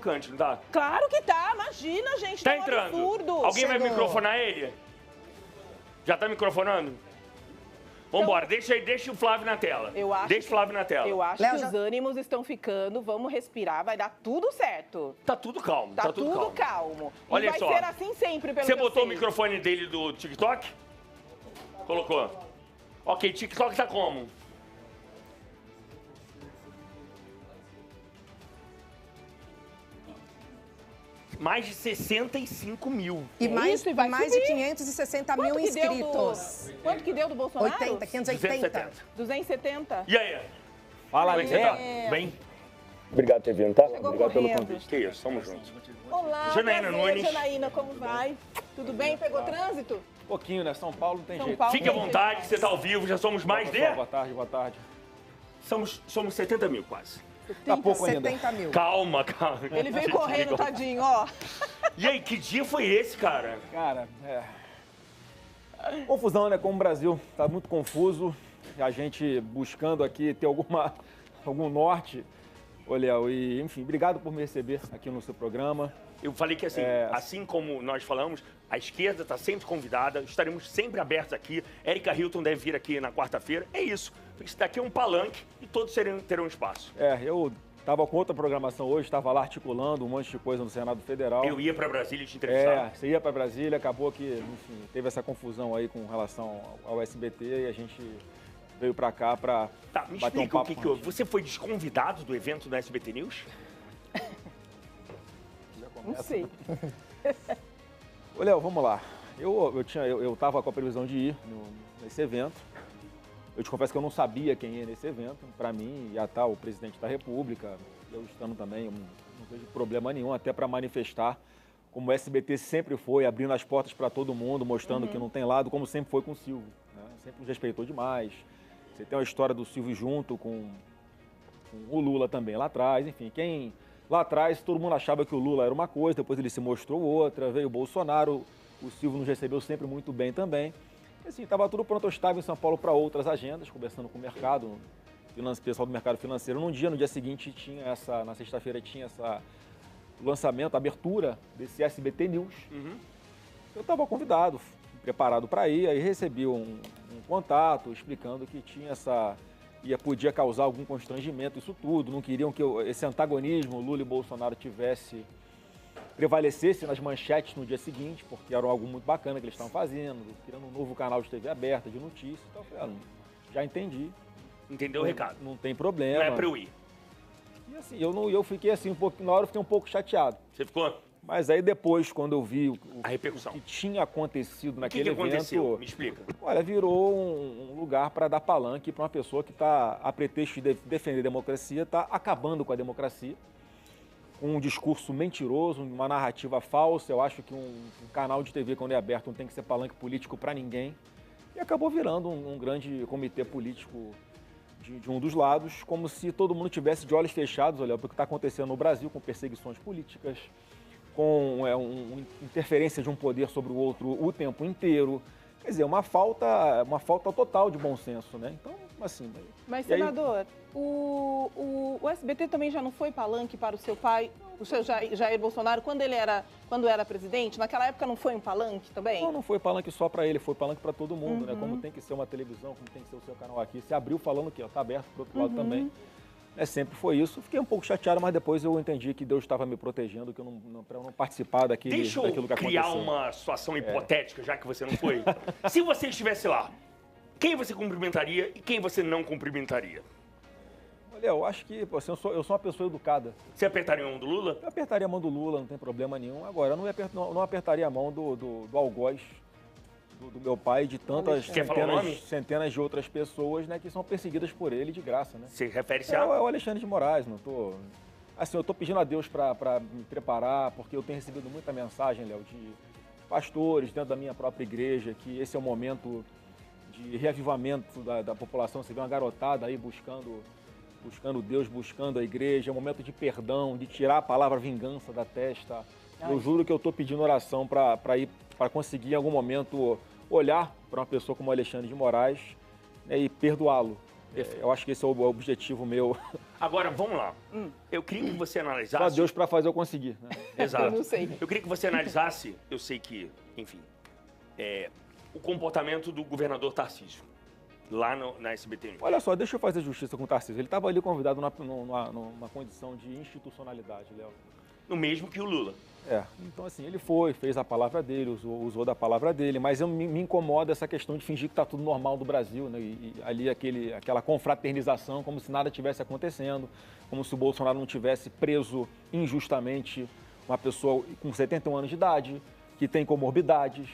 crocante, não tá? Claro que tá, imagina, gente. Tá tá um entrando. absurdo. Alguém vai Chegou. microfonar ele? Já tá microfonando? Vambora, deixa o Flávio na tela. Deixa o Flávio na tela. Eu acho Léo, que já- os ânimos estão ficando, vamos respirar, vai dar tudo certo. Tá tudo calmo, Tá tudo calmo. Olha e vai só. ser assim sempre, pelo Você que eu botou o sei. microfone dele do TikTok? Colocou. Ok, TikTok tá como? Mais de 65 mil. E mais, Isso, e vai mais subir. de 560 mil que deu inscritos. Quanto que deu do Bolsonaro? 80, 580. 270. E aí? Fala, Como é que você tá? É. Bem? Obrigado por ter vindo, tá? Chegou Obrigado pelo correndo. convite. Que isso, tamo junto. Olá, Janaína prazer, Nunes. Janaína, como vai? Tudo bem? Pegou trânsito? Pouquinho, né? São Paulo não tem São jeito. Paulo. Fique à vontade, você tá ao vivo, já somos mais de... Boa tarde, boa tarde. Somos 70 mil quase. Tá pouco ainda. 70 mil. Calma. Ele veio correndo, tadinho, ó. E aí, que dia foi esse, cara? Cara, confusão, né? Como o Brasil tá muito confuso. A gente buscando aqui ter algum norte. Ô, Léo, e enfim, obrigado por me receber aqui no seu programa. Eu falei que assim, assim como nós falamos, a esquerda está sempre convidada, estaremos sempre abertos aqui. Érica Hilton deve vir aqui na quarta-feira. É isso. Isso daqui é um palanque e todos terão espaço. Eu estava com outra programação hoje, estava lá articulando um monte de coisa no Senado Federal. Eu ia para Brasília te entrevistar. Você ia para Brasília, acabou que, enfim, teve essa confusão aí com relação ao SBT e a gente veio para cá para Tá, me bater um explica o papo. que houve. Você foi desconvidado do evento do SBT News? Não sei. Ô, Léo, vamos lá. Eu tava com a previsão de ir nesse evento. Eu te confesso que eu não sabia quem ia nesse evento. Para mim, ia estar o presidente da República. Eu estando também, eu não vejo problema nenhum, até para manifestar como o SBT sempre foi, abrindo as portas para todo mundo, mostrando que não tem lado, como sempre foi com o Silvio. Né? Sempre nos respeitou demais. Você tem uma história do Silvio junto com o Lula também lá atrás. Enfim, lá atrás todo mundo achava que o Lula era uma coisa, depois ele se mostrou outra, veio o Bolsonaro, o Silvio nos recebeu sempre muito bem também. E, assim, estava tudo pronto, eu estava em São Paulo para outras agendas, conversando com o mercado, o pessoal do mercado financeiro. No dia seguinte, na sexta-feira tinha o lançamento, a abertura desse SBT News. Eu estava convidado, preparado para ir, aí recebi um contato explicando que tinha podia causar algum constrangimento, isso tudo. Não queriam que esse antagonismo Lula e Bolsonaro prevalecesse nas manchetes no dia seguinte, porque era algo muito bacana que eles estavam fazendo, criando um novo canal de TV aberta, de notícias. Então eu falei, já entendi. Entendeu o recado? Não tem problema. Não é para eu ir. E assim, eu fiquei assim, na hora eu fiquei um pouco chateado. Você ficou? Mas aí depois, quando eu vi a repercussão que tinha acontecido naquele evento... O que aconteceu? Me explica. Olha, virou um lugar para dar palanque para uma pessoa que está, a pretexto de defender a democracia, está acabando com a democracia, com um discurso mentiroso, uma narrativa falsa. Eu acho que um canal de TV, quando é aberto, não tem que ser palanque político para ninguém. E acabou virando um grande comitê político de um dos lados, como se todo mundo tivesse de olhos fechados, olha, porque está acontecendo no Brasil, com perseguições políticas, com interferência de um poder sobre o outro o tempo inteiro. Quer dizer, uma falta total de bom senso, né? Então, assim... Mas, senador, o SBT também já não foi palanque para o seu pai, o seu Jair Bolsonaro, quando era presidente? Naquela época não foi um palanque também? Não foi palanque só para ele, foi palanque para todo mundo, né? Como tem que ser uma televisão, como tem que ser o seu canal aqui. Você abriu falando que está aberto para o outro lado também. Sempre foi isso. Fiquei um pouco chateado, mas depois eu entendi que Deus estava me protegendo, que para eu não participar daquilo que aconteceu. Deixa eu criar uma situação hipotética, já que você não foi. Se você estivesse lá, quem você cumprimentaria e quem você não cumprimentaria? Olha, eu acho que assim, eu sou uma pessoa educada. Você apertaria a mão do Lula? Eu apertaria a mão do Lula, não tem problema nenhum. Agora, eu não apertaria a mão do algoz, do meu pai e de tantas centenas de outras pessoas, né, que são perseguidas por ele de graça, né? Você refere-se a... É o Alexandre de Moraes, não tô... Assim, eu tô pedindo a Deus para me preparar, porque eu tenho recebido muita mensagem, Léo, de pastores dentro da minha própria igreja, que esse é o momento de reavivamento da população. Você vê uma garotada aí buscando Deus, buscando a igreja, é um momento de perdão, de tirar a palavra vingança da testa. Eu juro que eu tô pedindo oração para conseguir em algum momento olhar para uma pessoa como o Alexandre de Moraes, né, e perdoá-lo. Eu acho que esse é o objetivo meu. Agora, vamos lá. Eu queria que você analisasse... Só Deus para fazer eu conseguir. Né? Exato. Eu não sei. Eu queria que você analisasse, eu sei que, enfim, o comportamento do governador Tarcísio, lá na SBT News. Olha só, deixa eu fazer justiça com o Tarcísio. Ele estava ali convidado numa condição de institucionalidade, Léo. No mesmo que o Lula. Então assim, ele fez a palavra dele, usou da palavra dele, mas me incomoda essa questão de fingir que está tudo normal do Brasil, né? E ali aquela confraternização, como se nada tivesse acontecendo, como se o Bolsonaro não tivesse preso injustamente uma pessoa com 71 anos de idade, que tem comorbidades,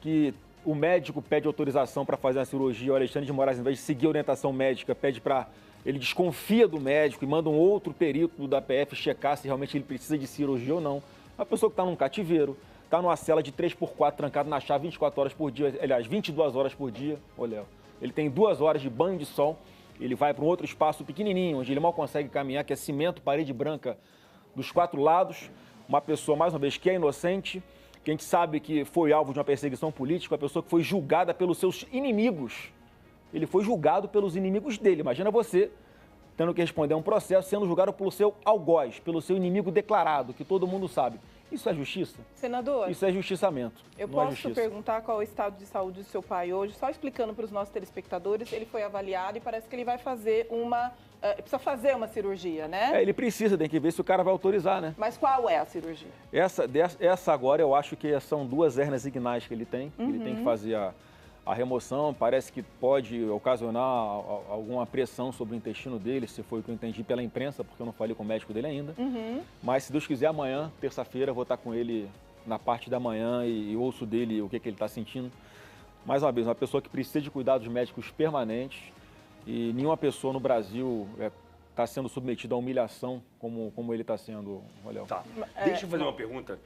que o médico pede autorização para fazer uma cirurgia, o Alexandre de Moraes, ao invés de seguir a orientação médica, pede para... Ele desconfia do médico e manda um outro perito da PF checar se realmente ele precisa de cirurgia ou não. Uma pessoa que está num cativeiro, está numa cela de 3x4 trancado na chave 24 horas por dia, aliás, 22 horas por dia. Olha, ele tem 2 horas de banho de sol, ele vai para um outro espaço pequenininho, onde ele mal consegue caminhar, que é cimento, parede branca dos 4 lados. Uma pessoa, mais uma vez, que é inocente, que a gente sabe que foi alvo de uma perseguição política, uma pessoa que foi julgada pelos seus inimigos. Ele foi julgado pelos inimigos dele. Imagina você tendo que responder a um processo, sendo julgado pelo seu algoz, pelo seu inimigo declarado, que todo mundo sabe. Isso é justiça? Senador, Isso é justiçamento. eu não é posso justiça. perguntar qual é o estado de saúde do seu pai hoje? Só explicando para os nossos telespectadores, ele foi avaliado e parece que ele vai fazer precisa fazer uma cirurgia, né? Ele precisa, tem que ver se o cara vai autorizar, né? Mas qual é a cirurgia? Essa agora eu acho que são 2 hérnias inguinais que ele tem. Ele tem que fazer a remoção, parece que pode ocasionar alguma pressão sobre o intestino dele, se foi o que eu entendi pela imprensa, porque eu não falei com o médico dele ainda. Mas se Deus quiser, amanhã, terça-feira, eu vou estar com ele na parte da manhã e ouço dele o que ele está sentindo. Mais uma vez, uma pessoa que precisa de cuidados médicos permanentes e nenhuma pessoa no Brasil está sendo submetida a humilhação como ele está sendo, Léo. Tá. Deixa eu fazer uma pergunta.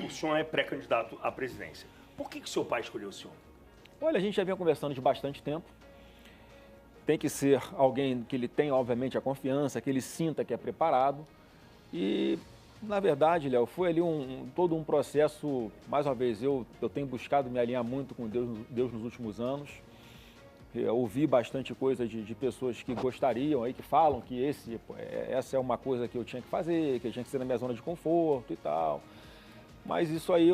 O senhor é pré-candidato à presidência. Por que seu pai escolheu o senhor? Olha, a gente já vinha conversando de bastante tempo. Tem que ser alguém que ele tenha, obviamente, a confiança, que ele sinta que é preparado. E, na verdade, Léo, foi ali todo um processo. Mais uma vez, eu tenho buscado me alinhar muito com Deus nos últimos anos. Ouvi bastante coisa de pessoas que gostariam, aí, que falam que essa é uma coisa que eu tinha que fazer, que eu tinha que ser na minha zona de conforto e tal. Mas isso aí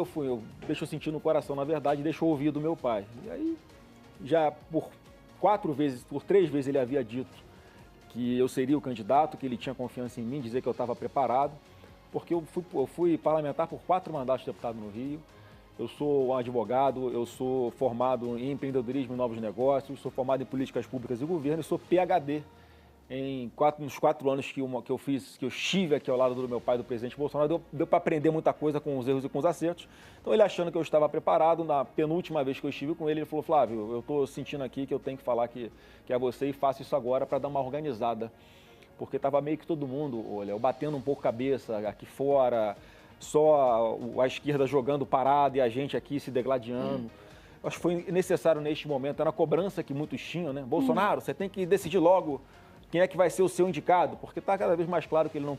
deixa eu sentir no coração, na verdade, deixa eu ouvir do meu pai. E aí, já por 3 vezes ele havia dito que eu seria o candidato, que ele tinha confiança em mim, dizer que eu estava preparado, porque eu fui parlamentar por 4 mandatos de deputado no Rio. Eu sou um advogado, eu sou formado em empreendedorismo e novos negócios, sou formado em políticas públicas e governo e sou PhD nos 4 anos que eu estive aqui ao lado do meu pai, do presidente Bolsonaro. Deu para aprender muita coisa com os erros e com os acertos. Então, ele achando que eu estava preparado, na penúltima vez que eu estive com ele falou: Flávio, eu estou sentindo aqui que eu tenho que falar que é você e faço isso agora para dar uma organizada. Porque estava meio que todo mundo, olha, batendo um pouco cabeça aqui fora, só a esquerda jogando parada e a gente aqui se degladiando. Acho que foi necessário neste momento, era a cobrança que muitos tinham, né? Bolsonaro, você tem que decidir logo quem é que vai ser o seu indicado, porque está cada vez mais claro que ele não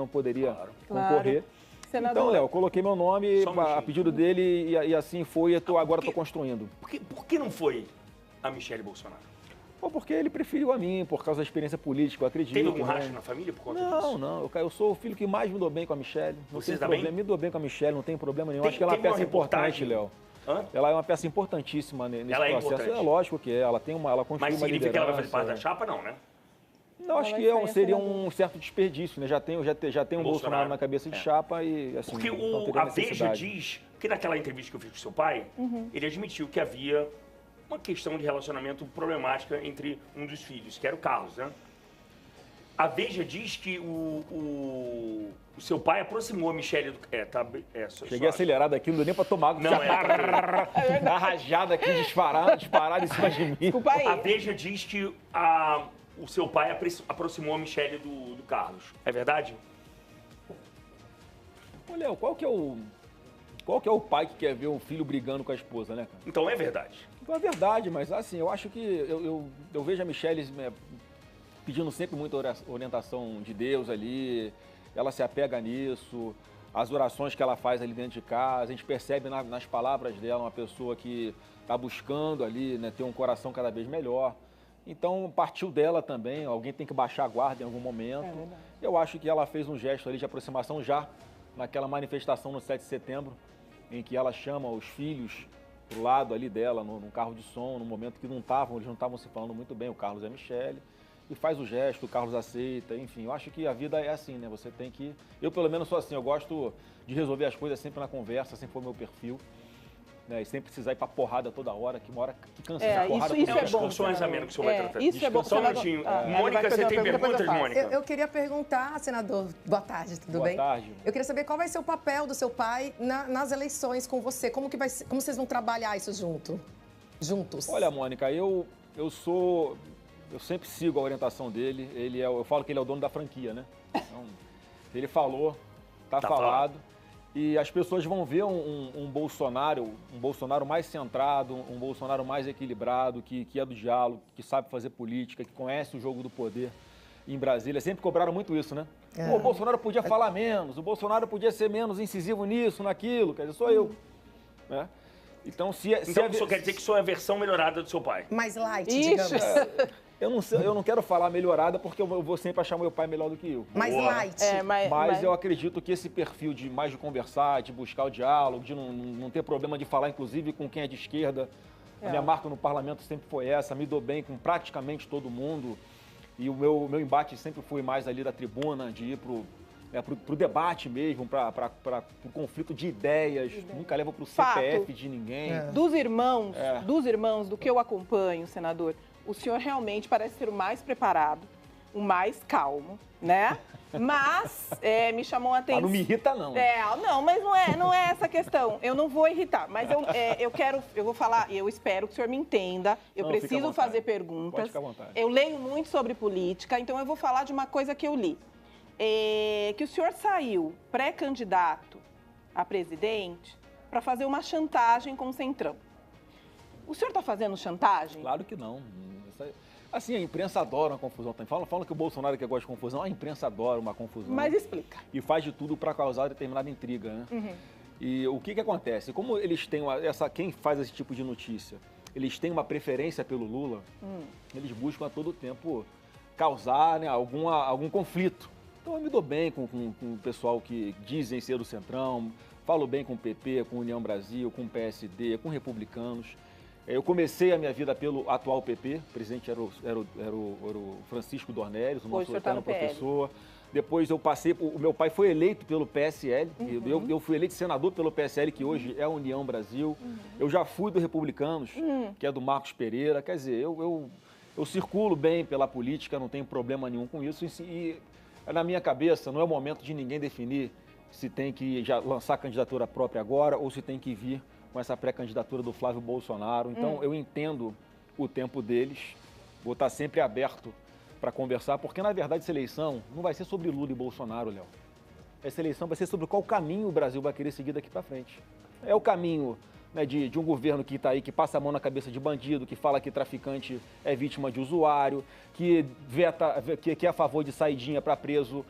poderia concorrer. Senador. Então, Léo, eu coloquei meu nome a pedido dele e assim foi, e agora estou construindo. Por que não foi a Michele Bolsonaro? Porque ele preferiu a mim, por causa da experiência política, eu acredito. Teve algum racha na família por conta disso? Não. Eu sou o filho que mais me dou bem com a Michele. Você também? Me dou bem com a Michele, não tem problema nenhum. Acho que ela é uma peça importante, Léo. Ela é uma peça importantíssima nesse processo. Importante. É lógico que é. Ela construiu uma liderança. Mas significa que ela vai fazer parte da chapa, não, né? Não, acho que seria um certo desperdício, né? Já tem um Bolsonaro na cabeça de chapa e assim. Porque a Veja diz que naquela entrevista que eu fiz com seu pai, ele admitiu que havia uma questão de relacionamento problemática entre um dos filhos, que era o Carlos, né? A Veja diz que o seu pai aproximou a Michele do... Cheguei acelerado aqui, não deu nem pra tomar água. Não, Tá rajada aqui, disparado em cima de mim. Desculpa aí. A Veja diz que o seu pai aproximou a Michele do Carlos. É verdade? Ô, Léo, qual que é o pai que quer ver um filho brigando com a esposa, né, cara? Então é verdade. Então é verdade, mas assim, eu acho que eu vejo a Michele pedindo sempre muita orientação de Deus ali, ela se apega nisso, as orações que ela faz ali dentro de casa, a gente percebe nas palavras dela uma pessoa que está buscando ali, né, ter um coração cada vez melhor. Então, partiu dela também, alguém tem que baixar a guarda em algum momento. Eu acho que ela fez um gesto ali de aproximação já naquela manifestação no 7 de setembro, em que ela chama os filhos pro lado ali dela, no carro de som, no momento que eles não estavam se falando muito bem, o Carlos e a Michele, e faz o gesto, o Carlos aceita, enfim, eu acho que a vida é assim, né? Você tem que... Eu, pelo menos, sou assim, eu gosto de resolver as coisas sempre na conversa, sempre foi o meu perfil. Né, e sem precisar ir pra porrada toda hora, que uma hora que cansa essa porrada. Isso é bom. Discussões a menos que o senhor vai tratar. Isso é bom. Só um minutinho. Mônica, você tem perguntas, Mônica? Eu queria perguntar, senador, boa tarde, tudo bem? Boa tarde. Eu queria saber qual vai ser o papel do seu pai nas eleições com você, como vocês vão trabalhar isso juntos? Olha, Mônica, eu sempre sigo a orientação dele, eu falo que ele é o dono da franquia, né? Então, ele falou, tá falado. E as pessoas vão ver um Bolsonaro mais centrado, um Bolsonaro mais equilibrado, que é do diálogo, que sabe fazer política, que conhece o jogo do poder em Brasília. Sempre cobraram muito isso, né? O Bolsonaro podia falar menos, o Bolsonaro podia ser menos incisivo nisso, naquilo, quer dizer, sou eu. Né? Então, então, isso quer dizer que sou a versão melhorada do seu pai? Mais light, digamos. Eu não quero falar melhorada porque eu vou sempre achar meu pai melhor do que eu. Mais light. Mas eu acredito que esse perfil de mais de conversar, de buscar o diálogo, de não ter problema de falar, inclusive, com quem é de esquerda. A minha marca no parlamento sempre foi essa, me dou bem com praticamente todo mundo. E o meu embate sempre foi mais ali da tribuna, de ir pro debate mesmo, para o conflito de ideias. Nunca levo pro CPF de ninguém. Dos irmãos, do que eu acompanho, senador, o senhor realmente parece ser o mais preparado, o mais calmo, né? Mas me chamou a atenção... Não me irrita, não. Não, mas não é essa questão. Eu não vou irritar, mas eu vou falar, e eu espero que o senhor me entenda. Eu preciso fazer perguntas. Pode ficar à vontade. Eu leio muito sobre política, então eu vou falar de uma coisa que eu li. Que o senhor saiu pré-candidato a presidente para fazer uma chantagem com o Centrão. O senhor está fazendo chantagem? Claro que não. Assim, a imprensa adora uma confusão. Falam que o Bolsonaro que gosta de confusão, a imprensa adora uma confusão. Mas explica. E faz de tudo para causar determinada intriga, né? E o que acontece? Como eles têm quem faz esse tipo de notícia, eles têm uma preferência pelo Lula, eles buscam a todo tempo causar, né, algum conflito. Então eu me dou bem com o pessoal que dizem ser do Centrão, falo bem com o PP, com União Brasil, com o PSD, com republicanos. Eu comecei a minha vida pelo atual PP, o presidente era o Francisco Dornelles, o nosso eterno professor. Depois eu passei, o meu pai foi eleito pelo PSL, eu fui eleito senador pelo PSL, que hoje é a União Brasil. Eu já fui do Republicanos, que é do Marcos Pereira. Quer dizer, eu circulo bem pela política, não tenho problema nenhum com isso. E na minha cabeça, não é o momento de ninguém definir se tem que já lançar candidatura própria agora ou se tem que vir com essa pré-candidatura do Flávio Bolsonaro. Então, eu entendo o tempo deles, vou estar sempre aberto para conversar, porque, na verdade, essa eleição não vai ser sobre Lula e Bolsonaro, Léo. Essa eleição vai ser sobre qual caminho o Brasil vai querer seguir daqui para frente. É o caminho, né, de um governo que está aí, que passa a mão na cabeça de bandido, que fala que traficante é vítima de usuário, que é a favor de saidinha para preso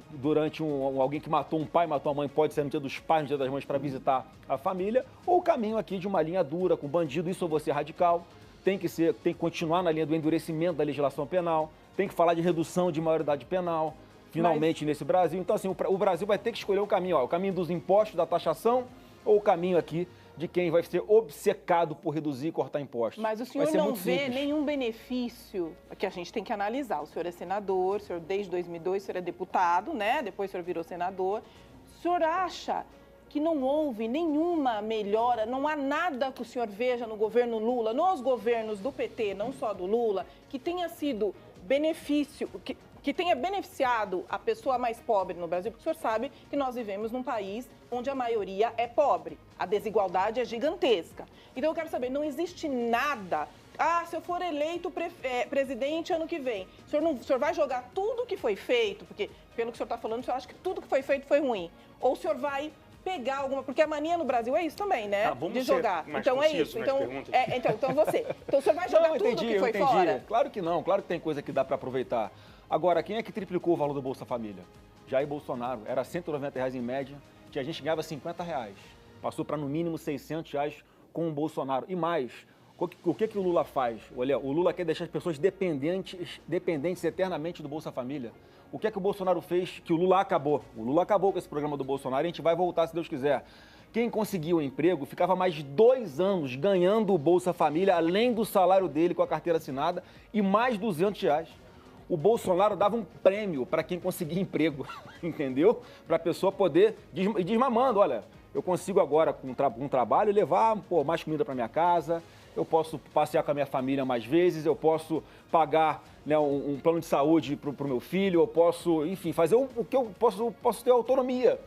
durante alguém que matou um pai, matou a mãe, pode ser no dia dos pais, no dia das mães, para visitar a família, ou o caminho aqui de uma linha dura com bandido, isso eu vou ser radical, tem que continuar na linha do endurecimento da legislação penal, tem que falar de redução de maioridade penal, finalmente nesse Brasil. Então, assim, o Brasil vai ter que escolher o caminho, o caminho dos impostos, da taxação, ou o caminho aqui de quem vai ser obcecado por reduzir e cortar impostos. Mas o senhor não vê nenhum benefício que a gente tem que analisar. O senhor é senador, o senhor desde 2002, o senhor é deputado, né? Depois o senhor virou senador. O senhor acha que não houve nenhuma melhora, não há nada que o senhor veja no governo Lula, nos governos do PT, não só do Lula, que tenha sido benefício, que tenha beneficiado a pessoa mais pobre no Brasil? Porque o senhor sabe que nós vivemos num país onde a maioria é pobre. A desigualdade é gigantesca. Então eu quero saber, não existe nada... se eu for eleito presidente ano que vem, o senhor vai jogar tudo que foi feito? Porque, pelo que o senhor está falando, o senhor acha que tudo que foi feito foi ruim. Ou o senhor vai pegar alguma... Porque a mania no Brasil é isso também, né? De jogar. Então é isso. Então você. Então o senhor vai jogar tudo que foi fora? Claro que não. Claro que tem coisa que dá para aproveitar. Agora, quem é que triplicou o valor do Bolsa Família? Jair Bolsonaro. Era R$ 190 em média, que a gente ganhava R$ 50. Passou para no mínimo R$ 600 com o Bolsonaro. E mais, O que o Lula faz? Olha, o Lula quer deixar as pessoas dependentes eternamente do Bolsa Família. O que o Bolsonaro fez que o Lula acabou? O Lula acabou com esse programa do Bolsonaro e a gente vai voltar se Deus quiser. Quem conseguiu um emprego ficava mais 2 anos ganhando o Bolsa Família, além do salário dele com a carteira assinada, e mais R$200. O Bolsonaro dava um prêmio para quem conseguia emprego, entendeu? Para a pessoa poder ir desmamando, olha, eu consigo agora com um trabalho levar mais comida para minha casa, eu posso passear com a minha família mais vezes, eu posso pagar, né, um plano de saúde para o meu filho, eu posso, enfim, fazer o que eu posso ter autonomia,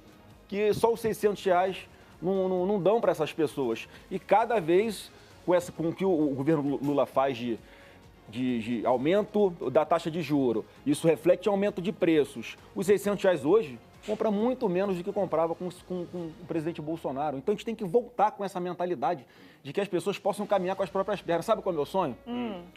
que só os R$600 não dão para essas pessoas. E cada vez, com o que o governo Lula faz de aumento da taxa de juro, isso reflete em aumento de preços. Os R$600 hoje compra muito menos do que comprava com o presidente Bolsonaro. Então a gente tem que voltar com essa mentalidade de que as pessoas possam caminhar com as próprias pernas. Sabe qual é o meu sonho?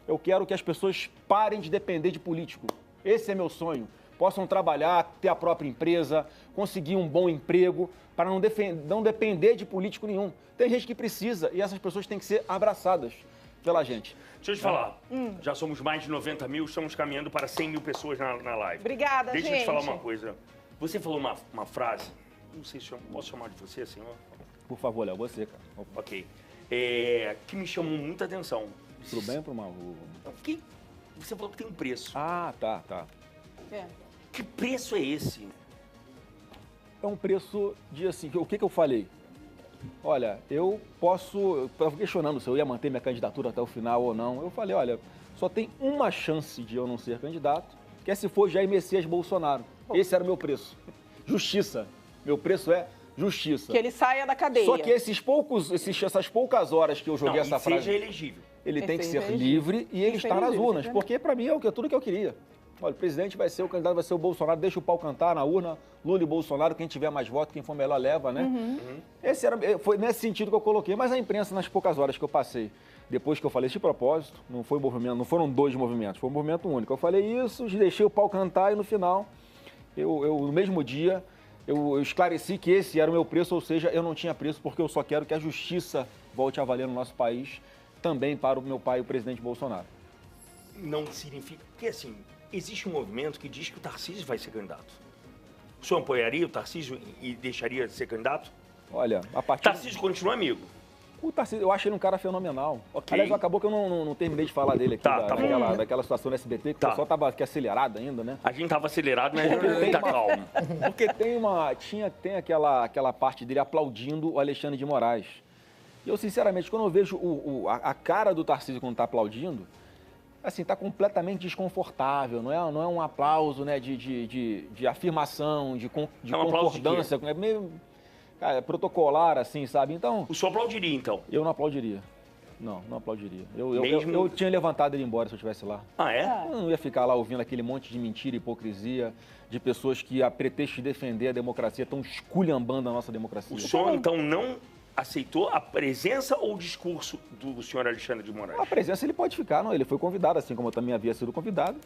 Eu quero que as pessoas parem de depender de político. Esse é meu sonho. Possam trabalhar, ter a própria empresa, conseguir um bom emprego, para não depender de político nenhum. Tem gente que precisa e essas pessoas têm que ser abraçadas pela gente. Deixa eu te falar, já somos mais de 90 mil, estamos caminhando para 100 mil pessoas na live. Obrigada, Deixa gente. eu te falar uma coisa. Você falou uma frase, não sei se eu posso chamar de você, senhor? Por favor, Léo, você, cara. Ok. Que me chamou muita atenção. Pro bem ou pro mal? Você falou que tem um preço. Ah, tá. Que preço é esse? É um preço de assim, o que eu falei? Olha, eu estava questionando se eu ia manter minha candidatura até o final ou não. Eu falei, olha, só tem uma chance de eu não ser candidato, que é se for Jair Messias Bolsonaro. Esse era o meu preço. Justiça. Meu preço é justiça. Que ele saia da cadeia. Só que essas poucas horas que eu joguei essa frase... seja elegível. Ele tem que ser livre e ele está nas urnas, porque para mim é tudo que eu queria. Olha, o presidente vai ser, o candidato vai ser o Bolsonaro, deixa o pau cantar na urna, Lula e Bolsonaro, quem tiver mais votos, quem for melhor leva, né? Foi nesse sentido que eu coloquei, mas a imprensa, nas poucas horas que eu passei, depois que eu falei esse propósito, não foram 2 movimentos, foi um movimento único. Eu falei isso, deixei o pau cantar e no final, no mesmo dia, eu esclareci que esse era o meu preço, ou seja, eu não tinha preço porque eu só quero que a justiça volte a valer no nosso país, também para o meu pai, o presidente Bolsonaro. Não significa, porque assim... Existe um movimento que diz que o Tarcísio vai ser candidato. O senhor apoiaria o Tarcísio e deixaria de ser candidato? Olha, Tarcísio continua amigo. O Tarcísio, eu acho ele um cara fenomenal. Okay. Aliás, acabou que eu não terminei de falar dele aqui, daquela situação do SBT, que o pessoal estava aqui acelerado ainda, né? A gente estava acelerado, mas tá calmo. Porque tem aquela parte dele aplaudindo o Alexandre de Moraes. E eu, sinceramente, quando eu vejo a cara do Tarcísio quando está aplaudindo, assim, está completamente desconfortável, não é um aplauso, né, de afirmação, de concordância, é meio protocolar, assim, sabe? Então... O senhor aplaudiria, então? Eu não aplaudiria. Não aplaudiria. Eu tinha levantado ele embora se eu estivesse lá. Ah, é? Eu não ia ficar lá ouvindo aquele monte de mentira e hipocrisia de pessoas que, a pretexto de defender a democracia, estão esculhambando a nossa democracia. O senhor, então, não aceitou a presença ou o discurso do senhor Alexandre de Moraes? A presença ele pode ficar, não. Ele foi convidado, assim como eu também havia sido convidado.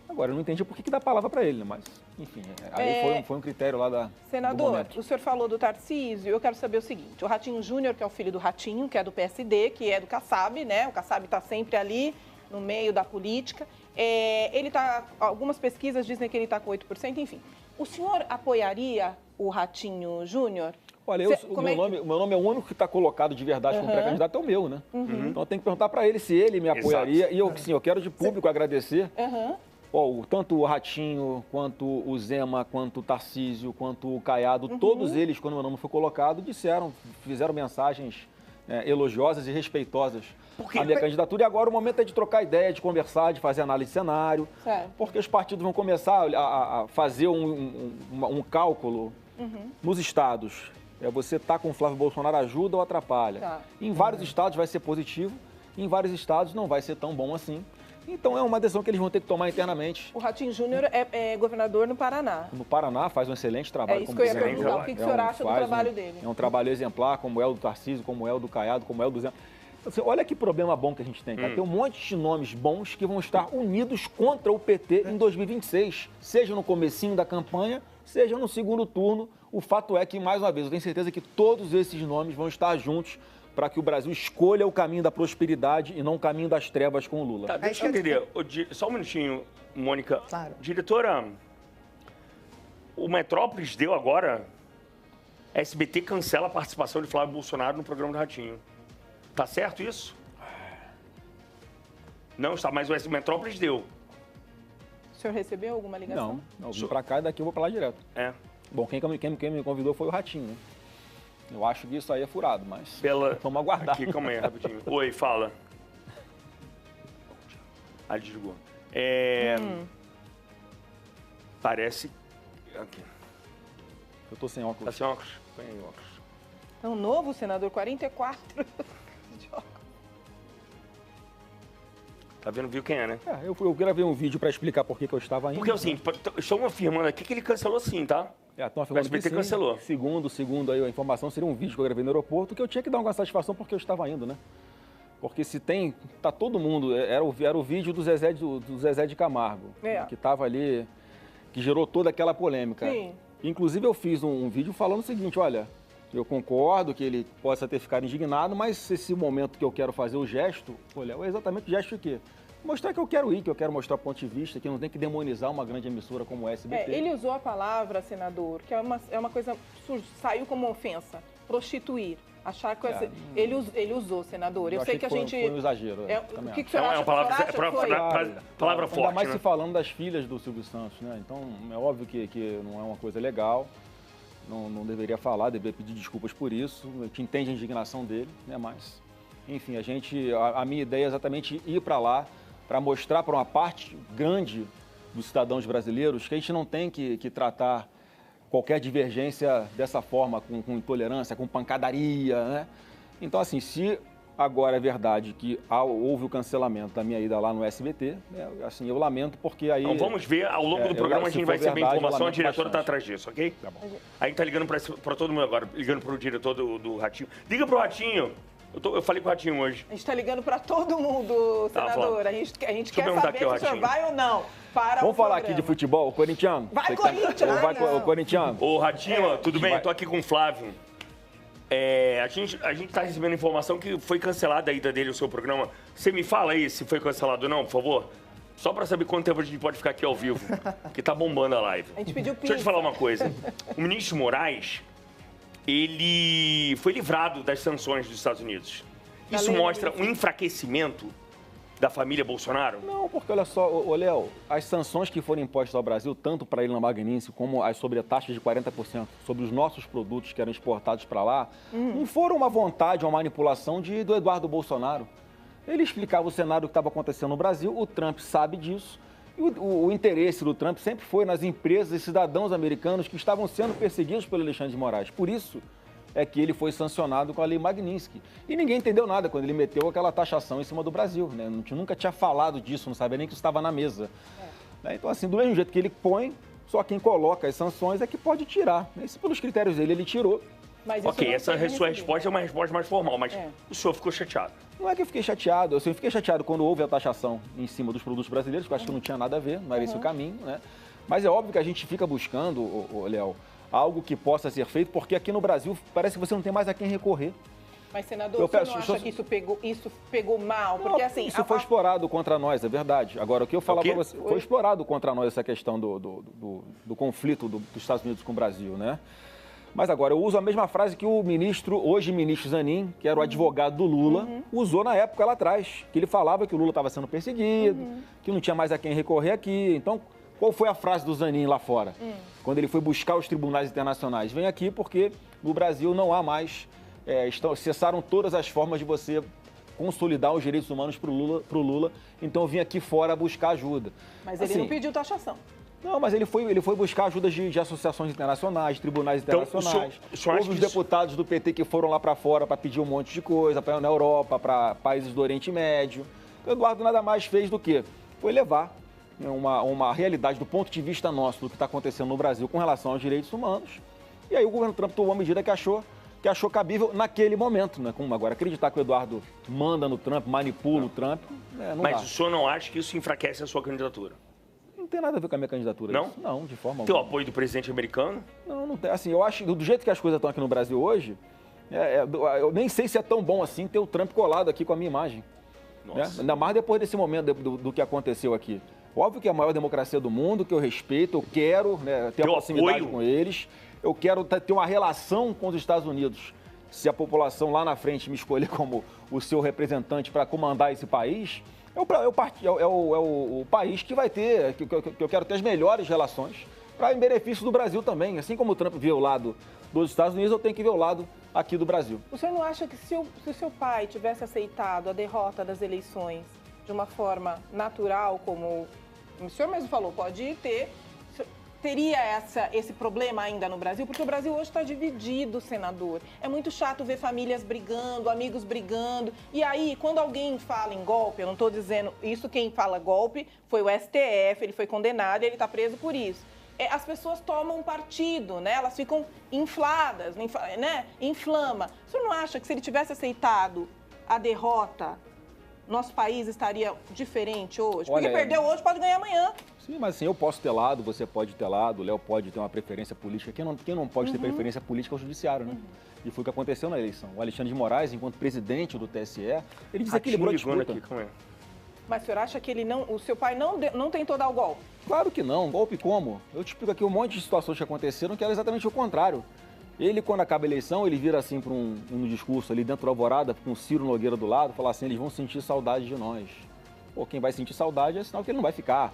Agora, eu não entendi por que dá a palavra para ele, né? Mas, enfim, aí foi um critério lá da... Senador, o senhor falou do Tarcísio, eu quero saber o seguinte, o Ratinho Júnior, que é o filho do Ratinho, que é do PSD, que é do Kassab, né? O Kassab está sempre ali no meio da política. Algumas pesquisas dizem que ele está com 8%, enfim. O senhor apoiaria o Ratinho Júnior? Olha, o meu nome é o único que está colocado de verdade como pré-candidato, é o meu, né? Então eu tenho que perguntar para ele se ele me apoiaria. Exato. E eu quero de público agradecer. Tanto o Ratinho, quanto o Zema, quanto o Tarcísio, quanto o Caiado, todos eles, quando meu nome foi colocado, fizeram mensagens elogiosas e respeitosas à minha candidatura. E agora o momento é de trocar ideia, de conversar, de fazer análise de cenário. Certo. Porque os partidos vão começar a fazer um cálculo nos estados. Você estar com o Flávio Bolsonaro ajuda ou atrapalha? Tá. Em vários estados vai ser positivo, em vários estados não vai ser tão bom assim. Então é uma decisão que eles vão ter que tomar internamente. O Ratinho Júnior é governador no Paraná. No Paraná faz um excelente trabalho. É isso que eu ia perguntar. O que o senhor acha do trabalho dele? É um trabalho exemplar, como é o do Tarcísio, como é o do Caiado, como é o do Zé. Assim, olha que problema bom que a gente tem. Tem um monte de nomes bons que vão estar unidos contra o PT em 2026. Seja no comecinho da campanha, seja no segundo turno. O fato é que, mais uma vez, eu tenho certeza que todos esses nomes vão estar juntos para que o Brasil escolha o caminho da prosperidade e não o caminho das trevas com o Lula. Tá, deixa eu entender. Só um minutinho, Mônica. Claro. Diretora, o Metrópolis deu agora... SBT cancela a participação de Flávio Bolsonaro no programa do Ratinho. Tá certo isso? Não está, mas o Metrópolis deu. O senhor recebeu alguma ligação? Não, eu vim para cá e daqui eu vou para lá direto. É. Bom, quem me convidou foi o Ratinho, né? Eu acho que isso aí é furado, mas vamos aguardar. Aqui, calma aí, rapidinho. Oi, fala. Ah, desligou. Parece... Aqui. Eu tô sem óculos. Tá sem óculos? Põe aí óculos. Então, novo senador, 44 de óculos. Tá vendo? Viu quem é, né? Eu gravei um vídeo para explicar por que eu estava indo. Porque assim, estão afirmando aqui que ele cancelou sim, tá? Estão O SBT cancelou. Segundo aí a informação, seria um vídeo que eu gravei no aeroporto, que eu tinha que dar uma satisfação porque eu estava indo, né? Porque se tem, tá todo mundo, era o vídeo do Zezé de Camargo, que estava ali, que gerou toda aquela polêmica. Sim. Inclusive eu fiz um vídeo falando o seguinte, olha, eu concordo que ele possa ter ficado indignado, mas esse momento que eu quero fazer o gesto, olha, é exatamente o gesto de quê? Mostrar que eu quero ir, que eu quero mostrar ponto de vista, que não tem que demonizar uma grande emissora como o SBT. Ele usou a palavra, senador, que é uma coisa, saiu como ofensa, prostituir. Achar que ele usou, senador. Eu sei que a gente... Foi um exagero. O que o senhor acha? É uma palavra forte, ainda mais né? se falando das filhas do Silvio Santos, né? Então, é óbvio que não é uma coisa legal. Não deveria falar, deveria pedir desculpas por isso. A gente entende a indignação dele, né? Mas, enfim, a minha ideia é exatamente ir para lá, para mostrar para uma parte grande dos cidadãos brasileiros que a gente não tem que tratar qualquer divergência dessa forma, com intolerância, com pancadaria, né? Então, assim, se agora é verdade que houve o cancelamento da minha ida lá no SBT, né, assim, eu lamento porque aí... Então vamos ver, ao longo do programa a gente vai receber informação, a diretora está atrás disso, ok? Tá bom. A gente está ligando para todo mundo agora, ligando para o diretor do Ratinho. Liga para o Ratinho! Eu falei com o Ratinho hoje. A gente está ligando para todo mundo, senador. A gente quer saber se o senhor vai ou não para Vamos falar aqui de futebol, corintiano? Vai, Corinthians! Vai, corintiano? Ô, Ratinho, tudo bem? Estou aqui com o Flávio. A gente está recebendo informação que foi cancelada a ida dele, o seu programa. Você me fala aí se foi cancelado ou não, por favor? Só para saber quanto tempo a gente pode ficar aqui ao vivo, que tá bombando a live. A gente pediu pizza. Deixa eu te falar uma coisa. O ministro Moraes, ele foi livrado das sanções dos Estados Unidos. Isso mostra um enfraquecimento da família Bolsonaro? Não, porque olha só, Léo, as sanções que foram impostas ao Brasil, tanto para a Ilha Magnense como as sobretaxas de 40% sobre os nossos produtos que eram exportados para lá, não foram uma vontade, uma manipulação do Eduardo Bolsonaro. Ele explicava o cenário que estava acontecendo no Brasil, o Trump sabe disso, e o interesse do Trump sempre foi nas empresas e cidadãos americanos que estavam sendo perseguidos pelo Alexandre de Moraes. Por isso é que ele foi sancionado com a Lei Magnitsky. E ninguém entendeu nada quando ele meteu aquela taxação em cima do Brasil, né? Nunca tinha falado disso, não sabia nem que isso estava na mesa. Então, assim, do mesmo jeito que ele põe, só quem coloca as sanções é que pode tirar. Esse, pelos critérios dele, ele tirou. Mas ok, essa sua resposta é uma resposta mais formal, mas o senhor ficou chateado. Não é que eu fiquei chateado, eu fiquei chateado quando houve a taxação em cima dos produtos brasileiros, que eu acho que não tinha nada a ver, não era esse o caminho, né? Mas é óbvio que a gente fica buscando, Léo, algo que possa ser feito, porque aqui no Brasil parece que você não tem mais a quem recorrer. Mas, senador, você não acha que isso pegou mal? Porque, assim, isso foi explorado contra nós, é verdade. Agora, o que eu falar para você, foi explorado contra nós essa questão do conflito dos Estados Unidos com o Brasil, né? Mas agora, eu uso a mesma frase que o hoje ministro Zanin, que era o advogado do Lula, usou na época lá atrás, que ele falava que o Lula estava sendo perseguido, que não tinha mais a quem recorrer aqui. Então, qual foi a frase do Zanin lá fora? Quando ele foi buscar os tribunais internacionais? Vem aqui porque no Brasil não há mais, cessaram todas as formas de você consolidar os direitos humanos para o Lula, então eu vim aqui fora buscar ajuda. Mas ele não pediu taxação. Não, mas ele foi buscar ajuda de associações internacionais, tribunais internacionais. Então, houve os deputados do PT que foram lá para fora para pedir um monte de coisa, na Europa, para países do Oriente Médio. O Eduardo nada mais fez do que foi levar uma realidade do ponto de vista nosso, do que está acontecendo no Brasil com relação aos direitos humanos. E aí o governo Trump tomou uma medida que achou cabível naquele momento, né? Como agora, acreditar que o Eduardo manda no Trump, manipula o Trump, não Mas dá. o senhor não acha que isso enfraquece a sua candidatura? Não tem nada a ver com a minha candidatura. Não? Isso. Não, de forma Tem o alguma. apoio do presidente americano? Não tem. Assim, eu acho que do jeito que as coisas estão aqui no Brasil hoje, Eu nem sei se é tão bom assim ter o Trump colado aqui com a minha imagem. Né? Ainda mais depois desse momento do que aconteceu aqui. Óbvio que é a maior democracia do mundo, que eu respeito, eu quero, né, ter a proximidade com eles. Eu quero ter uma relação com os Estados Unidos. Se a população lá na frente me escolher como o seu representante para comandar esse país, é o país que vai ter, que eu quero ter as melhores relações para em benefício do Brasil também. Assim como o Trump vê o lado dos Estados Unidos, eu tenho que ver o lado aqui do Brasil. O senhor não acha que se o seu pai tivesse aceitado a derrota das eleições de uma forma natural, como o senhor mesmo falou, pode ter, teria esse problema ainda no Brasil? Porque o Brasil hoje está dividido, senador. É muito chato ver famílias brigando, amigos brigando. E aí, quando alguém fala em golpe, eu não estou dizendo isso, quem fala golpe foi o STF, ele foi condenado e ele está preso por isso. As pessoas tomam partido, né? Elas ficam infladas, né? Inflama. O senhor não acha que se ele tivesse aceitado a derrota, nosso país estaria diferente hoje? Porque perdeu hoje, pode ganhar amanhã. Sim, mas assim, eu posso ter lado, você pode ter lado, o Léo pode ter uma preferência política. Quem não pode ter preferência política é o judiciário, né? E foi o que aconteceu na eleição. O Alexandre de Moraes, enquanto presidente do TSE, ele desequilibrou a disputa. Mas o senhor acha que o seu pai não tentou dar o golpe? Claro que não. Golpe como? Eu te explico aqui um monte de situações que aconteceram que era exatamente o contrário. Ele, quando acaba a eleição, ele vira assim para um discurso ali dentro da Alvorada, com o Ciro Nogueira do lado, falar assim, eles vão sentir saudade de nós. Pô, quem vai sentir saudade é sinal que ele não vai ficar.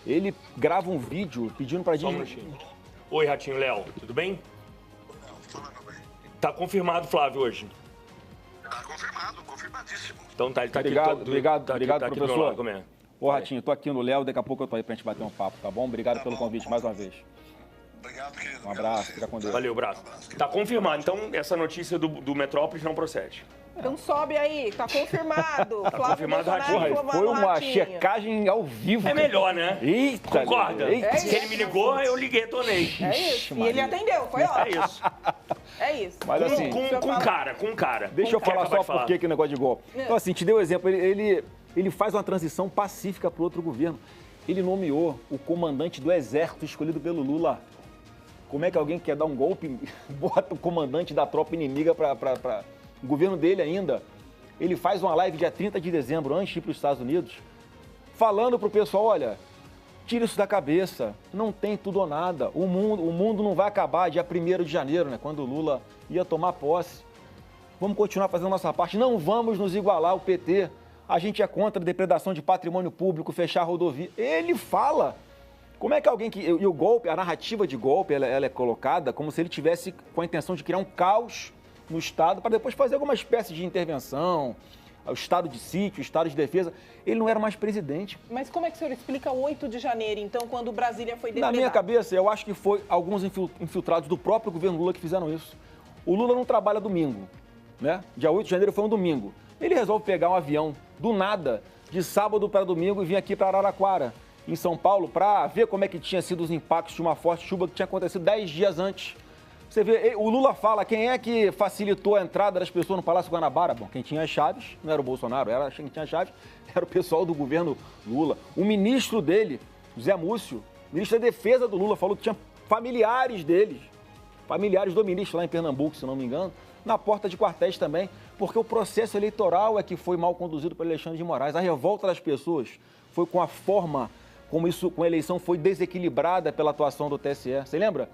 Ele grava um vídeo pedindo para Oi, Ratinho, Léo, tudo bem? Tá confirmado, Flávio, hoje? Tá confirmado, confirmadíssimo. Então tá, ele tá obrigado, aqui professor. Como é? Ô, Ratinho, tô aqui no Léo, daqui a pouco eu tô aí pra gente bater um papo, tá bom? Obrigado pelo convite mais uma vez. Obrigado, querido. Um abraço, fica com Deus. Valeu, braço. Tá confirmado, então essa notícia do Metrópolis não procede. Então sobe aí, tá confirmado. Tá confirmado, Ratinho. Foi uma checagem ao vivo. É melhor, né? Eita! Concorda? Se ele me ligou, eu liguei, tornei. É isso. E ele atendeu, foi ótimo. É isso. É isso. Mas assim, com cara. Deixa eu falar só por que o negócio de golpe. Então assim, te dei um exemplo, ele faz uma transição pacífica para outro governo. Ele nomeou o comandante do exército escolhido pelo Lula. Como é que alguém quer dar um golpe, bota o comandante da tropa inimiga para o governo dele ainda? Ele faz uma live dia 30 de dezembro, antes de ir para os Estados Unidos, falando para o pessoal, olha, tira isso da cabeça, não tem tudo ou nada. O mundo não vai acabar dia 1º de janeiro, né, quando o Lula ia tomar posse. Vamos continuar fazendo a nossa parte, não vamos nos igualar ao PT. A gente é contra a depredação de patrimônio público, fechar a rodovia. Ele fala. Como é que alguém que... E o golpe, a narrativa de golpe, ela é colocada como se ele tivesse com a intenção de criar um caos no Estado para depois fazer alguma espécie de intervenção, o estado de sítio, o estado de defesa. Ele não era mais presidente. Mas como é que o senhor explica o 8 de janeiro, então, quando Brasília foi depredada? Na minha cabeça, eu acho que foi alguns infiltrados do próprio governo Lula que fizeram isso. O Lula não trabalha domingo, né? Dia 8 de janeiro foi um domingo. Ele resolve pegar um avião do nada, de sábado para domingo, e vir aqui para Araraquara, em São Paulo, para ver como é que tinha sido os impactos de uma forte chuva que tinha acontecido 10 dias antes. Você vê, o Lula fala, quem é que facilitou a entrada das pessoas no Palácio Guanabara? Bom, quem tinha as chaves não era o Bolsonaro, quem tinha as chaves era o pessoal do governo Lula. O ministro dele, Zé Múcio, ministro da Defesa do Lula, falou que tinha familiares deles, familiares do ministro lá em Pernambuco, se não me engano, na porta de quartéis também, porque o processo eleitoral é que foi mal conduzido pelo Alexandre de Moraes. A revolta das pessoas foi com a forma como a eleição foi desequilibrada pela atuação do TSE. Você lembra?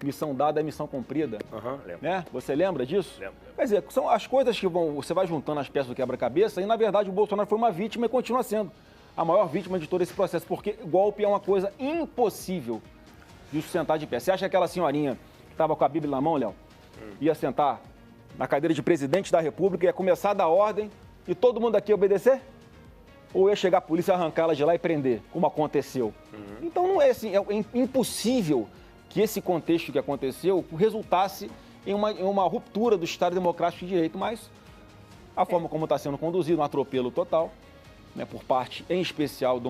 Missão dada é missão cumprida. Lembro. Né? Você lembra disso? Lembro. Quer dizer, são as coisas que você vai juntando as peças do quebra-cabeça e, na verdade, o Bolsonaro foi uma vítima e continua sendo a maior vítima de todo esse processo, porque golpe é uma coisa impossível de sustentar de pé. Você acha que aquela senhorinha que estava com a Bíblia na mão, Léo, ia sentar na cadeira de presidente da República, ia começar a dar ordem e todo mundo aqui ia obedecer? Ou ia chegar a polícia, arrancá-la de lá e prender, como aconteceu? Então não é assim, é impossível que esse contexto que aconteceu resultasse em uma ruptura do Estado Democrático de Direito, mas a forma como está sendo conduzido, um atropelo total, né, por parte, em especial,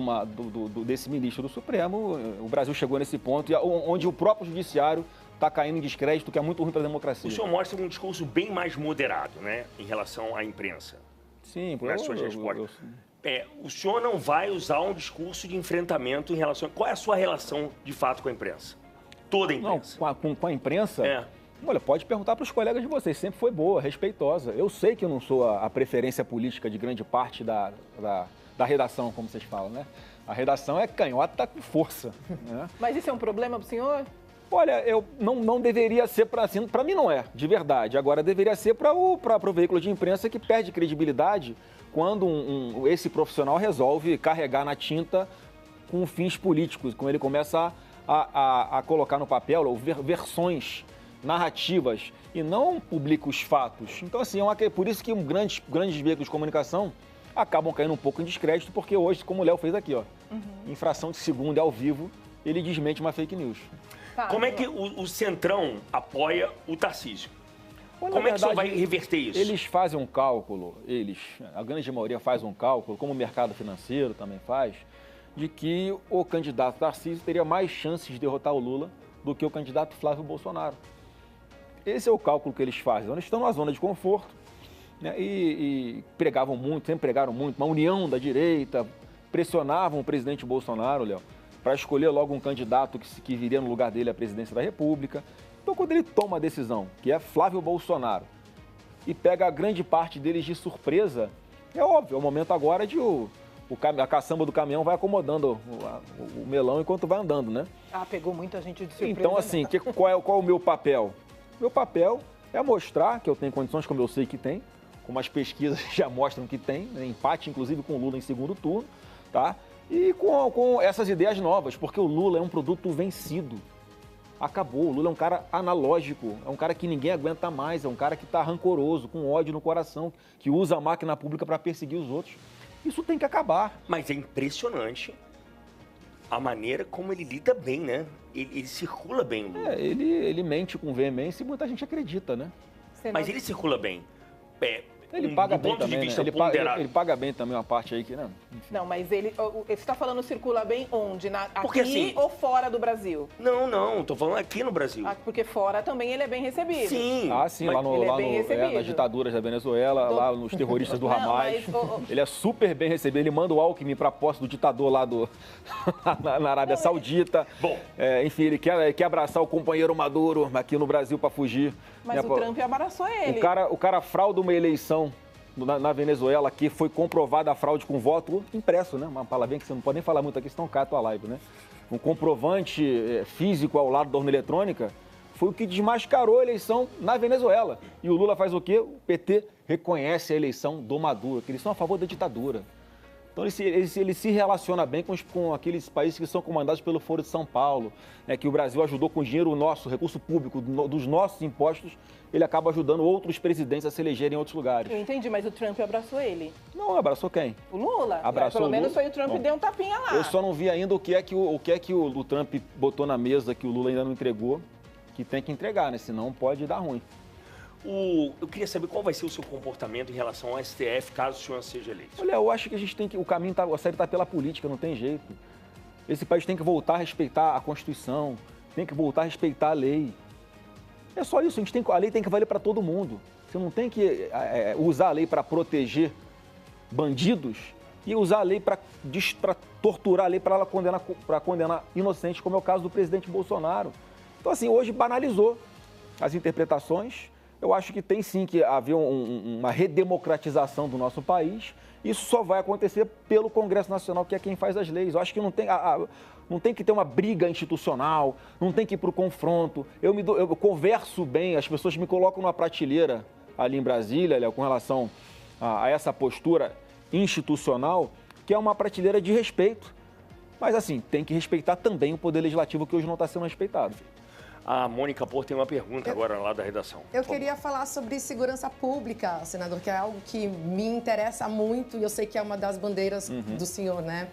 desse ministro do Supremo, o Brasil chegou nesse ponto, onde o próprio judiciário está caindo em descrédito, que é muito ruim para a democracia. O senhor mostra um discurso bem mais moderado, né, em relação à imprensa. Sim, nas suas respostas. O senhor não vai usar um discurso de enfrentamento em relação... Qual é a sua relação, de fato, com a imprensa? Toda a imprensa. Não, com a imprensa? Olha, pode perguntar para os colegas de vocês, sempre foi boa, respeitosa. Eu sei que eu não sou a preferência política de grande parte da redação, como vocês falam, né? A redação é canhota com força, né? Mas isso é um problema para o senhor? Olha, eu não deveria ser para assim, para mim não é, de verdade. Agora deveria ser para o veículo de imprensa que perde credibilidade quando esse profissional resolve carregar na tinta com fins políticos, quando ele começa a colocar no papel versões narrativas e não publica os fatos. Então, assim, por isso que grandes veículos de comunicação acabam caindo um pouco em descrédito, porque hoje, como o Léo fez aqui, ó, em fração de segundo e ao vivo, ele desmente uma fake news. Tá, Como é que o Centrão apoia o Tarcísio? Bom, Como é que o senhor verdade, vai reverter isso? Eles fazem um cálculo, a grande maioria faz um cálculo, como o mercado financeiro também faz, de que o candidato Tarcísio teria mais chances de derrotar o Lula do que o candidato Flávio Bolsonaro. Esse é o cálculo que eles fazem. Eles estão numa zona de conforto, né, e pregavam muito, sempre pregaram muito, uma união da direita, pressionavam o presidente Bolsonaro, Léo, para escolher logo um candidato que viria no lugar dele à presidência da República. Então, quando ele toma a decisão, que é Flávio Bolsonaro, e pega a grande parte deles de surpresa, é óbvio, é o momento agora de a caçamba do caminhão vai acomodando o melão enquanto vai andando, né? Ah, pegou muita gente de surpresa. Então, assim, qual é o meu papel? Meu papel é mostrar que eu tenho condições, como eu sei que tem, como as pesquisas já mostram que tem, né? Empate, inclusive, com o Lula em segundo turno, tá? E com essas ideias novas, porque o Lula é um produto vencido. Acabou. O Lula é um cara analógico, é um cara que ninguém aguenta mais, é um cara que está rancoroso, com ódio no coração, que usa a máquina pública para perseguir os outros. Isso tem que acabar. Mas é impressionante a maneira como ele lida bem, né? Ele circula bem, o Lula. Ele mente com veemência e muita gente acredita, né? Mas ele circula bem. Ele paga do bem ponto de também, vista né? ponderado. Ele paga bem também uma parte aí que, né? Enfim. Não, mas você está falando circula bem onde? Porque, aqui assim, ou fora do Brasil? Não, tô falando aqui no Brasil. Porque fora também ele é bem recebido. Sim. Sim, mas ele é bem recebido. nas ditaduras da Venezuela, lá nos terroristas do Não, Hamas. mas, Ele é super bem recebido. Ele manda o Alckmin para a posse do ditador lá na Arábia Saudita. Bom. Enfim, ele quer abraçar o companheiro Maduro aqui no Brasil para fugir. Mas né? o Trump abraçou ele. O cara frauda uma eleição na Venezuela, que foi comprovada a fraude com voto impresso, né? Uma palavrinha que você não pode nem falar muito aqui, senão cai a tua live, né? Um comprovante físico ao lado da urna eletrônica foi o que desmascarou a eleição na Venezuela. E o Lula faz o quê? O PT reconhece a eleição do Maduro, que eles são a favor da ditadura. Então ele se relaciona bem com aqueles países que são comandados pelo Foro de São Paulo, né, que o Brasil ajudou com dinheiro nosso, recurso público, dos nossos impostos, ele acaba ajudando outros presidentes a se elegerem em outros lugares. Eu entendi, mas o Trump abraçou ele. Não, abraçou quem? O Lula. Abraçou Pelo o menos Lula. foi o Trump Bom, que deu um tapinha lá. Eu só não vi ainda o que é que o Trump botou na mesa que o Lula ainda não entregou, que tem que entregar, né? Senão pode dar ruim. Eu queria saber qual vai ser o seu comportamento em relação ao STF, caso o senhor seja eleito. Olha, eu acho que a gente tem que... a série está pela política, não tem jeito. Esse país tem que voltar a respeitar a Constituição, tem que voltar a respeitar a lei. É só isso, a lei tem que valer para todo mundo. Você não tem que usar a lei para proteger bandidos e usar a lei para torturar a lei para condenar inocentes, como é o caso do presidente Bolsonaro. Então, assim, hoje banalizou as interpretações. Eu acho que tem sim que haver uma redemocratização do nosso país. Isso só vai acontecer pelo Congresso Nacional, que é quem faz as leis. Eu acho que não tem que ter uma briga institucional, não tem que ir para o confronto. Eu converso bem, as pessoas me colocam numa prateleira ali em Brasília, Léo, com relação a essa postura institucional, que é uma prateleira de respeito. Mas, assim, tem que respeitar também o Poder Legislativo, que hoje não está sendo respeitado. A Mônica Porto tem uma pergunta agora lá da redação. Eu queria falar sobre segurança pública, senador, que é algo que me interessa muito e eu sei que é uma das bandeiras do senhor, né?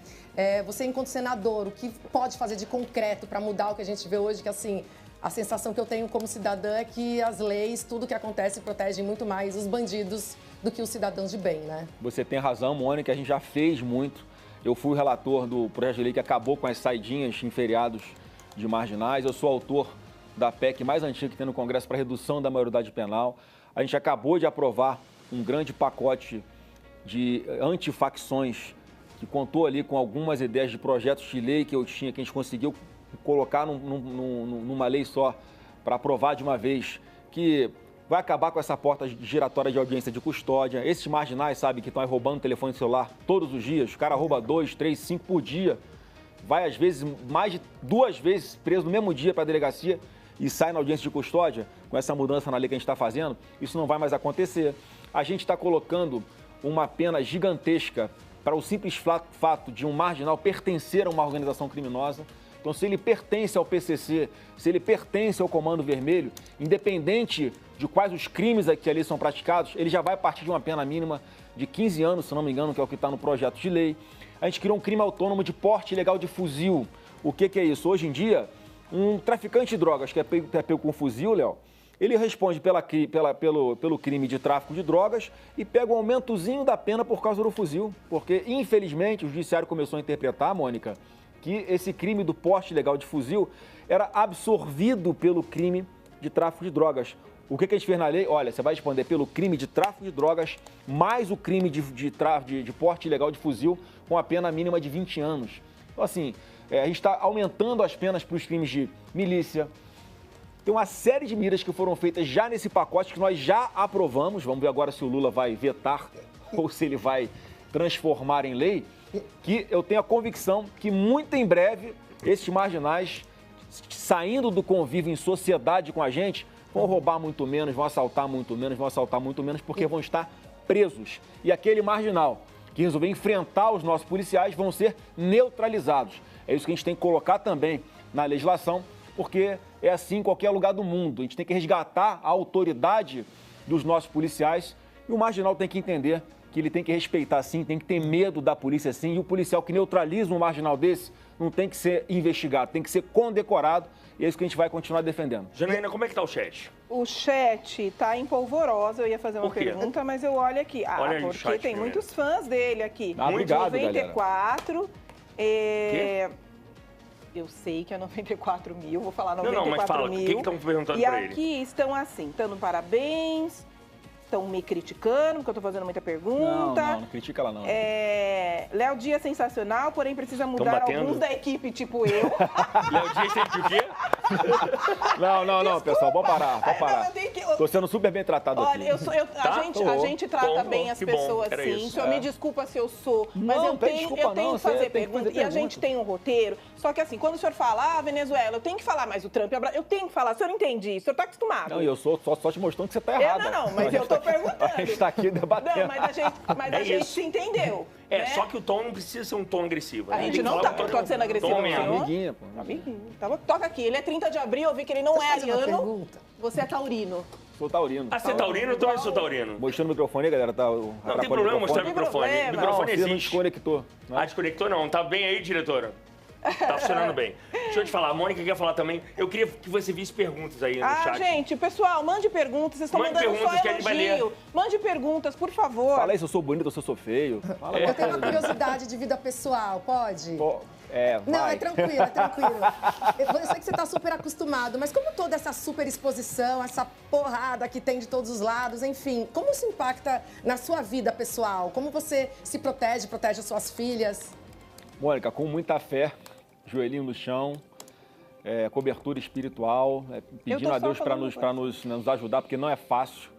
Você, enquanto senador, o que pode fazer de concreto para mudar o que a gente vê hoje, que assim, a sensação que eu tenho como cidadã é que as leis, tudo que acontece, protegem muito mais os bandidos do que os cidadãos de bem, né? Você tem razão, Mônica, a gente já fez muito. Eu fui o relator do projeto de lei que acabou com as saidinhas em feriados de marginais. Eu sou autor da PEC mais antiga que tem no Congresso para redução da maioridade penal. A gente acabou de aprovar um grande pacote de antifacções que contou ali com algumas ideias de projetos de lei que eu tinha, que a gente conseguiu colocar numa lei só para aprovar de uma vez que vai acabar com essa porta giratória de audiência de custódia. Esses marginais, sabe, que estão aí roubando o telefone celular todos os dias. O cara rouba 2, 3, 5 por dia. Vai, às vezes, mais de 2 vezes preso no mesmo dia para a delegacia e sai na audiência de custódia. Com essa mudança na lei que a gente está fazendo, isso não vai mais acontecer. A gente está colocando uma pena gigantesca para o simples fato de um marginal pertencer a uma organização criminosa. Então, se ele pertence ao PCC, se ele pertence ao Comando Vermelho, independente de quais os crimes que ali são praticados, ele já vai partir de uma pena mínima de 15 anos, se não me engano, que é o que está no projeto de lei. A gente criou um crime autônomo de porte ilegal de fuzil. O que é isso? Hoje em dia, um traficante de drogas que é pego com fuzil, Léo, ele responde pelo crime de tráfico de drogas e pega um aumentozinho da pena por causa do fuzil. Porque, infelizmente, o judiciário começou a interpretar, Mônica, que esse crime do porte ilegal de fuzil era absorvido pelo crime de tráfico de drogas. O que a gente fez na lei? Olha, você vai responder pelo crime de tráfico de drogas mais o crime de porte ilegal de fuzil com a pena mínima de 20 anos. Então, assim, a gente está aumentando as penas para os crimes de milícia. Tem uma série de medidas que foram feitas já nesse pacote que nós já aprovamos. Vamos ver agora se o Lula vai vetar ou se ele vai transformar em lei. Que eu tenho a convicção que muito em breve esses marginais, saindo do convívio em sociedade com a gente, vão roubar muito menos, vão assaltar muito menos, porque vão estar presos. E aquele marginal que resolver enfrentar os nossos policiais vão ser neutralizados. É isso que a gente tem que colocar também na legislação, porque é assim em qualquer lugar do mundo. A gente tem que resgatar a autoridade dos nossos policiais e o marginal tem que entender que ele tem que respeitar sim, tem que ter medo da polícia sim, e o policial que neutraliza um marginal desse não tem que ser investigado, tem que ser condecorado, e é isso que a gente vai continuar defendendo. Janaína, como é que tá o chat? O chat tá em polvorosa, eu ia fazer uma pergunta, mas eu olho aqui. Olha aí o porque chat tem primeiro. muitos fãs dele aqui. Obrigado, 94, eu sei que é 94 mil, vou falar 94 mas fala, mil. o que estão perguntando e pra ele? aqui estão assim, dando parabéns, estão me criticando, porque eu tô fazendo muita pergunta. Não critica ela não. Léo Dias sensacional, porém precisa mudar alguns da equipe, tipo eu. Léo Dias tem o quê? Não, pessoal, vamos parar. Tô sendo super bem tratado aqui. Olha, a gente trata bem as pessoas, sim. O senhor me desculpa se eu sou, mas eu tenho que fazer pergunta. E a gente tem um roteiro. Só que assim, quando o senhor fala, Venezuela, eu tenho que falar mais o Trump, eu tenho que falar, o senhor entende isso, o senhor tá acostumado. Não, eu sou só te mostrando que você tá errada. Mas eu tô perguntando. A gente tá aqui debatendo. Não, mas a gente se entendeu. Né? Só que o tom não precisa ser um tom agressivo. Né? A gente não tá, tô sendo agressivo, amiguinha, pô. Amiguinho. Toca aqui, ele é 30 de abril, eu vi que ele não é ariano. Você é taurino. Sou taurino. Ah, você é taurino? Então eu sou taurino. Mostrando o microfone, galera. Não tem problema mostrar o microfone. O microfone existe. Você não desconectou. Desconectou não. Tá bem aí, diretora? Tá funcionando bem. Deixa eu te falar, a Mônica quer falar também. Eu queria que você visse perguntas aí no chat. Gente, pessoal, mande perguntas. Vocês estão mandando só elogio. Mande perguntas, por favor. Fala aí se eu sou bonito ou se eu sou feio. Eu tenho uma curiosidade de vida pessoal, pode? Não, é tranquilo. Eu sei que você está super acostumado, mas como toda essa super exposição, essa porrada que tem de todos os lados, enfim, como isso impacta na sua vida pessoal? Como você se protege as suas filhas? Mônica, com muita fé, joelhinho no chão, cobertura espiritual, pedindo a Deus para nos ajudar, porque não é fácil,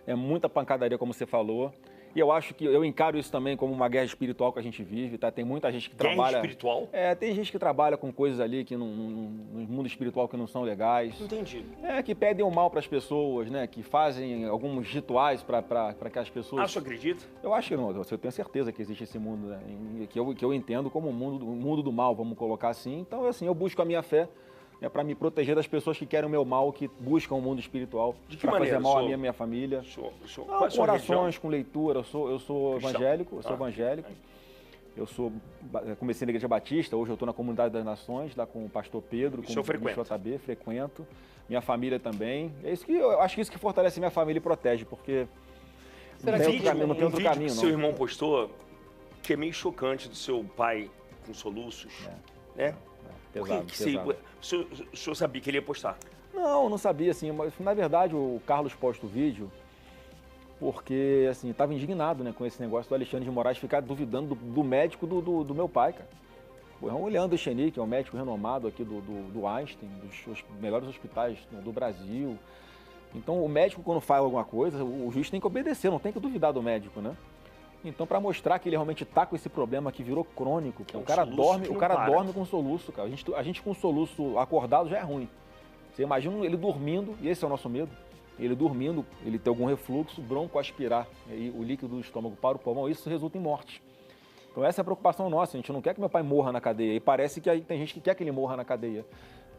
é muita pancadaria, como você falou. E eu acho que eu encaro isso também como uma guerra espiritual que a gente vive, tá? Tem muita gente que trabalha... Guerra espiritual? Tem gente que trabalha com coisas ali que no mundo espiritual que não são legais. Entendi. Que pedem o mal para as pessoas, né? Que fazem alguns rituais para que as pessoas... Você acredita? Eu acho que não. Eu tenho certeza que existe esse mundo, né? Que eu entendo como o mundo do mal, vamos colocar assim. Então, assim, eu busco a minha fé para me proteger das pessoas que querem o meu mal, que buscam o mundo espiritual. De que maneira? Fazer mal à minha família. Com orações, com leitura. Eu sou evangélico, Eu comecei na Igreja Batista, hoje eu estou na Comunidade das Nações, lá com o pastor Pedro, com o JB, frequento. Minha família também. Eu acho que isso que fortalece minha família e protege, porque não tem outro caminho, que não. Seu irmão postou, que é meio chocante, do seu pai com soluços, né? Pesado. O senhor sabia que ele ia postar? Não sabia, assim, mas na verdade o Carlos posta o vídeo porque, assim, estava indignado, né, com esse negócio do Alexandre de Moraes ficar duvidando do médico do meu pai, cara. O Leandro Echenique, que é um médico renomado aqui do Einstein, dos melhores hospitais do Brasil. Então, o médico, quando fala alguma coisa, o juiz tem que obedecer, não tem que duvidar do médico, né? Então, para mostrar que ele realmente está com esse problema que virou crônico, Que é um o cara soluço que não para. dorme com soluço, cara. A gente com soluço acordado já é ruim. Você imagina ele dormindo, e esse é o nosso medo, ele dormindo, ele ter algum refluxo, bronco aspirar, e aí o líquido do estômago para o pulmão, isso resulta em morte. Então essa é a preocupação nossa, a gente não quer que meu pai morra na cadeia, e parece que tem gente que quer que ele morra na cadeia.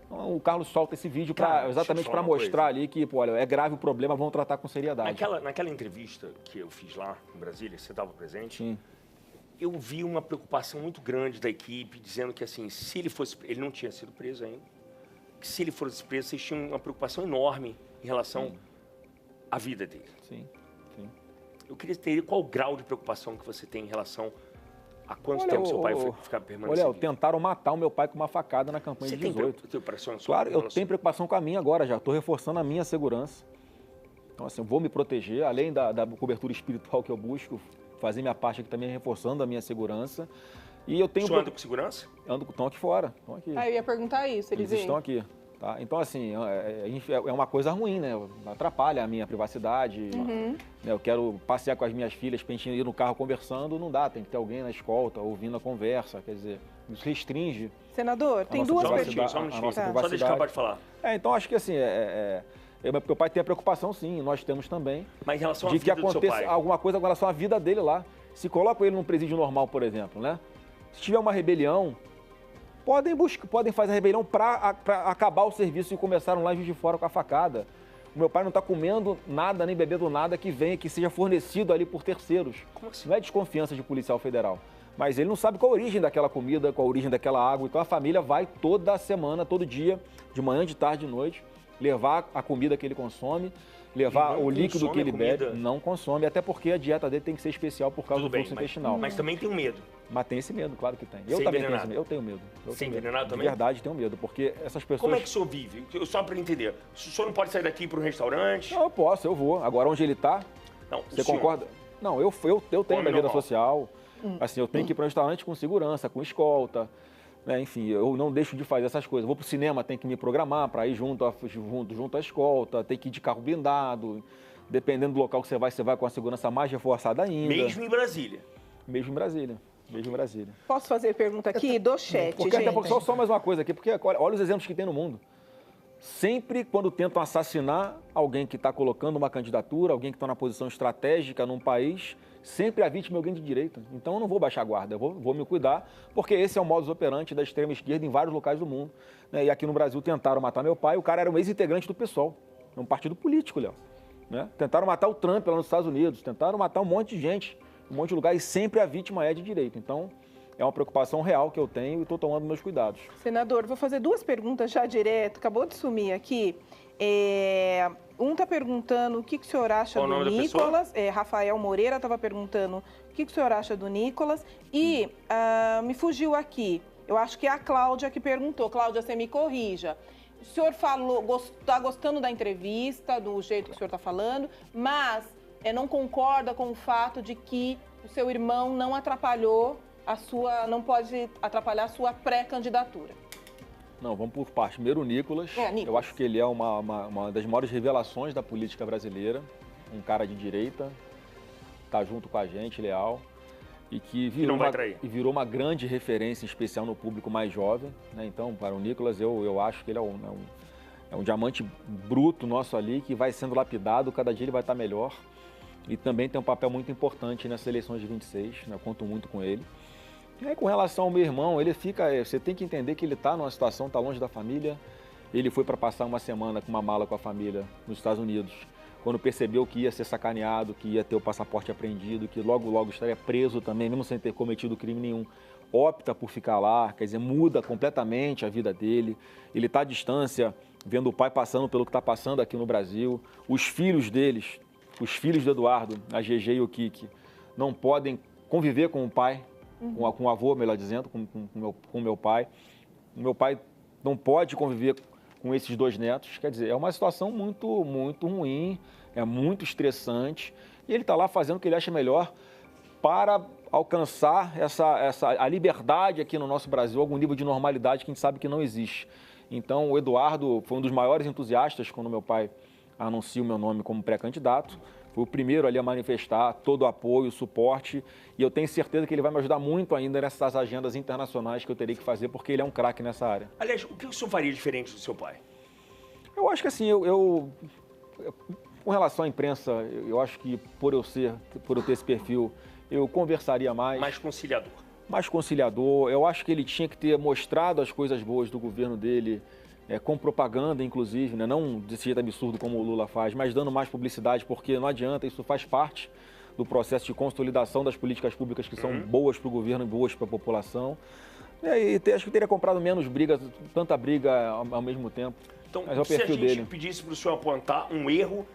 Então, o Carlos solta esse vídeo exatamente para mostrar ali que, pô, olha, é grave o problema, vamos tratar com seriedade. Naquela entrevista que eu fiz lá em Brasília, você estava presente? Sim. Eu vi uma preocupação muito grande da equipe, dizendo que, assim, se ele fosse... Ele não tinha sido preso ainda. Que se ele fosse preso, vocês tinham uma preocupação enorme em relação à vida dele. Sim, sim. Eu queria ter qual o grau de preocupação que você tem em relação a quanto tempo seu pai foi ficar permanecendo. Olha, tentaram matar o meu pai com uma facada na campanha de 18. Você tem preocupação? Claro, eu tenho preocupação com a minha agora já. Estou reforçando a minha segurança. Então, assim, eu vou me proteger, além da cobertura espiritual que eu busco, fazer minha parte aqui também reforçando a minha segurança. E eu tenho... Você anda com segurança? Estão aqui fora, estão aqui. Eu ia perguntar isso, eles estão aqui. Tá? Então, assim, é uma coisa ruim, né? Atrapalha a minha privacidade. Né? Eu quero passear com as minhas filhas, pra gente ir no carro conversando, não dá, tem que ter alguém na escolta, ouvindo a conversa, quer dizer, isso restringe. Senador, tem duas perguntas. Só deixa que acabar de falar. Então, acho que assim, meu pai tem a preocupação, sim, nós temos também, mas em relação de à vida que aconteça alguma coisa com relação à vida dele lá. Se coloca ele num presídio normal, por exemplo, né? Se tiver uma rebelião, podem fazer a rebelião para acabar o serviço e começaram lá em Juiz de Fora com a facada. O meu pai não está comendo nada, nem bebendo nada que seja fornecido ali por terceiros. Como assim? Não é desconfiança de policial federal. Mas ele não sabe qual a origem daquela comida, qual a origem daquela água. Então a família vai toda semana, todo dia, de manhã, de tarde, de noite, levar a comida que ele consome, levar o líquido que ele bebe. Não consome, até porque a dieta dele tem que ser especial por causa do fluxo intestinal. Mas também tem um medo. Mas tem esse medo, claro que tem. Eu também tenho esse medo. Eu tenho medo. Sem envenenado também? De verdade, tenho medo, porque essas pessoas... Como é que o senhor vive? Só para entender. O senhor não pode sair daqui para um restaurante? Não, eu posso, eu vou. Agora, onde ele está, você concorda? Não, eu tenho minha vida social. Assim, eu tenho que ir para um restaurante com segurança, com escolta. Né? Enfim, eu não deixo de fazer essas coisas. Vou para o cinema, tenho que me programar para ir junto à escolta, tem que ir de carro blindado. Dependendo do local que você vai com a segurança mais reforçada ainda. Mesmo em Brasília? Mesmo em Brasília. Posso fazer pergunta aqui do chat, porque, gente? Até porque só mais uma coisa aqui, porque olha os exemplos que tem no mundo. Sempre quando tentam assassinar alguém que está colocando uma candidatura, alguém que está na posição estratégica num país, sempre a vítima é alguém de direita. Então eu não vou baixar a guarda, eu vou me cuidar, porque esse é o modus operandi da extrema esquerda em vários locais do mundo. Né? E aqui no Brasil tentaram matar meu pai, o cara era um ex-integrante do PSOL, é um partido político, Léo. Né? Tentaram matar o Trump lá nos Estados Unidos, tentaram matar um monte de gente, um monte de lugar, e sempre a vítima é de direita. Então, é uma preocupação real que eu tenho e estou tomando meus cuidados. Senador, vou fazer duas perguntas já direto, acabou de sumir aqui. Um está perguntando o que o senhor acha do Nicolas. Rafael Moreira estava perguntando o que o senhor acha do Nicolas. E me fugiu aqui, eu acho que é a Cláudia que perguntou. Cláudia, você me corrija. O senhor está gostando da entrevista, do jeito que o senhor está falando, mas não concorda com o fato de que o seu irmão não pode atrapalhar a sua pré-candidatura. Não, vamos por parte. Primeiro, o Nicolas. Eu acho que ele é uma das maiores revelações da política brasileira. Um cara de direita, está junto com a gente, leal. E que virou uma grande referência, em especial no público mais jovem. Né? Então, para o Nicolas, eu acho que ele é um diamante bruto nosso ali, que vai sendo lapidado, cada dia ele vai estar melhor. E também tem um papel muito importante nessas eleições de 26, né? Eu conto muito com ele. E aí, com relação ao meu irmão, você tem que entender que ele está numa situação, está longe da família. Ele foi para passar uma semana com uma mala com a família nos Estados Unidos, quando percebeu que ia ser sacaneado, que ia ter o passaporte apreendido, que logo estaria preso também, mesmo sem ter cometido crime nenhum, opta por ficar lá, quer dizer, muda completamente a vida dele. Ele está à distância, vendo o pai passando pelo que está passando aqui no Brasil. Os filhos deles, os filhos do Eduardo, a GG e o Kiki, não podem conviver com o pai, com o avô, melhor dizendo, com o meu pai. O meu pai não pode conviver com esses dois netos. Quer dizer, é uma situação muito, muito ruim, é muito estressante. E ele está lá fazendo o que ele acha melhor para alcançar a liberdade aqui no nosso Brasil, algum nível de normalidade que a gente sabe que não existe. Então, o Eduardo foi um dos maiores entusiastas quando meu pai anuncia o meu nome como pré-candidato. Fui o primeiro ali a manifestar todo o apoio, o suporte, e eu tenho certeza que ele vai me ajudar muito ainda nessas agendas internacionais que eu terei que fazer, porque ele é um craque nessa área. Aliás, o que o senhor faria diferente do seu pai? Eu acho que assim, com relação à imprensa, eu acho que por eu ter esse perfil, eu conversaria mais. Mais conciliador. Mais conciliador. Eu acho que ele tinha que ter mostrado as coisas boas do governo dele, com propaganda, inclusive, né? Não desse jeito absurdo como o Lula faz, mas dando mais publicidade, porque não adianta, isso faz parte do processo de consolidação das políticas públicas que são boas para o governo e boas para a população. E acho que teria comprado menos briga, tanta briga ao mesmo tempo. Então, mas é o se a perfil gente dele. pedisse para o senhor apontar um erro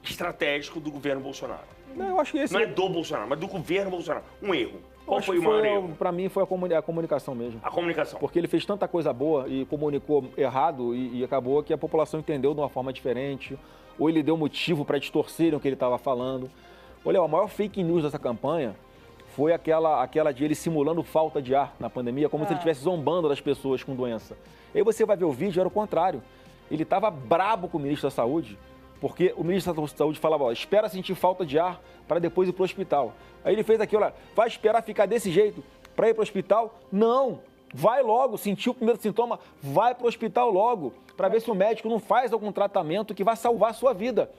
estratégico do governo Bolsonaro. Não, eu acho que esse... Não é do Bolsonaro, mas do governo Bolsonaro. Um erro. Qual foi o maior erro? Para mim foi a comunicação mesmo. A comunicação. Porque ele fez tanta coisa boa e comunicou errado e acabou que a população entendeu de uma forma diferente, ou ele deu motivo para distorcerem o que ele estava falando. Olha, a maior fake news dessa campanha foi aquela de ele simulando falta de ar na pandemia, como se ele estivesse zombando das pessoas com doença. Aí você vai ver o vídeo, era o contrário. Ele estava brabo com o ministro da Saúde, porque o ministro da Saúde falava, espera sentir falta de ar para depois ir para o hospital. Aí ele fez aquilo, vai esperar ficar desse jeito para ir para o hospital? Não, vai logo, sentiu o primeiro sintoma, vai para o hospital logo, para ver se o médico não faz algum tratamento que vai salvar a sua vida.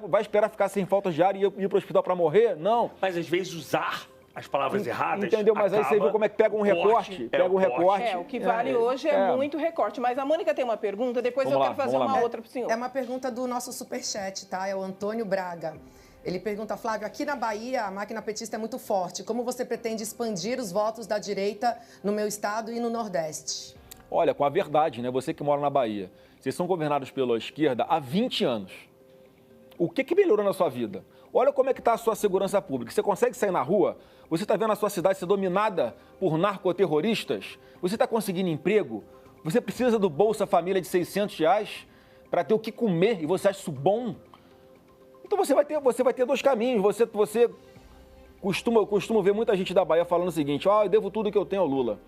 Vai esperar ficar sem falta de ar e ir para o hospital para morrer? Não. Mas às vezes usar as palavras erradas. Entendeu? Mas aí você viu como é que pega um recorte. O que vale hoje é muito recorte. Mas a Mônica tem uma pergunta, depois eu quero fazer uma outra para o senhor. É uma pergunta do nosso superchat, tá? É o Antônio Braga. Ele pergunta, Flávio, aqui na Bahia a máquina petista é muito forte. Como você pretende expandir os votos da direita no meu estado e no Nordeste? Olha, com a verdade, né? Você que mora na Bahia, vocês são governados pela esquerda há 20 anos. O que melhorou na sua vida? Olha como é que está a sua segurança pública. Você consegue sair na rua? Você está vendo a sua cidade ser dominada por narcoterroristas? Você está conseguindo emprego? Você precisa do Bolsa Família de R$600 para ter o que comer e você acha isso bom? Então você vai ter dois caminhos. Você costuma ver muita gente da Bahia falando o seguinte, eu devo tudo que eu tenho ao Lula.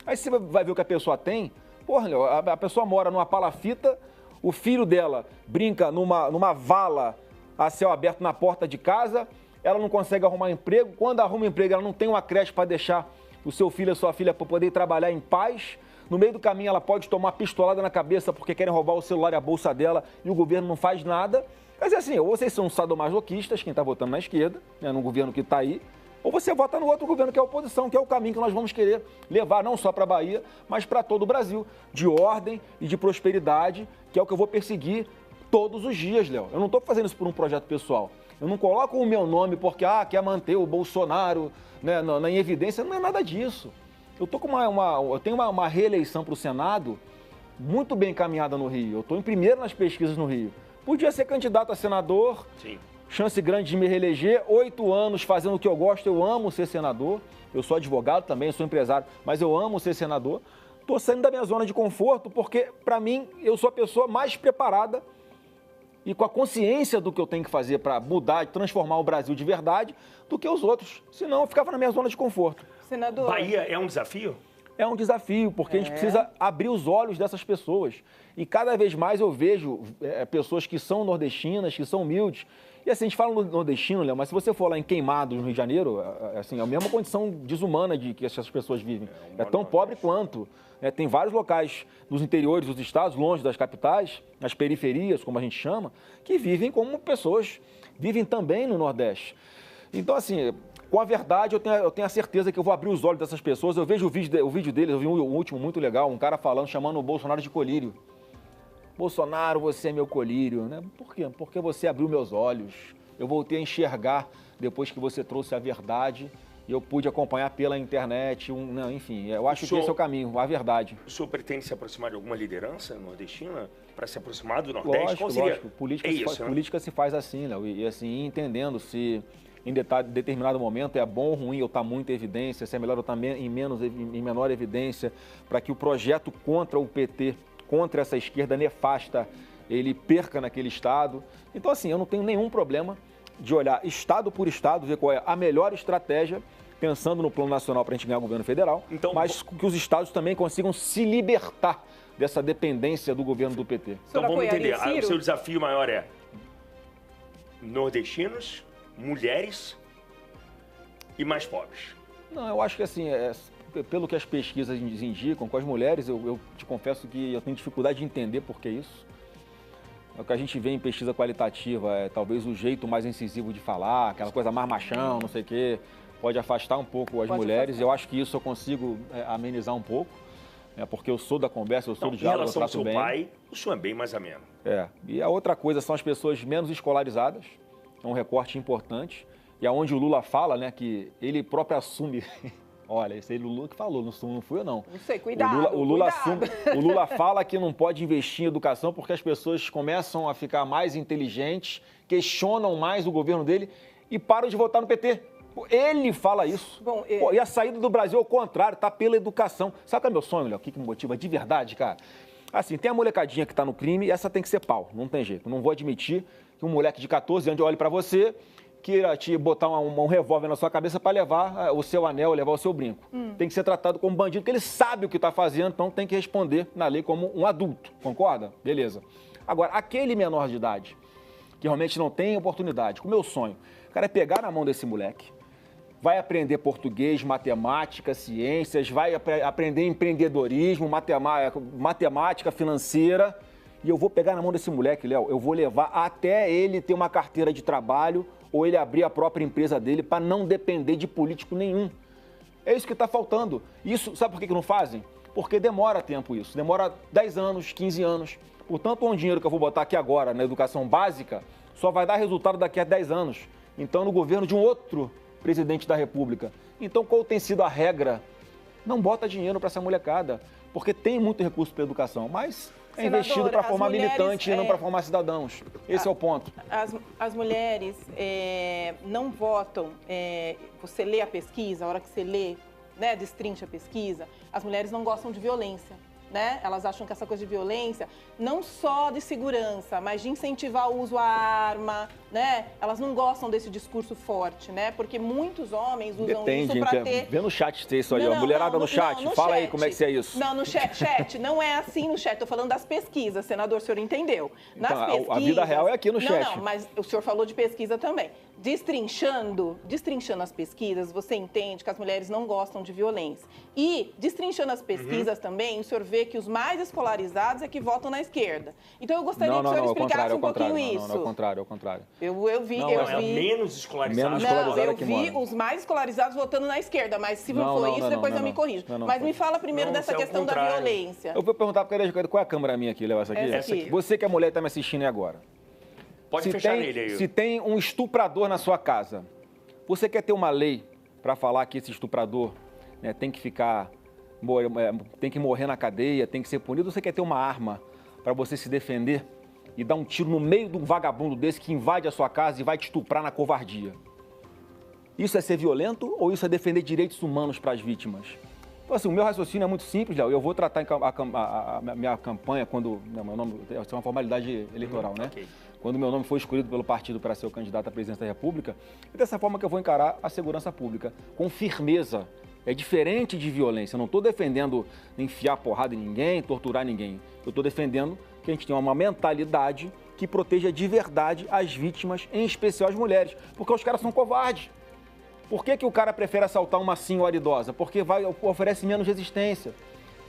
Aí você vai ver o que a pessoa tem. Porra, a pessoa mora numa palafita, o filho dela brinca numa vala a céu aberto na porta de casa, ela não consegue arrumar emprego. Quando arruma emprego, ela não tem uma creche para deixar o seu filho e a sua filha para poder trabalhar em paz. No meio do caminho, ela pode tomar uma pistolada na cabeça porque querem roubar o celular e a bolsa dela e o governo não faz nada. Quer dizer assim, ou vocês são sadomasoquistas, quem está votando na esquerda, né, no governo que está aí, ou você vota no outro governo que é a oposição, que é o caminho que nós vamos querer levar não só para a Bahia, mas para todo o Brasil, de ordem e de prosperidade, que é o que eu vou perseguir todos os dias, Léo. Eu não estou fazendo isso por um projeto pessoal. Eu não coloco o meu nome porque quer manter o Bolsonaro, né, em evidência. Não é nada disso. Eu tenho uma reeleição para o Senado muito bem encaminhada no Rio. Eu estou em primeiro nas pesquisas no Rio. Podia ser candidato a senador, sim, chance grande de me reeleger, 8 anos fazendo o que eu gosto, eu amo ser senador. Eu sou advogado também, sou empresário, mas eu amo ser senador. Estou saindo da minha zona de conforto porque, para mim, eu sou a pessoa mais preparada e com a consciência do que eu tenho que fazer para mudar e transformar o Brasil de verdade do que os outros. Senão eu ficava na minha zona de conforto. Senador... Bahia é um desafio? É um desafio, porque a gente precisa abrir os olhos dessas pessoas. E cada vez mais eu vejo pessoas que são nordestinas, que são humildes. E assim, a gente fala no nordestino, Léo, mas se você for lá em Queimados, no Rio de Janeiro, assim, é a mesma condição desumana de que essas pessoas vivem. É tão pobre quanto. Tem vários locais nos interiores dos estados, longe das capitais, nas periferias, como a gente chama, que vivem como pessoas vivem também no Nordeste. Então, assim, com a verdade, eu tenho a certeza que eu vou abrir os olhos dessas pessoas. Eu vejo o vídeo deles, eu vi um último muito legal, um cara chamando o Bolsonaro de colírio. Bolsonaro, você é meu colírio, né? Por quê? Porque você abriu meus olhos. Eu voltei a enxergar depois que você trouxe a verdade e eu pude acompanhar pela internet. Enfim, eu acho que esse é o caminho, a verdade. O senhor pretende se aproximar de alguma liderança nordestina para se aproximar do Nordeste? Lógico. Política se faz assim, Léo, e assim, entendendo se em determinado momento é bom ou ruim eu estar muito em evidência, se é melhor eu estar em menor evidência, para que o projeto contra o PT, contra essa esquerda nefasta, ele perca naquele estado. Então, assim, eu não tenho nenhum problema de olhar estado por estado, ver qual é a melhor estratégia, pensando no plano nacional para a gente ganhar o governo federal, mas que os estados também consigam se libertar dessa dependência do governo do PT. Então vamos entender, o seu desafio maior é nordestinos, mulheres e mais pobres? Não, eu acho que assim, pelo que as pesquisas indicam, com as mulheres, eu te confesso que eu tenho dificuldade de entender por que isso. O que a gente vê em pesquisa qualitativa é talvez o jeito mais incisivo de falar, aquela coisa mais machão, não sei o quê, pode afastar um pouco as mulheres. Eu acho que isso eu consigo amenizar um pouco, porque eu sou da conversa, eu sou do diálogo, eu trato bem. Em relação ao seu pai, o senhor é bem mais ameno. E a outra coisa são as pessoas menos escolarizadas, é um recorte importante, e aonde o Lula fala, né, que ele próprio assume... Olha, esse aí o Lula que falou, não fui eu não. Não sei, cuidado, o Lula cuidado. O Lula fala que não pode investir em educação porque as pessoas começam a ficar mais inteligentes, questionam mais o governo dele e param de votar no PT. Ele fala isso. Bom, e a saída do Brasil, ao contrário, tá pela educação. Sabe qual é o meu sonho, Léo? O que me motiva de verdade, cara? Assim, tem a molecadinha que tá no crime e essa tem que ser pau, não tem jeito. Não vou admitir que um moleque de 14 anos olhe pra você... queira te botar um revólver na sua cabeça para levar o seu anel, levar o seu brinco. Tem que ser tratado como bandido, porque ele sabe o que está fazendo, então tem que responder na lei como um adulto, concorda? Beleza. Agora, aquele menor de idade, que realmente não tem oportunidade, o meu sonho, o cara é pegar na mão desse moleque, vai aprender português, matemática, ciências, vai aprender empreendedorismo, matemática financeira, e eu vou pegar na mão desse moleque, Léo, eu vou levar até ele ter uma carteira de trabalho, ou ele abrir a própria empresa dele para não depender de político nenhum. É isso que está faltando. Isso, sabe por que não fazem? Porque demora tempo isso. Demora 10 anos, 15 anos. Portanto, um dinheiro que eu vou botar aqui agora na educação básica só vai dar resultado daqui a 10 anos. Então, no governo de um outro presidente da República. Então, qual tem sido a regra? Não bota dinheiro para essa molecada, porque tem muito recurso para educação, mas... é investido para formar militante e não para formar cidadãos. Esse é o ponto. As mulheres não votam. Você lê a pesquisa, a hora que você lê, né, destrincha a pesquisa, as mulheres não gostam de violência. Né? Elas acham que essa coisa de violência, não só de segurança, mas de incentivar o uso à arma, né? Elas não gostam desse discurso forte, né? Porque muitos homens usam isso para ter... Vê no chat isso aí, ó. Mulherada no chat, fala aí como é que é isso. Não, no chat, não é assim no chat. Tô falando das pesquisas, senador, o senhor entendeu? Nas então, pesquisas... A vida real é aqui no chat. Não, mas o senhor falou de pesquisa também. Destrinchando as pesquisas, você entende que as mulheres não gostam de violência. E, destrinchando as pesquisas também, o senhor vê que os mais escolarizados é que votam na esquerda. Então, eu gostaria que o senhor explicasse um pouquinho isso. Não, é o contrário. Eu vi... menos escolarizado. Eu vi os mais escolarizados votando na esquerda, mas se não for isso, depois eu me corrijo. Mas me fala primeiro dessa questão da violência. Eu vou perguntar para ele, qual é a câmera minha aqui, Léo? Essa aqui? Você que é mulher e está me assistindo aí agora. Pode fechar nele aí. Se tem um estuprador na sua casa, você quer ter uma lei para falar que esse estuprador, né, tem que morrer na cadeia, tem que ser punido, ou você quer ter uma arma para você se defender e dar um tiro no meio de um vagabundo desse que invade a sua casa e vai te estuprar na covardia? Isso é ser violento ou isso é defender direitos humanos para as vítimas? Então, assim, o meu raciocínio é muito simples, Léo. Eu vou tratar a minha campanha quando... Não, meu nome é uma formalidade eleitoral, né? Okay. Quando meu nome foi escolhido pelo partido para ser o candidato à presidência da República, é dessa forma que eu vou encarar a segurança pública, com firmeza. É diferente de violência. Eu não estou defendendo enfiar porrada em ninguém, torturar ninguém. Eu estou defendendo que a gente tenha uma mentalidade que proteja de verdade as vítimas, em especial as mulheres. Porque os caras são covardes. Por que o cara prefere assaltar uma senhora idosa? Porque oferece menos resistência.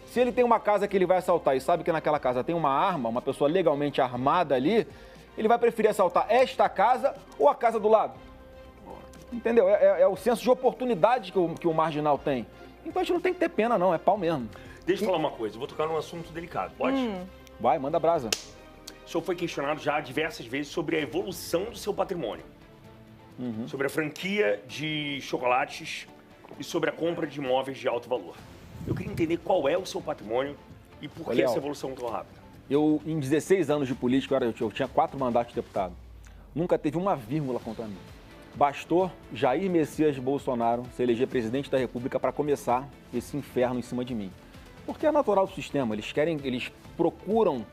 Se ele tem uma casa que ele vai assaltar e sabe que naquela casa tem uma arma, uma pessoa legalmente armada ali, ele vai preferir assaltar esta casa ou a casa do lado. Entendeu? É o senso de oportunidade que o marginal tem. Então a gente não tem que ter pena, não. É pau mesmo. Deixa eu falar uma coisa. Eu vou tocar num assunto delicado. Pode? Vai, manda brasa. O senhor foi questionado já diversas vezes sobre a evolução do seu patrimônio. Sobre a franquia de chocolates e sobre a compra de imóveis de alto valor. Eu queria entender qual é o seu patrimônio e por que essa evolução tão rápida. Eu, em 16 anos de política, eu tinha 4 mandatos de deputado. Nunca teve uma vírgula contra mim. Bastou Jair Messias Bolsonaro se eleger presidente da República para começar esse inferno em cima de mim. Porque é natural do sistema, eles procuram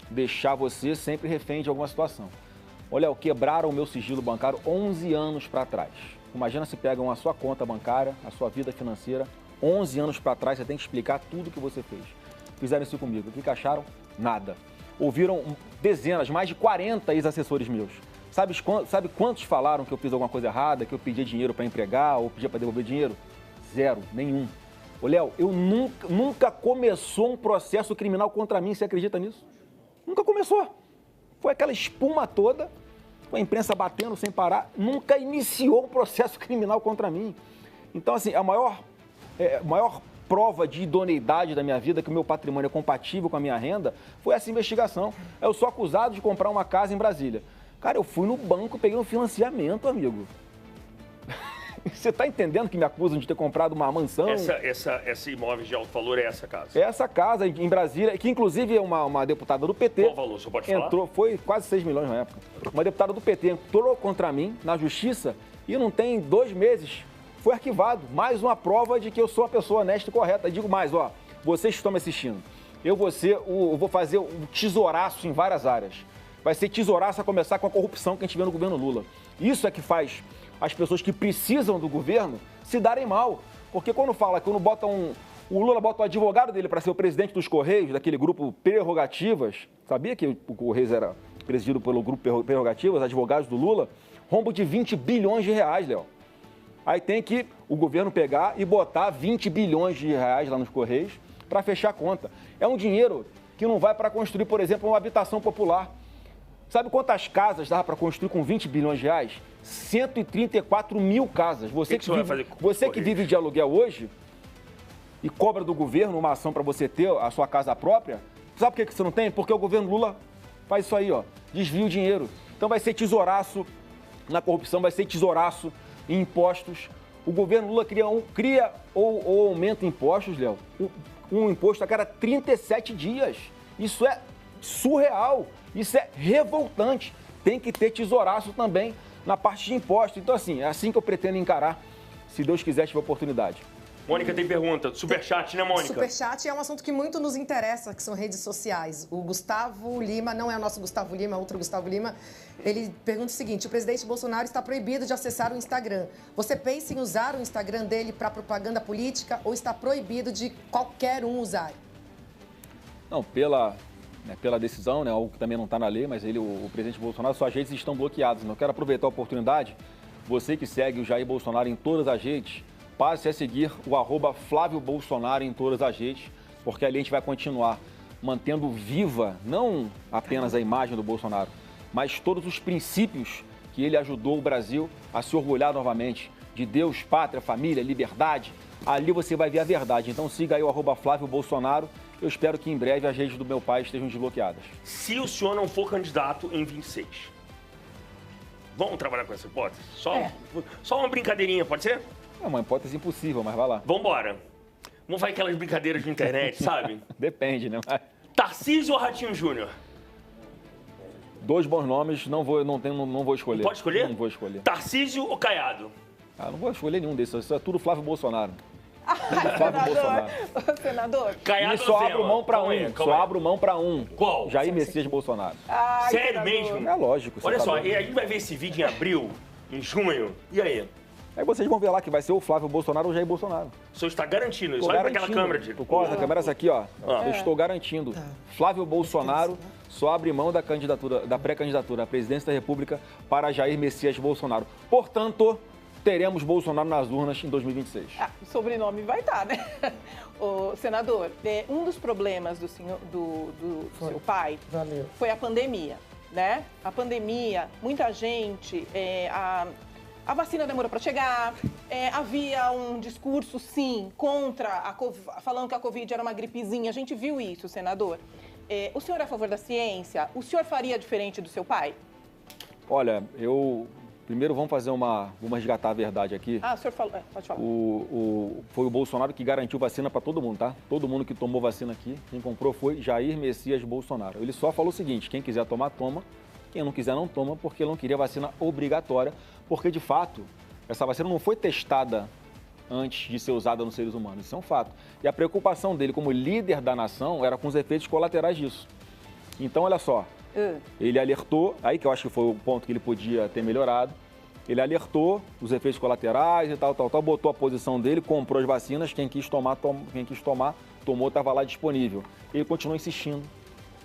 deixar você sempre refém de alguma situação. Olha, quebraram o meu sigilo bancário 11 anos para trás. Imagina se pegam a sua conta bancária, a sua vida financeira, 11 anos para trás, você tem que explicar tudo o que você fez. Fizeram isso comigo. O que acharam? Nada. Ouviram dezenas, mais de 40 ex-assessores meus. Sabe quantos falaram que eu fiz alguma coisa errada, que eu pedia dinheiro para empregar ou pedia para devolver dinheiro? Zero, nenhum. Ô, Léo, eu nunca começou um processo criminal contra mim, você acredita nisso? Nunca começou. Foi aquela espuma toda, com a imprensa batendo sem parar, nunca iniciou um processo criminal contra mim. Então, assim, a maior prova de idoneidade da minha vida, que o meu patrimônio é compatível com a minha renda, foi essa investigação. Eu sou acusado de comprar uma casa em Brasília. Cara, eu fui no banco, peguei um financiamento, amigo. Você está entendendo que me acusam de ter comprado uma mansão? Esse imóvel de alto valor é essa casa? Essa casa em Brasília, que inclusive é uma deputada do PT. Qual valor? Você pode falar? Foi quase 6 milhões na época. Uma deputada do PT entrou contra mim na justiça e não tem 2 meses. Foi arquivado. Mais uma prova de que eu sou uma pessoa honesta e correta. Eu digo mais, ó, vocês que estão me assistindo, eu vou fazer um tesouraço em várias áreas. Vai ser tesouraço a começar com a corrupção que a gente vê no governo Lula. Isso é que faz as pessoas que precisam do governo se darem mal. Porque quando o Lula bota o advogado dele para ser o presidente dos Correios, daquele grupo Prerrogativas, sabia que o Correios era presidido pelo grupo Prerrogativas, advogados do Lula, rombo de 20 bilhões de reais, Léo. Aí tem que o governo pegar e botar 20 bilhões de reais lá nos Correios para fechar a conta. É um dinheiro que não vai para construir, por exemplo, uma habitação popular. Sabe quantas casas dava para construir com 20 bilhões de reais? 134 mil casas. Você que vive de aluguel hoje e cobra do governo uma ação para você ter a sua casa própria, sabe por que você não tem? Porque o governo Lula faz isso aí, ó, desvia o dinheiro. Então vai ser tesouraço na corrupção, vai ser tesouraço em impostos. O governo Lula cria ou aumenta impostos, Léo, um imposto a cada 37 dias. Isso é surreal, isso é revoltante. Tem que ter tesouraço também na parte de impostos. Então, assim, é assim que eu pretendo encarar, se Deus quiser, tiver oportunidade. Mônica tem pergunta. Superchat, né, Mônica? Superchat é um assunto que muito nos interessa, que são redes sociais. O Gustavo Lima, não é o nosso Gustavo Lima, é outro Gustavo Lima. Ele pergunta o seguinte: o presidente Bolsonaro está proibido de acessar o Instagram. Você pensa em usar o Instagram dele para propaganda política ou está proibido de qualquer um usar? Não, pela decisão, né, algo que também não está na lei, mas o presidente Bolsonaro, suas redes estão bloqueadas. Eu quero aproveitar a oportunidade, você que segue o Jair Bolsonaro em todas as redes, passe a seguir o @Flávio Bolsonaro em todas as redes, porque ali a gente vai continuar mantendo viva não apenas a imagem do Bolsonaro, mas todos os princípios que ele ajudou o Brasil a se orgulhar novamente, de Deus, pátria, família, liberdade. Ali você vai ver a verdade. Então siga aí o @Flávio Bolsonaro. Eu espero que em breve as redes do meu pai estejam desbloqueadas. Se o senhor não for candidato em 26, vamos trabalhar com essa hipótese? Só uma brincadeirinha, pode ser? É uma hipótese impossível, mas vai lá. Vambora. Vamos fazer aquelas brincadeiras de internet, sabe? Depende, né? Tarcísio ou Ratinho Júnior? 2 bons nomes, não vou escolher. Pode escolher? Não vou escolher. Tarcísio ou Caiado? Não vou escolher nenhum desses, isso é tudo Flávio Bolsonaro. Senador. Caiado e só abro mão para Só abro mão para um. Qual? Jair Messias Bolsonaro. Sério mesmo? É lógico. Olha só, e a gente vai ver esse vídeo em abril, em junho, e aí? Aí vocês vão ver lá que vai ser o Flávio Bolsonaro ou o Jair Bolsonaro. O senhor está garantindo isso? Olha para aquela câmera, Diego. A câmera essa aqui, ó. Eu estou garantindo. Flávio Bolsonaro só abre mão da pré-candidatura à presidência da República para Jair Messias Bolsonaro. Portanto, teremos Bolsonaro nas urnas em 2026. O sobrenome vai estar, né? Senador, um dos problemas do seu pai foi a pandemia, né? A pandemia, muita gente... A vacina demorou para chegar, havia um discurso, sim, contra falando que a Covid era uma gripezinha. A gente viu isso, senador. O senhor é a favor da ciência? O senhor faria diferente do seu pai? Olha, primeiro vamos resgatar a verdade aqui. O senhor falou, pode falar. Foi o Bolsonaro que garantiu vacina para todo mundo, tá? Todo mundo que tomou vacina aqui, quem comprou foi Jair Messias Bolsonaro. Ele só falou o seguinte: quem quiser tomar, toma. Quem não quiser, não toma, porque ele não queria vacina obrigatória, porque, de fato, essa vacina não foi testada antes de ser usada nos seres humanos. Isso é um fato. E a preocupação dele como líder da nação era com os efeitos colaterais disso. Então, olha só, ele alertou, aí que eu acho que foi o ponto que ele podia ter melhorado, ele alertou os efeitos colaterais e tal, botou a posição dele, comprou as vacinas, quem quis tomar, tomou, estava lá disponível. Ele continuou insistindo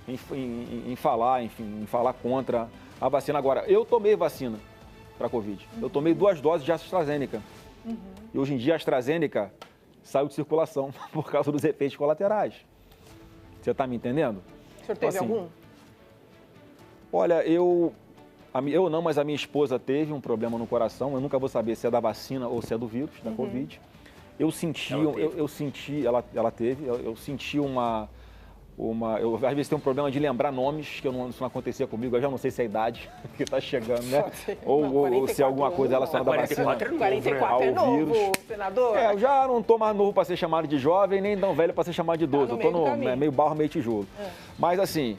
em falar contra a vacina. Agora, eu tomei vacina para Covid. Eu tomei 2 doses de AstraZeneca. E hoje em dia a AstraZeneca saiu de circulação por causa dos efeitos colaterais. Você está me entendendo? O senhor teve algum? Olha, eu não, mas a minha esposa teve um problema no coração. Eu nunca vou saber se é da vacina ou se é do vírus, da Covid. Eu senti, ela teve, eu senti eu às vezes tenho um problema de lembrar nomes, que isso não acontecia comigo, eu já não sei se é a idade que está chegando, né? Ou se é alguma coisa relacionada à vacina. 44 é novo, vírus. senador. Eu já não estou mais novo para ser chamado de jovem, nem tão velho para ser chamado de idoso. Eu estou meio barro, meio tijolo. Mas assim,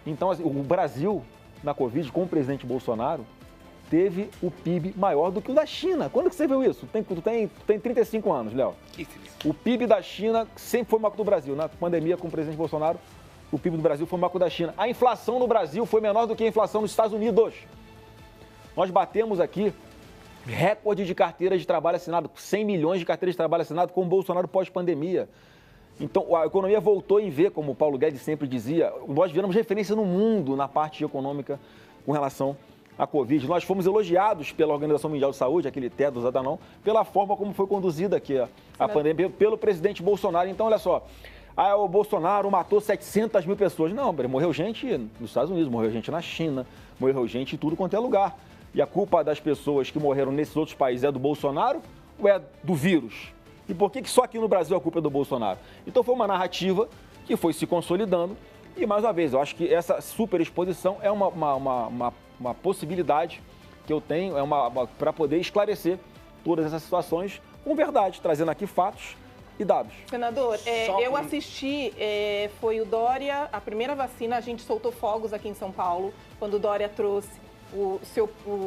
então assim, o Brasil, na Covid, com o presidente Bolsonaro, teve o PIB maior do que o da China. Quando que você viu isso? Tu tem 35 anos, Léo. O PIB da China sempre foi maior que o do Brasil. Na pandemia, com o presidente Bolsonaro, o PIB do Brasil foi maior que o da China. A inflação no Brasil foi menor do que a inflação nos Estados Unidos. Nós batemos aqui recorde de carteira de trabalho assinado, 100 milhões de carteiras de trabalho assinado com o Bolsonaro pós-pandemia. Então, a economia voltou em V, como o Paulo Guedes sempre dizia. Nós viramos referência no mundo na parte econômica com relação à Covid. Nós fomos elogiados pela Organização Mundial de Saúde, aquele TED do Zadanão, pela forma como foi conduzida aqui a pandemia pelo presidente Bolsonaro. Então, olha só, o Bolsonaro matou 700 mil pessoas. Não, morreu gente nos Estados Unidos, morreu gente na China, morreu gente em tudo quanto é lugar. E a culpa das pessoas que morreram nesses outros países é do Bolsonaro ou é do vírus? E por que só aqui no Brasil a culpa é do Bolsonaro? Então, foi uma narrativa que foi se consolidando. E, mais uma vez, eu acho que essa superexposição é uma possibilidade que eu tenho para poder esclarecer todas essas situações com verdade, trazendo aqui fatos e dados. Senador, eu assisti, foi o Dória, a primeira vacina, a gente soltou fogos aqui em São Paulo, quando o Dória trouxe. O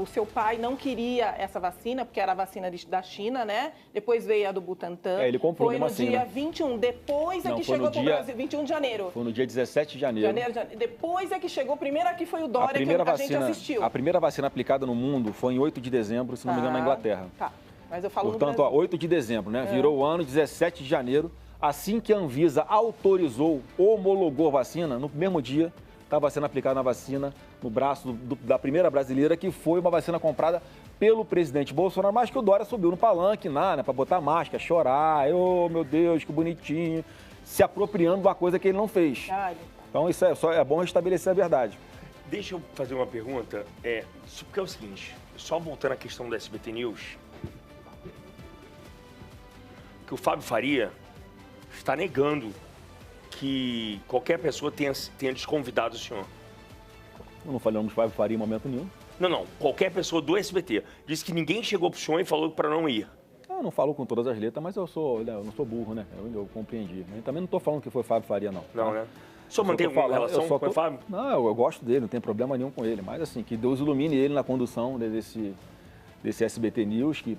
seu pai não queria essa vacina, porque era a vacina da China, né? Depois veio a do Butantan. Ele comprou Foi no assim, dia né? 21, depois é que chegou para o Brasil, 21 de janeiro. Foi no dia 17 de janeiro. Depois é que chegou, primeiro aqui foi o Dória, que a gente assistiu. A primeira vacina aplicada no mundo foi em 8 de dezembro, se não me engano, na Inglaterra. Tá, mas eu falo Portanto, 8 de dezembro, né? Virou o ano, 17 de janeiro. Assim que a Anvisa autorizou, homologou a vacina, no mesmo dia estava sendo aplicada a vacina no braço da primeira brasileira, que foi uma vacina comprada pelo presidente Bolsonaro, mas que o Dória subiu no palanque, né, para botar máscara, chorar, oh meu Deus, que bonitinho, se apropriando de uma coisa que ele não fez. Então isso é bom estabelecer a verdade. Deixa eu fazer uma pergunta, porque é o seguinte, só voltando à questão do SBT News, que o Fábio Faria está negando que qualquer pessoa tenha desconvidado o senhor. Eu não falei o nome de Fábio Faria em momento nenhum. Não. Qualquer pessoa do SBT. Disse que ninguém chegou pro senhor e falou para não ir. Eu não falo com todas as letras, mas eu não sou burro, né? Eu compreendi. Eu também não estou falando que foi Fábio Faria, não. Não, né? O senhor mantém alguma relação com o Fábio? Não, eu gosto dele, não tem problema nenhum com ele. Mas assim, que Deus ilumine ele na condução desse SBT News, que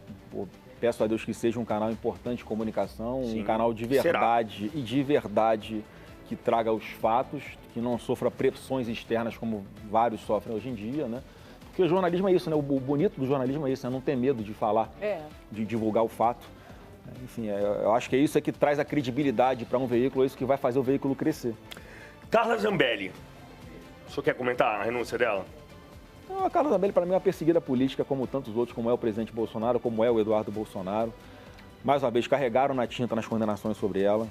peço a Deus que seja um canal importante de comunicação, um canal de verdade e de verdade que traga os fatos, que não sofra pressões externas como vários sofrem hoje em dia, né? Porque o jornalismo é isso, né? O bonito do jornalismo é isso, né? Não ter medo de falar, de divulgar o fato. Enfim, eu acho que é isso que traz a credibilidade para um veículo, é isso que vai fazer o veículo crescer. Carla Zambelli, o senhor quer comentar a renúncia dela? Não, a Carla Zambelli, para mim, é uma perseguida política, como tantos outros, como é o presidente Bolsonaro, como é o Eduardo Bolsonaro. Mais uma vez, carregaram na tinta nas condenações sobre ela.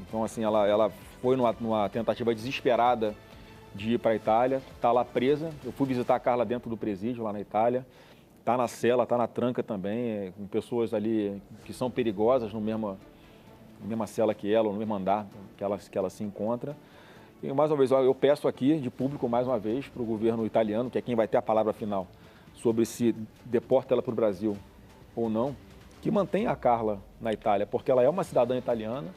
Então, assim, ela foi numa tentativa desesperada de ir para a Itália, está lá presa. Eu fui visitar a Carla dentro do presídio, lá na Itália. Está na cela, está na tranca também, com pessoas ali que são perigosas na mesma cela que ela, ou no mesmo andar que ela se encontra. E, mais uma vez, eu peço aqui, de público, mais uma vez, para o governo italiano, que é quem vai ter a palavra final, sobre se deporta ela para o Brasil ou não, que mantenha a Carla na Itália, porque ela é uma cidadã italiana,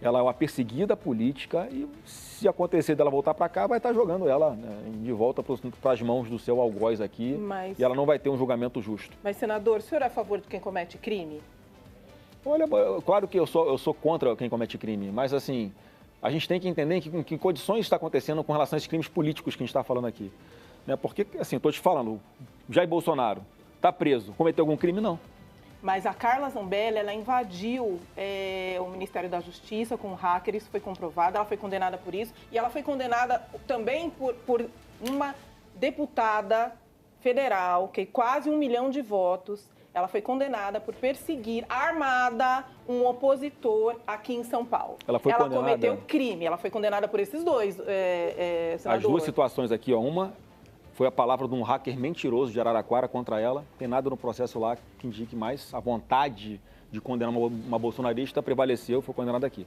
ela é uma perseguida política e, se acontecer dela voltar para cá, vai estar jogando ela, né, de volta para as mãos do seu algoz aqui, e ela não vai ter um julgamento justo. Mas, senador, o senhor é a favor de quem comete crime? Olha, claro que eu sou contra quem comete crime, mas assim, a gente tem que entender em que condições está acontecendo com relação a esses crimes políticos que a gente está falando aqui. Né? Porque, assim, estou te falando, Jair Bolsonaro está preso, cometeu algum crime? Não. Mas a Carla Zambelli, ela invadiu o Ministério da Justiça com hackers, foi comprovado, ela foi condenada por isso. E ela foi condenada também por uma deputada federal, que quase 1 milhão de votos, ela foi condenada por perseguir armada um opositor aqui em São Paulo. Ela cometeu crime, ela foi condenada por esses dois, senador. As duas situações aqui, ó, uma foi a palavra de um hacker mentiroso de Araraquara contra ela, tem nada no processo lá que indique mais a vontade de condenar uma bolsonarista, prevaleceu, foi condenada aqui.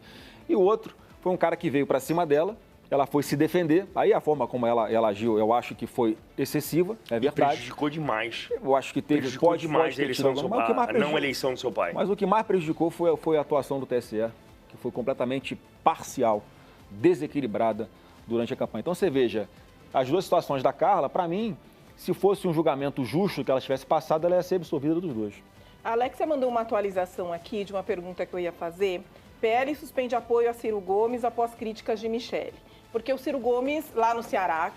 E o outro foi um cara que veio para cima dela, ela foi se defender, aí a forma como ela agiu, eu acho que foi excessiva, é verdade. Prejudicou demais. Eu acho que prejudicou demais a eleição do seu pai, a não eleição do seu pai. Mas o que mais prejudicou foi a atuação do TSE, que foi completamente parcial, desequilibrada durante a campanha. Então você veja, as duas situações da Carla, para mim, se fosse um julgamento justo que ela tivesse passado, ela ia ser absolvida dos dois. A Alexia mandou uma atualização aqui de uma pergunta que eu ia fazer. PL suspende apoio a Ciro Gomes após críticas de Michele. Porque o Ciro Gomes, lá no Ceará,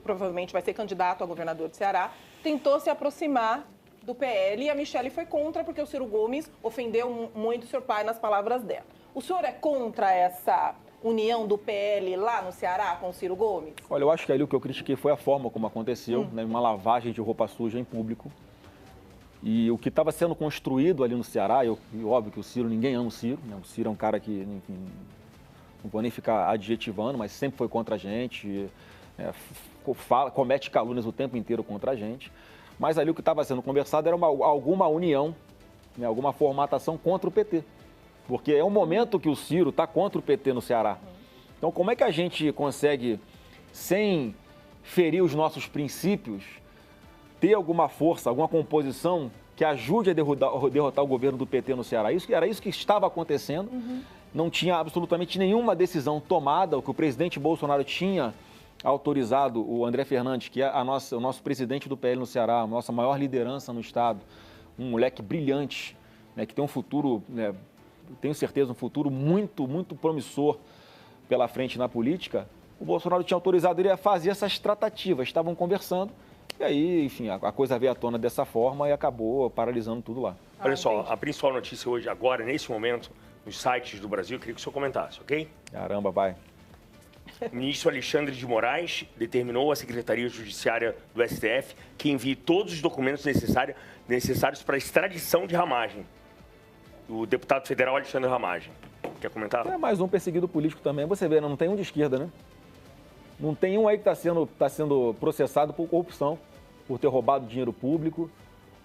provavelmente vai ser candidato a governador do Ceará, tentou se aproximar do PL e a Michele foi contra porque o Ciro Gomes ofendeu muito o seu pai nas palavras dela. O senhor é contra essa união do PL lá no Ceará com o Ciro Gomes? Olha, eu acho que ali o que eu critiquei foi a forma como aconteceu, né, uma lavagem de roupa suja em público. E o que estava sendo construído ali no Ceará, óbvio que o Ciro, ninguém ama o Ciro, né? O Ciro é um cara que, enfim, não vou nem ficar adjetivando, mas sempre foi contra a gente, comete calúnias o tempo inteiro contra a gente. Mas ali o que estava sendo conversado era alguma união, né, alguma formatação contra o PT. Porque é um momento que o Ciro está contra o PT no Ceará. Então, como é que a gente consegue, sem ferir os nossos princípios, ter alguma força, alguma composição que ajude a derrotar o governo do PT no Ceará? Era isso que estava acontecendo. Não tinha absolutamente nenhuma decisão tomada. O que o presidente Bolsonaro tinha autorizado, o André Fernandes, que é o nosso presidente do PL no Ceará, a nossa maior liderança no Estado, um moleque brilhante, né, que tem um futuro, né, tenho certeza, um futuro muito, muito promissor pela frente na política. O Bolsonaro tinha autorizado ele a fazer essas tratativas, estavam conversando. E aí, enfim, a coisa veio à tona dessa forma e acabou paralisando tudo lá. Olha só, a principal notícia hoje, agora, nesse momento, nos sites do Brasil, eu queria que o senhor comentasse, ok? Caramba, vai. O ministro Alexandre de Moraes determinou à Secretaria Judiciária do STF que envie todos os documentos necessários para a extradição de Ramagem. O deputado federal Alexandre Ramagem. Quer comentar? É mais um perseguido político também. Você vê, não tem um de esquerda, né? Não tem um aí que está sendo processado por corrupção, por ter roubado dinheiro público,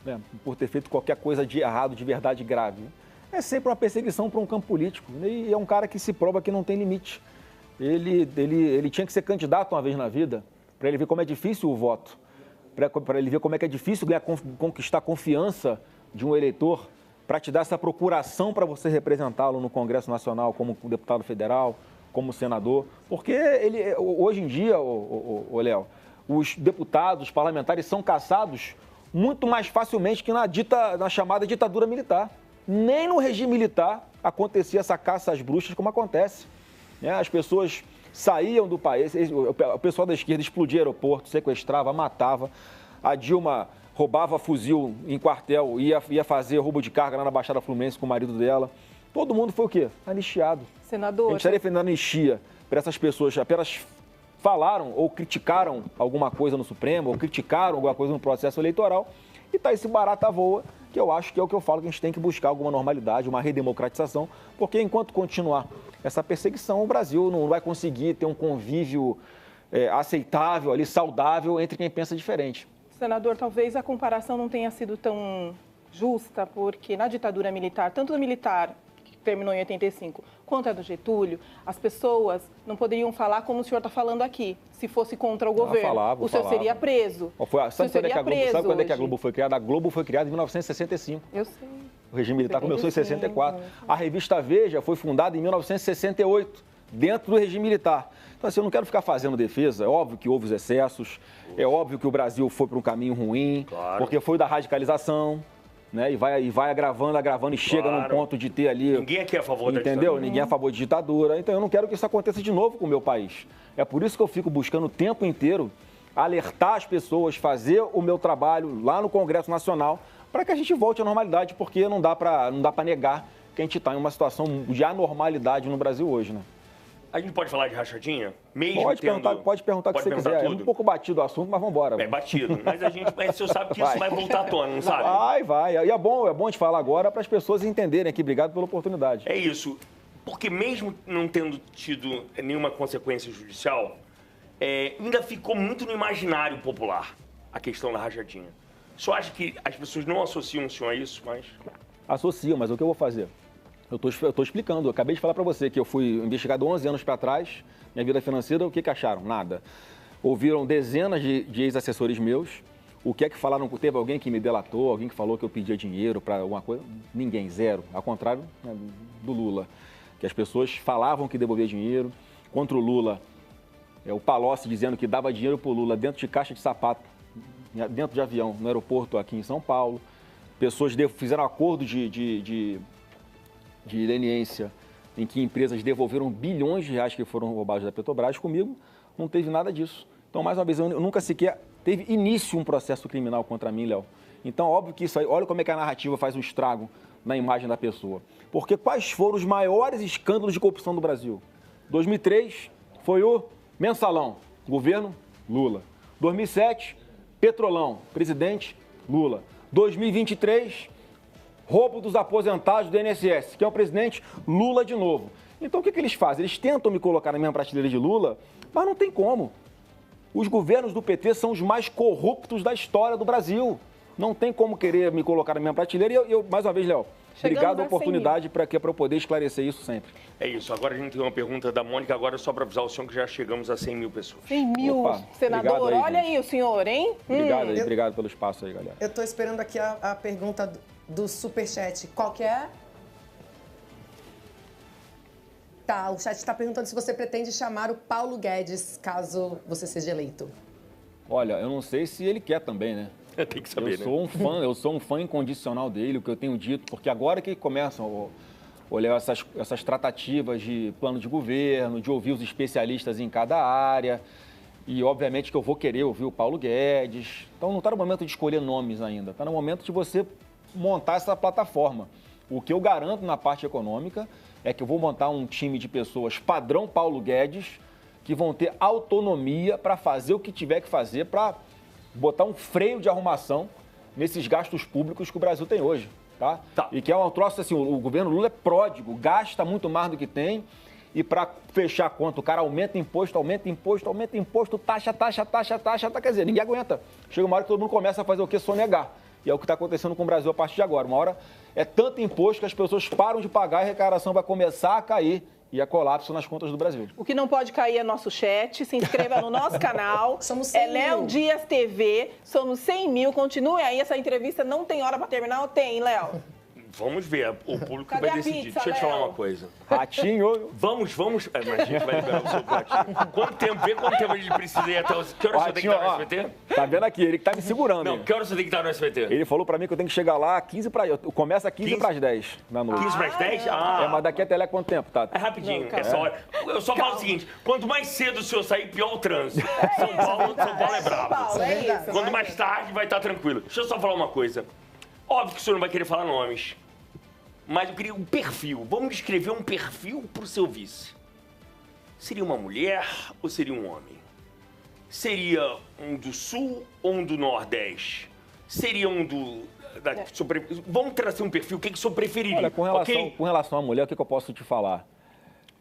né, por ter feito qualquer coisa de errado, de verdade grave. É sempre uma perseguição para um campo político. E é um cara que se prova que não tem limite. Ele tinha que ser candidato uma vez na vida, para ele ver como é difícil o voto, para ele ver como é que é difícil conquistar a confiança de um eleitor, para te dar essa procuração para você representá-lo no Congresso Nacional como deputado federal, como senador, porque hoje em dia, Léo, os deputados, os parlamentares são caçados muito mais facilmente que na chamada ditadura militar. Nem no regime militar acontecia essa caça às bruxas como acontece. As pessoas saíam do país, o pessoal da esquerda explodia aeroporto, sequestrava, matava. A Dilma roubava fuzil em quartel, ia fazer roubo de carga lá na Baixada Fluminense com o marido dela. Todo mundo foi o quê? Anistiado. Senador. A gente está defendendo a anistia para essas pessoas que apenas falaram ou criticaram alguma coisa no Supremo, ou criticaram alguma coisa no processo eleitoral, e está esse barata voa, que eu acho que é o que eu falo, que a gente tem que buscar alguma normalidade, uma redemocratização, porque enquanto continuar essa perseguição, o Brasil não vai conseguir ter um convívio aceitável, ali, saudável, entre quem pensa diferente. Senador, talvez a comparação não tenha sido tão justa, porque na ditadura militar, tanto a militar, que terminou em 85, quanto a do Getúlio, as pessoas não poderiam falar como o senhor está falando aqui, se fosse contra o governo. O senhor seria preso. Sabe quando é que a Globo foi criada? A Globo foi criada em 1965. Eu sei. O regime militar começou em 64. A revista Veja foi fundada em 1968, dentro do regime militar. Então, assim, eu não quero ficar fazendo defesa. É óbvio que houve os excessos, é óbvio que o Brasil foi para um caminho ruim, claro, porque foi da radicalização, né? E vai agravando, e chega num ponto de ter ali... Ninguém aqui é a favor da ditadura. Entendeu? Ninguém é a favor de ditadura. Então, eu não quero que isso aconteça de novo com o meu país. É por isso que eu fico buscando o tempo inteiro alertar as pessoas, fazer o meu trabalho lá no Congresso Nacional, para que a gente volte à normalidade, porque não dá para negar que a gente está em uma situação de anormalidade no Brasil hoje, né? A gente pode falar de rachadinha? Mesmo Pode perguntar o que você quiser. Tudo? É um pouco batido o assunto, mas vamos embora. É batido. Mas o senhor sabe que isso vai voltar à tona, não sabe? Vai. E é bom te falar agora para as pessoas entenderem aqui. Obrigado pela oportunidade. É isso. Porque mesmo não tendo tido nenhuma consequência judicial, ainda ficou muito no imaginário popular a questão da rachadinha. O senhor acha que as pessoas não associam o senhor a isso, mas... Associam, mas o que eu vou fazer? Eu estou explicando. Eu acabei de falar para você que eu fui investigado 11 anos para trás, minha vida financeira, o que acharam? Nada. Ouviram dezenas de ex-assessores meus. O que é que falaram? Teve alguém que me delatou, alguém que falou que eu pedia dinheiro para alguma coisa? Ninguém, zero. Ao contrário, né, do Lula, que as pessoas falavam que devolvia dinheiro. Contra o Lula, o Palocci dizendo que dava dinheiro para o Lula dentro de caixa de sapato, dentro de avião, no aeroporto aqui em São Paulo. Pessoas fizeram acordo de leniência em que empresas devolveram bilhões de reais que foram roubados da Petrobras. Comigo não teve nada disso. Então, mais uma vez, eu nunca sequer teve início um processo criminal contra mim, Léo. Então, óbvio que isso aí, olha como é que a narrativa faz um estrago na imagem da pessoa. Porque quais foram os maiores escândalos de corrupção do Brasil? 2003 foi o Mensalão, governo Lula. 2007, Petrolão, presidente Lula. 2023, roubo dos aposentados do INSS, que é o presidente Lula de novo. Então, o que eles fazem? Eles tentam me colocar na mesma prateleira de Lula, mas não tem como. Os governos do PT são os mais corruptos da história do Brasil. Não tem como querer me colocar na mesma prateleira. E eu mais uma vez, Léo, obrigado pela oportunidade para eu poder esclarecer isso sempre. É isso. Agora a gente tem uma pergunta da Mônica, agora só para avisar o senhor que já chegamos a 100 mil pessoas. 100 mil, senador. Olha aí o senhor, hein? Obrigado pelo espaço aí, galera. Eu estou esperando aqui a pergunta do Superchat. Qual que é? Tá, o chat está perguntando se você pretende chamar o Paulo Guedes, caso você seja eleito. Olha, eu não sei se ele quer também, né? Tem que saber, eu sou um fã incondicional dele, o que eu tenho dito, porque agora que começam olhar essas tratativas de plano de governo, de ouvir os especialistas em cada área, e obviamente que eu vou querer ouvir o Paulo Guedes. Então não está no momento de escolher nomes ainda, está no momento de você montar essa plataforma. O que eu garanto na parte econômica é que eu vou montar um time de pessoas padrão Paulo Guedes, que vão ter autonomia para fazer o que tiver que fazer para botar um freio de arrumação nesses gastos públicos que o Brasil tem hoje, tá? E que é um troço assim, o governo Lula é pródigo, gasta muito mais do que tem, e para fechar a conta, o cara aumenta imposto, taxa, quer dizer, ninguém aguenta. Chega uma hora que todo mundo começa a fazer o quê? Sonegar. E é o que está acontecendo com o Brasil a partir de agora. Uma hora é tanto imposto que as pessoas param de pagar e a arrecadação vai começar a cair. E é colapso nas contas do Brasil. O que não pode cair é nosso chat. Se inscreva no nosso canal. Somos 100 mil. Léo Dias TV. Somos 100 mil. Continue aí. Essa entrevista não tem hora para terminar ou tem, Léo? Vamos ver, o público Cadê vai a decidir. pizza, Deixa eu te Léo? falar uma coisa. Ratinho. Vamos. Mas a gente vai liberar o seu ratinho. Quanto tempo a gente precisa ir até o... Que hora você tem que estar no SBT? Tá vendo aqui, ele que tá me segurando. Não, que hora você tem que estar no SBT? Ele falou pra mim que eu tenho que chegar lá 15 para... Começa 15 para as 10 da noite. 15 para as 10? Mas daqui até lá é quanto tempo, tá? É rapidinho, essa hora. Eu só falo o seguinte, quanto mais cedo o senhor sair, pior o trânsito. São Paulo é bravo. Paulo, é isso. Quanto mais tarde, vai estar tranquilo. Deixa eu só falar uma coisa. Óbvio que o senhor não vai querer falar nomes. Mas eu queria um perfil. Vamos descrever um perfil para o seu vice. Seria uma mulher ou seria um homem? Seria um do Sul ou um do Nordeste? Seria um do... Vamos trazer um perfil, o que o senhor preferiria? Olha, com relação à mulher, o que eu posso te falar?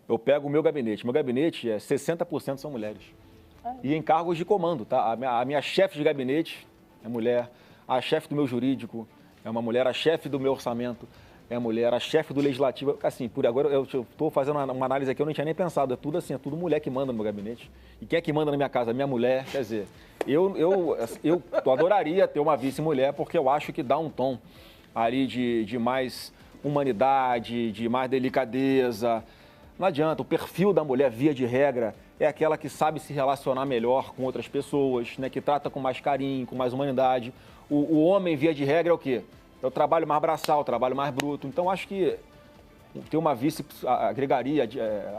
Eu pego o meu gabinete. Meu gabinete, 60% são mulheres. E em cargos de comando, tá? A minha chefe de gabinete é mulher. A chefe do meu jurídico é uma mulher. A chefe do meu orçamento é mulher, a chefe do legislativo, assim, por agora eu estou fazendo uma análise aqui, eu não tinha nem pensado, é tudo assim, é tudo mulher que manda no meu gabinete. E quem é que manda na minha casa? Minha mulher, quer dizer, eu adoraria ter uma vice-mulher, porque eu acho que dá um tom ali de mais humanidade, de mais delicadeza. Não adianta, o perfil da mulher, via de regra, é aquela que sabe se relacionar melhor com outras pessoas, né, que trata com mais carinho, com mais humanidade. O homem, via de regra, é o quê? É o trabalho mais braçal, o trabalho mais bruto. Então, acho que ter uma vice agregaria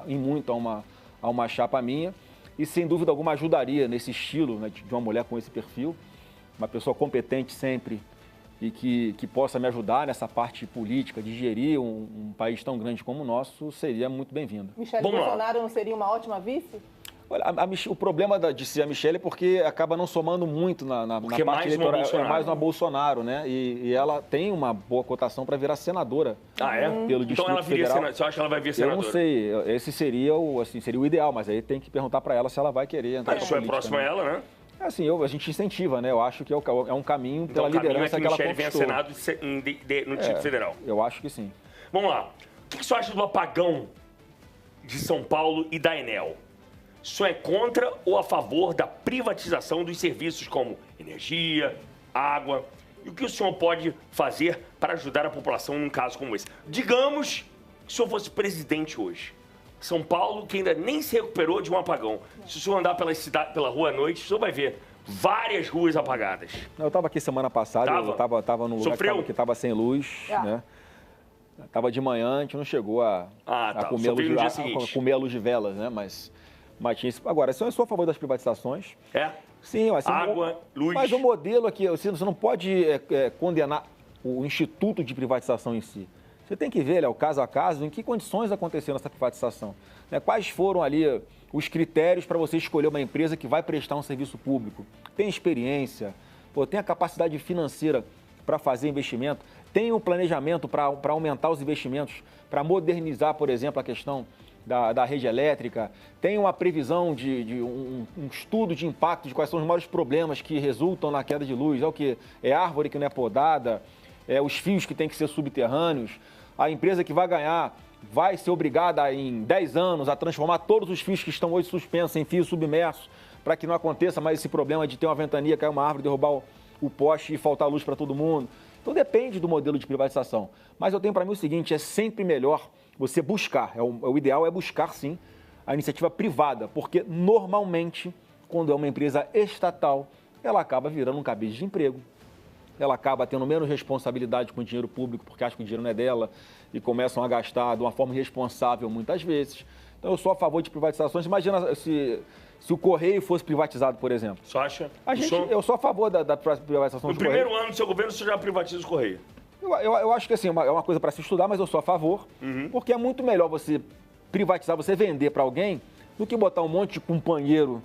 em muito a uma chapa minha e, sem dúvida alguma, ajudaria nesse estilo, né, de uma mulher com esse perfil. Uma pessoa competente sempre, e que possa me ajudar nessa parte política de gerir um país tão grande como o nosso, seria muito bem-vindo. Michele Bolsonaro não seria uma ótima vice? Olha, o problema de ser a Michele é porque acaba não somando muito na parte eleitoral. É mais uma Bolsonaro, né? E ela tem uma boa cotação para virar senadora. Ah, é? Pelo Distrito então ela viria Federal. Você acha que ela vai vir senadora? Eu não sei. Esse seria o ideal, mas aí tem que perguntar para ela se ela vai querer entrar na política. Isso é próximo a ela, né? Assim, a gente incentiva, né? Eu acho que é um caminho pela liderança que ela conquistou. Michele venha Senado no Distrito Federal. Eu acho que sim. Vamos lá. O que você acha do apagão de São Paulo e da Enel? O senhor é contra ou a favor da privatização dos serviços como energia, água? E o que o senhor pode fazer para ajudar a população num caso como esse? Digamos que o senhor fosse presidente hoje. São Paulo, que ainda nem se recuperou de um apagão. Se o senhor andar pela rua à noite, o senhor vai ver várias ruas apagadas. Eu estava aqui semana passada, eu estava num lugar que estava sem luz, né? Estava de manhã, a gente não chegou a comer a luz de velas, né? Mas tinha isso. Agora, eu sou a favor das privatizações. É? Sim, assim, água, luz. Mas o modelo aqui, você não pode condenar o instituto de privatização em si. Você tem que ver, caso a caso, em que condições aconteceu essa privatização. Né? Quais foram ali os critérios para você escolher uma empresa que vai prestar um serviço público? Tem experiência, tem a capacidade financeira para fazer investimento, tem um planejamento para aumentar os investimentos, para modernizar, por exemplo, a questão da rede elétrica, tem uma previsão de um estudo de impacto de quais são os maiores problemas que resultam na queda de luz. É o que? É árvore que não é podada, os fios que têm que ser subterrâneos. A empresa que vai ganhar vai ser obrigada em 10 anos a transformar todos os fios que estão hoje suspensos em fios submersos, para que não aconteça mais esse problema de ter uma ventania, cair uma árvore, derrubar o poste e faltar luz para todo mundo. Então depende do modelo de privatização. Mas eu tenho para mim o seguinte, é sempre melhor você buscar, o ideal é buscar sim a iniciativa privada, porque normalmente, quando é uma empresa estatal, ela acaba virando um cabide de emprego. Ela acaba tendo menos responsabilidade com o dinheiro público, porque acha que o dinheiro não é dela, e começam a gastar de uma forma irresponsável muitas vezes. Então, eu sou a favor de privatizações. Imagina se o Correio fosse privatizado, por exemplo. Você acha? Eu sou a favor da privatização do Correio. No primeiro ano do seu governo, você já privatiza o Correio? Eu acho que assim, é uma coisa para se estudar, mas eu sou a favor, porque é muito melhor você privatizar, você vender para alguém, do que botar um monte de companheiro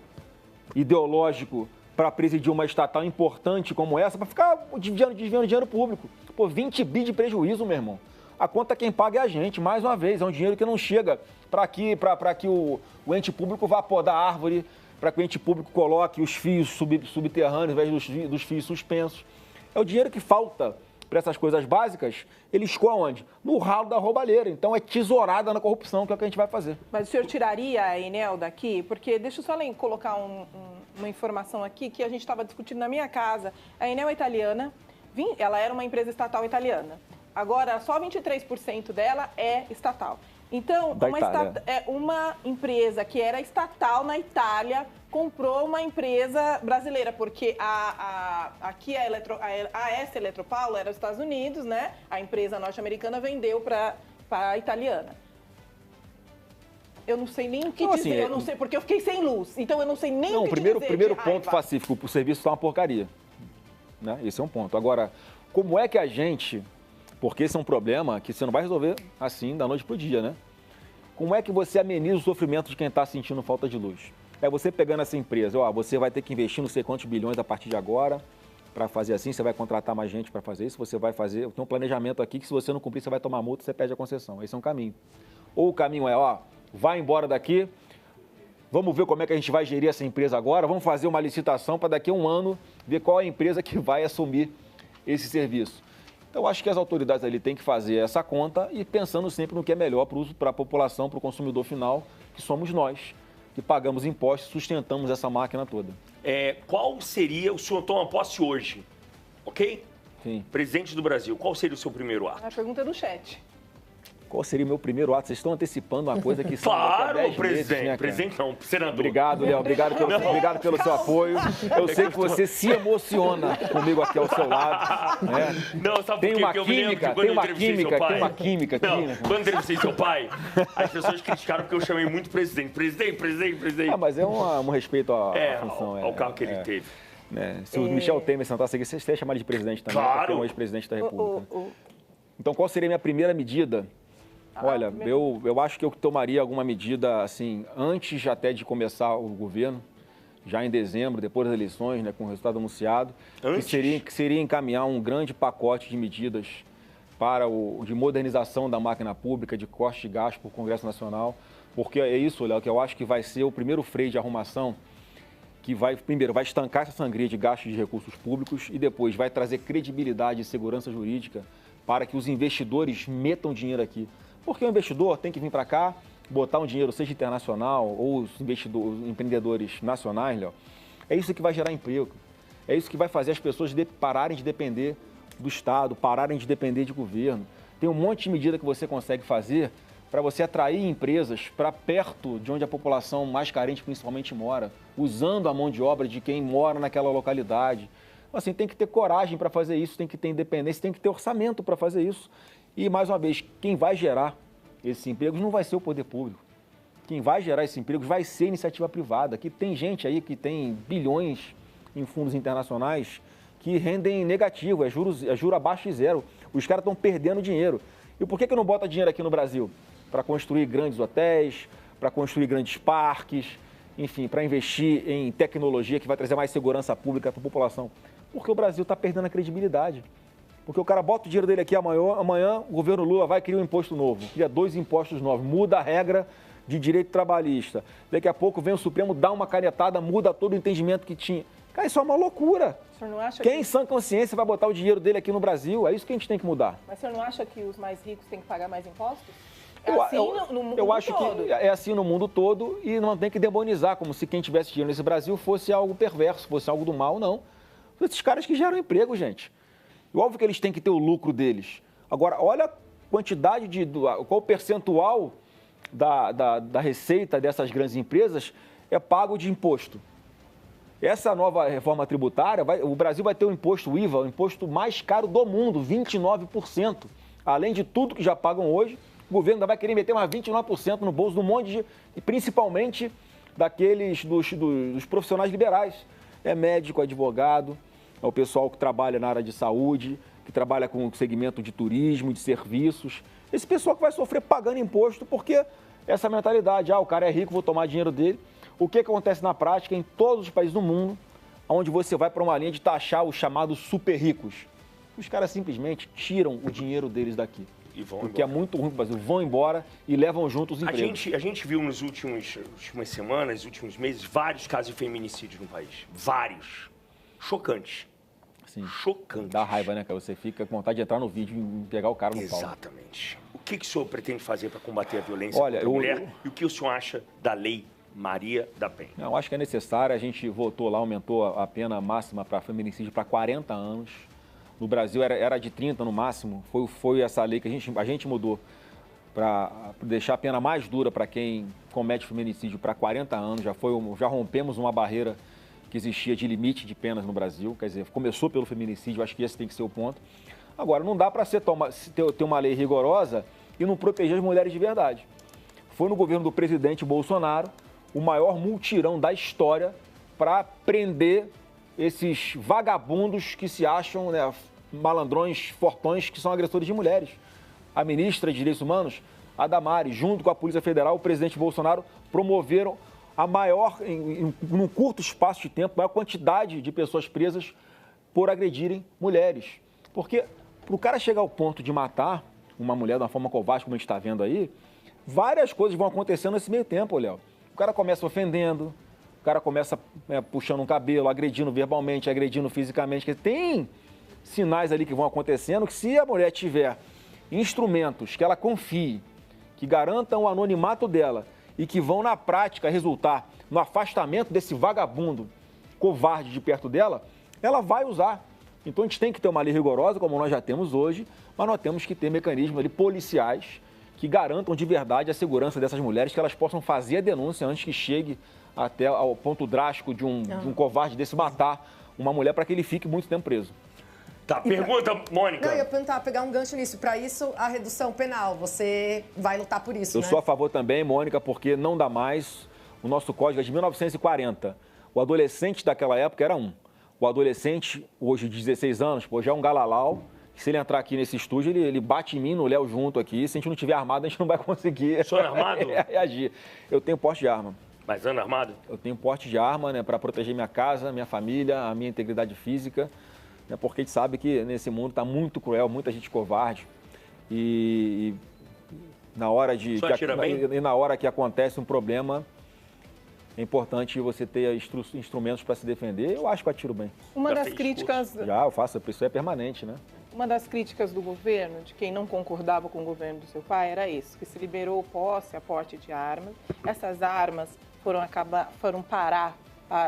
ideológico para presidir uma estatal importante como essa, para ficar desviando dinheiro público. 20 bi de prejuízo, meu irmão. A conta quem paga é a gente, mais uma vez. É um dinheiro que não chega para que o ente público vá podar a árvore, para que o ente público coloque os fios subterrâneos ao invés dos fios suspensos. É o dinheiro que falta para essas coisas básicas, ele escoa onde? No ralo da roubalheira. Então é tesourada na corrupção, que é o que a gente vai fazer. Mas o senhor tiraria a Enel daqui? Porque deixa eu só colocar uma informação aqui que a gente estava discutindo na minha casa. A Enel é italiana, ela era uma empresa estatal italiana. Agora, só 23% dela é estatal. Então, uma empresa que era estatal na Itália comprou uma empresa brasileira, porque aqui a AS Eletropaulo era os Estados Unidos, né? A empresa norte-americana vendeu para a italiana. Eu não sei nem o que dizer, eu não sei, porque eu fiquei sem luz. Então, eu não sei nem o que dizer. O primeiro ponto pacífico, o serviço está uma porcaria. Né? Esse é um ponto. Agora, como é que a gente... Porque esse é um problema que você não vai resolver assim, da noite para o dia, né? Como é que você ameniza o sofrimento de quem está sentindo falta de luz? É você pegando essa empresa, você vai ter que investir não sei quantos bilhões a partir de agora para fazer assim, você vai contratar mais gente para fazer isso, você vai fazer... Tem um planejamento aqui que se você não cumprir, você vai tomar multa, você perde a concessão. Esse é um caminho. Ou o caminho é, vai embora daqui, vamos ver como é que a gente vai gerir essa empresa agora, vamos fazer uma licitação para daqui a um ano ver qual é a empresa que vai assumir esse serviço. Então, eu acho que as autoridades ali têm que fazer essa conta e pensando sempre no que é melhor para a população, para o consumidor final, que somos nós, que pagamos impostos e sustentamos essa máquina toda. Qual seria, o senhor toma posse hoje, ok? Sim. Presidente do Brasil, qual seria o seu primeiro ato? A pergunta é do chat. Qual seria o meu primeiro ato? Vocês estão antecipando uma coisa que... Claro, presidente. Meses, né, presidente não, senador. Obrigado, Léo. Obrigado pelo seu apoio. Eu sei que você se emociona comigo aqui ao seu lado. Né? Não, sabe tem por uma quê? química, tem uma química aqui. Não, quando eu entrevistei seu pai, as pessoas criticaram porque eu chamei muito presidente. Presidente. Mas é um respeito à função. Ao cargo que ele teve. Né? Se o Michel Temer sentasse aqui, você ia chamar ele de presidente também, Claro. porque é um ex-presidente da República. Então, qual seria a minha primeira medida? Olha, eu acho que eu tomaria alguma medida, assim, antes até de começar o governo, já em dezembro, depois das eleições, né, com o resultado anunciado, que seria encaminhar um grande pacote de medidas de modernização da máquina pública, de corte de gasto para o Congresso Nacional, porque é isso, Léo, que eu acho que vai ser o primeiro freio de arrumação que primeiro, vai estancar essa sangria de gasto de recursos públicos e depois vai trazer credibilidade e segurança jurídica para que os investidores metam dinheiro aqui. Porque o investidor tem que vir para cá, botar um dinheiro, seja internacional ou os empreendedores nacionais, Léo, é isso que vai gerar emprego. É isso que vai fazer as pessoas pararem de depender do Estado, pararem de depender de governo. Tem um monte de medida que você consegue fazer para você atrair empresas para perto de onde a população mais carente principalmente mora, usando a mão de obra de quem mora naquela localidade. Assim, tem que ter coragem para fazer isso, tem que ter independência, tem que ter orçamento para fazer isso. E, mais uma vez, quem vai gerar esses empregos não vai ser o poder público. Quem vai gerar esses empregos vai ser a iniciativa privada. Que tem gente aí que tem bilhões em fundos internacionais que rendem negativo, é juro abaixo de zero. Os caras estão perdendo dinheiro. E por que não bota dinheiro aqui no Brasil? Para construir grandes hotéis, para construir grandes parques, enfim, para investir em tecnologia que vai trazer mais segurança pública para a população. Porque o Brasil está perdendo a credibilidade. Porque o cara bota o dinheiro dele aqui amanhã o governo Lula vai criar um imposto novo, cria 2 impostos novos, muda a regra de direito trabalhista. Daqui a pouco vem o Supremo, dá uma canetada, muda todo o entendimento que tinha. Cara, isso é uma loucura. O senhor não acha Quem em sã consciência vai botar o dinheiro dele aqui no Brasil? É isso que a gente tem que mudar. Mas o senhor não acha que os mais ricos têm que pagar mais impostos? Eu acho que é assim no mundo todo e não tem que demonizar, como se quem tivesse dinheiro nesse Brasil fosse algo perverso, fosse algo do mal, não. Esses caras que geram emprego, gente. E óbvio que eles têm que ter o lucro deles. Agora, olha a quantidade qual o percentual da receita dessas grandes empresas é pago de imposto. Essa nova reforma tributária, o Brasil vai ter o imposto IVA, o imposto mais caro do mundo, 29%. Além de tudo que já pagam hoje, o governo ainda vai querer meter mais 29% no bolso de um monte de, principalmente dos profissionais liberais. É médico, advogado, é o pessoal que trabalha na área de saúde, que trabalha com o segmento de turismo, de serviços. Esse pessoal que vai sofrer pagando imposto porque essa mentalidade, o cara é rico, vou tomar dinheiro dele. O que acontece na prática em todos os países do mundo, onde você vai para uma linha de taxar os chamados super ricos? Os caras simplesmente tiram o dinheiro deles daqui. E vão porque embora. É muito ruim para o Brasil. Vão embora e levam junto os empregos. A gente viu nas últimas semanas, nos últimos meses, vários casos de feminicídio no país. Vários. Chocantes. Sim. Chocantes. Dá raiva, né, cara? Você fica com vontade de entrar no vídeo e pegar o cara no pau. Exatamente. O que o senhor pretende fazer para combater a violência contra a mulher? E o que o senhor acha da lei Maria da Penha? Eu acho que é necessário. A gente votou lá, aumentou a pena máxima para feminicídio para 40 anos. No Brasil era de 30 no máximo. Foi essa lei que a gente mudou para deixar a pena mais dura para quem comete feminicídio para 40 anos. Já rompemos uma barreira que existia de limite de penas no Brasil. Quer dizer, começou pelo feminicídio, acho que esse tem que ser o ponto. Agora, não dá para ter uma lei rigorosa e não proteger as mulheres de verdade. Foi no governo do presidente Bolsonaro o maior mutirão da história para prender esses vagabundos que se acham, né, malandrões, fortões, que são agressores de mulheres. A ministra de Direitos Humanos, a Damares, junto com a Polícia Federal, o presidente Bolsonaro, promoveram a maior, num curto espaço de tempo, a maior quantidade de pessoas presas por agredirem mulheres. Porque para o cara chegar ao ponto de matar uma mulher de uma forma covarde, como a gente está vendo aí, várias coisas vão acontecendo nesse meio tempo, Léo. O cara começa ofendendo, o cara começa puxando um cabelo, agredindo verbalmente, agredindo fisicamente. Porque tem sinais ali que vão acontecendo que, se a mulher tiver instrumentos que ela confie, que garantam o anonimato dela e que vão, na prática, resultar no afastamento desse vagabundo covarde de perto dela, ela vai usar. Então, a gente tem que ter uma lei rigorosa, como nós já temos hoje, mas nós temos que ter mecanismos ali policiais que garantam de verdade a segurança dessas mulheres, que elas possam fazer a denúncia antes que chegue até ao ponto drástico de um covarde desse matar uma mulher para que ele fique muito tempo preso. Tá, pergunta, Mônica. Não, eu ia perguntar, pegar um gancho nisso. Para isso, a redução penal, você vai lutar por isso, Eu né? sou a favor também, Mônica, porque não dá mais. O nosso código é de 1940. O adolescente daquela época era 1. o adolescente, hoje de 16 anos, pô, já é um galalau, que se ele entrar aqui nesse estúdio, ele bate em mim, no Léo junto aqui. Se a gente não tiver armado, a gente não vai conseguir O senhor é armado? reagir. Eu tenho porte de arma. Mas anda armado? Eu tenho porte de arma, né, para proteger minha casa, minha família, a minha integridade física, né, porque a gente sabe que nesse mundo está muito cruel, muita gente covarde. E na hora na hora que acontece um problema, é importante você ter instrumentos para se defender. Eu acho que eu atiro bem. Uma das críticas... Já, eu faço, isso é permanente, né? Uma das críticas do governo, de quem não concordava com o governo do seu pai, era isso, que se liberou posse, aporte de armas. Essas armas foram parar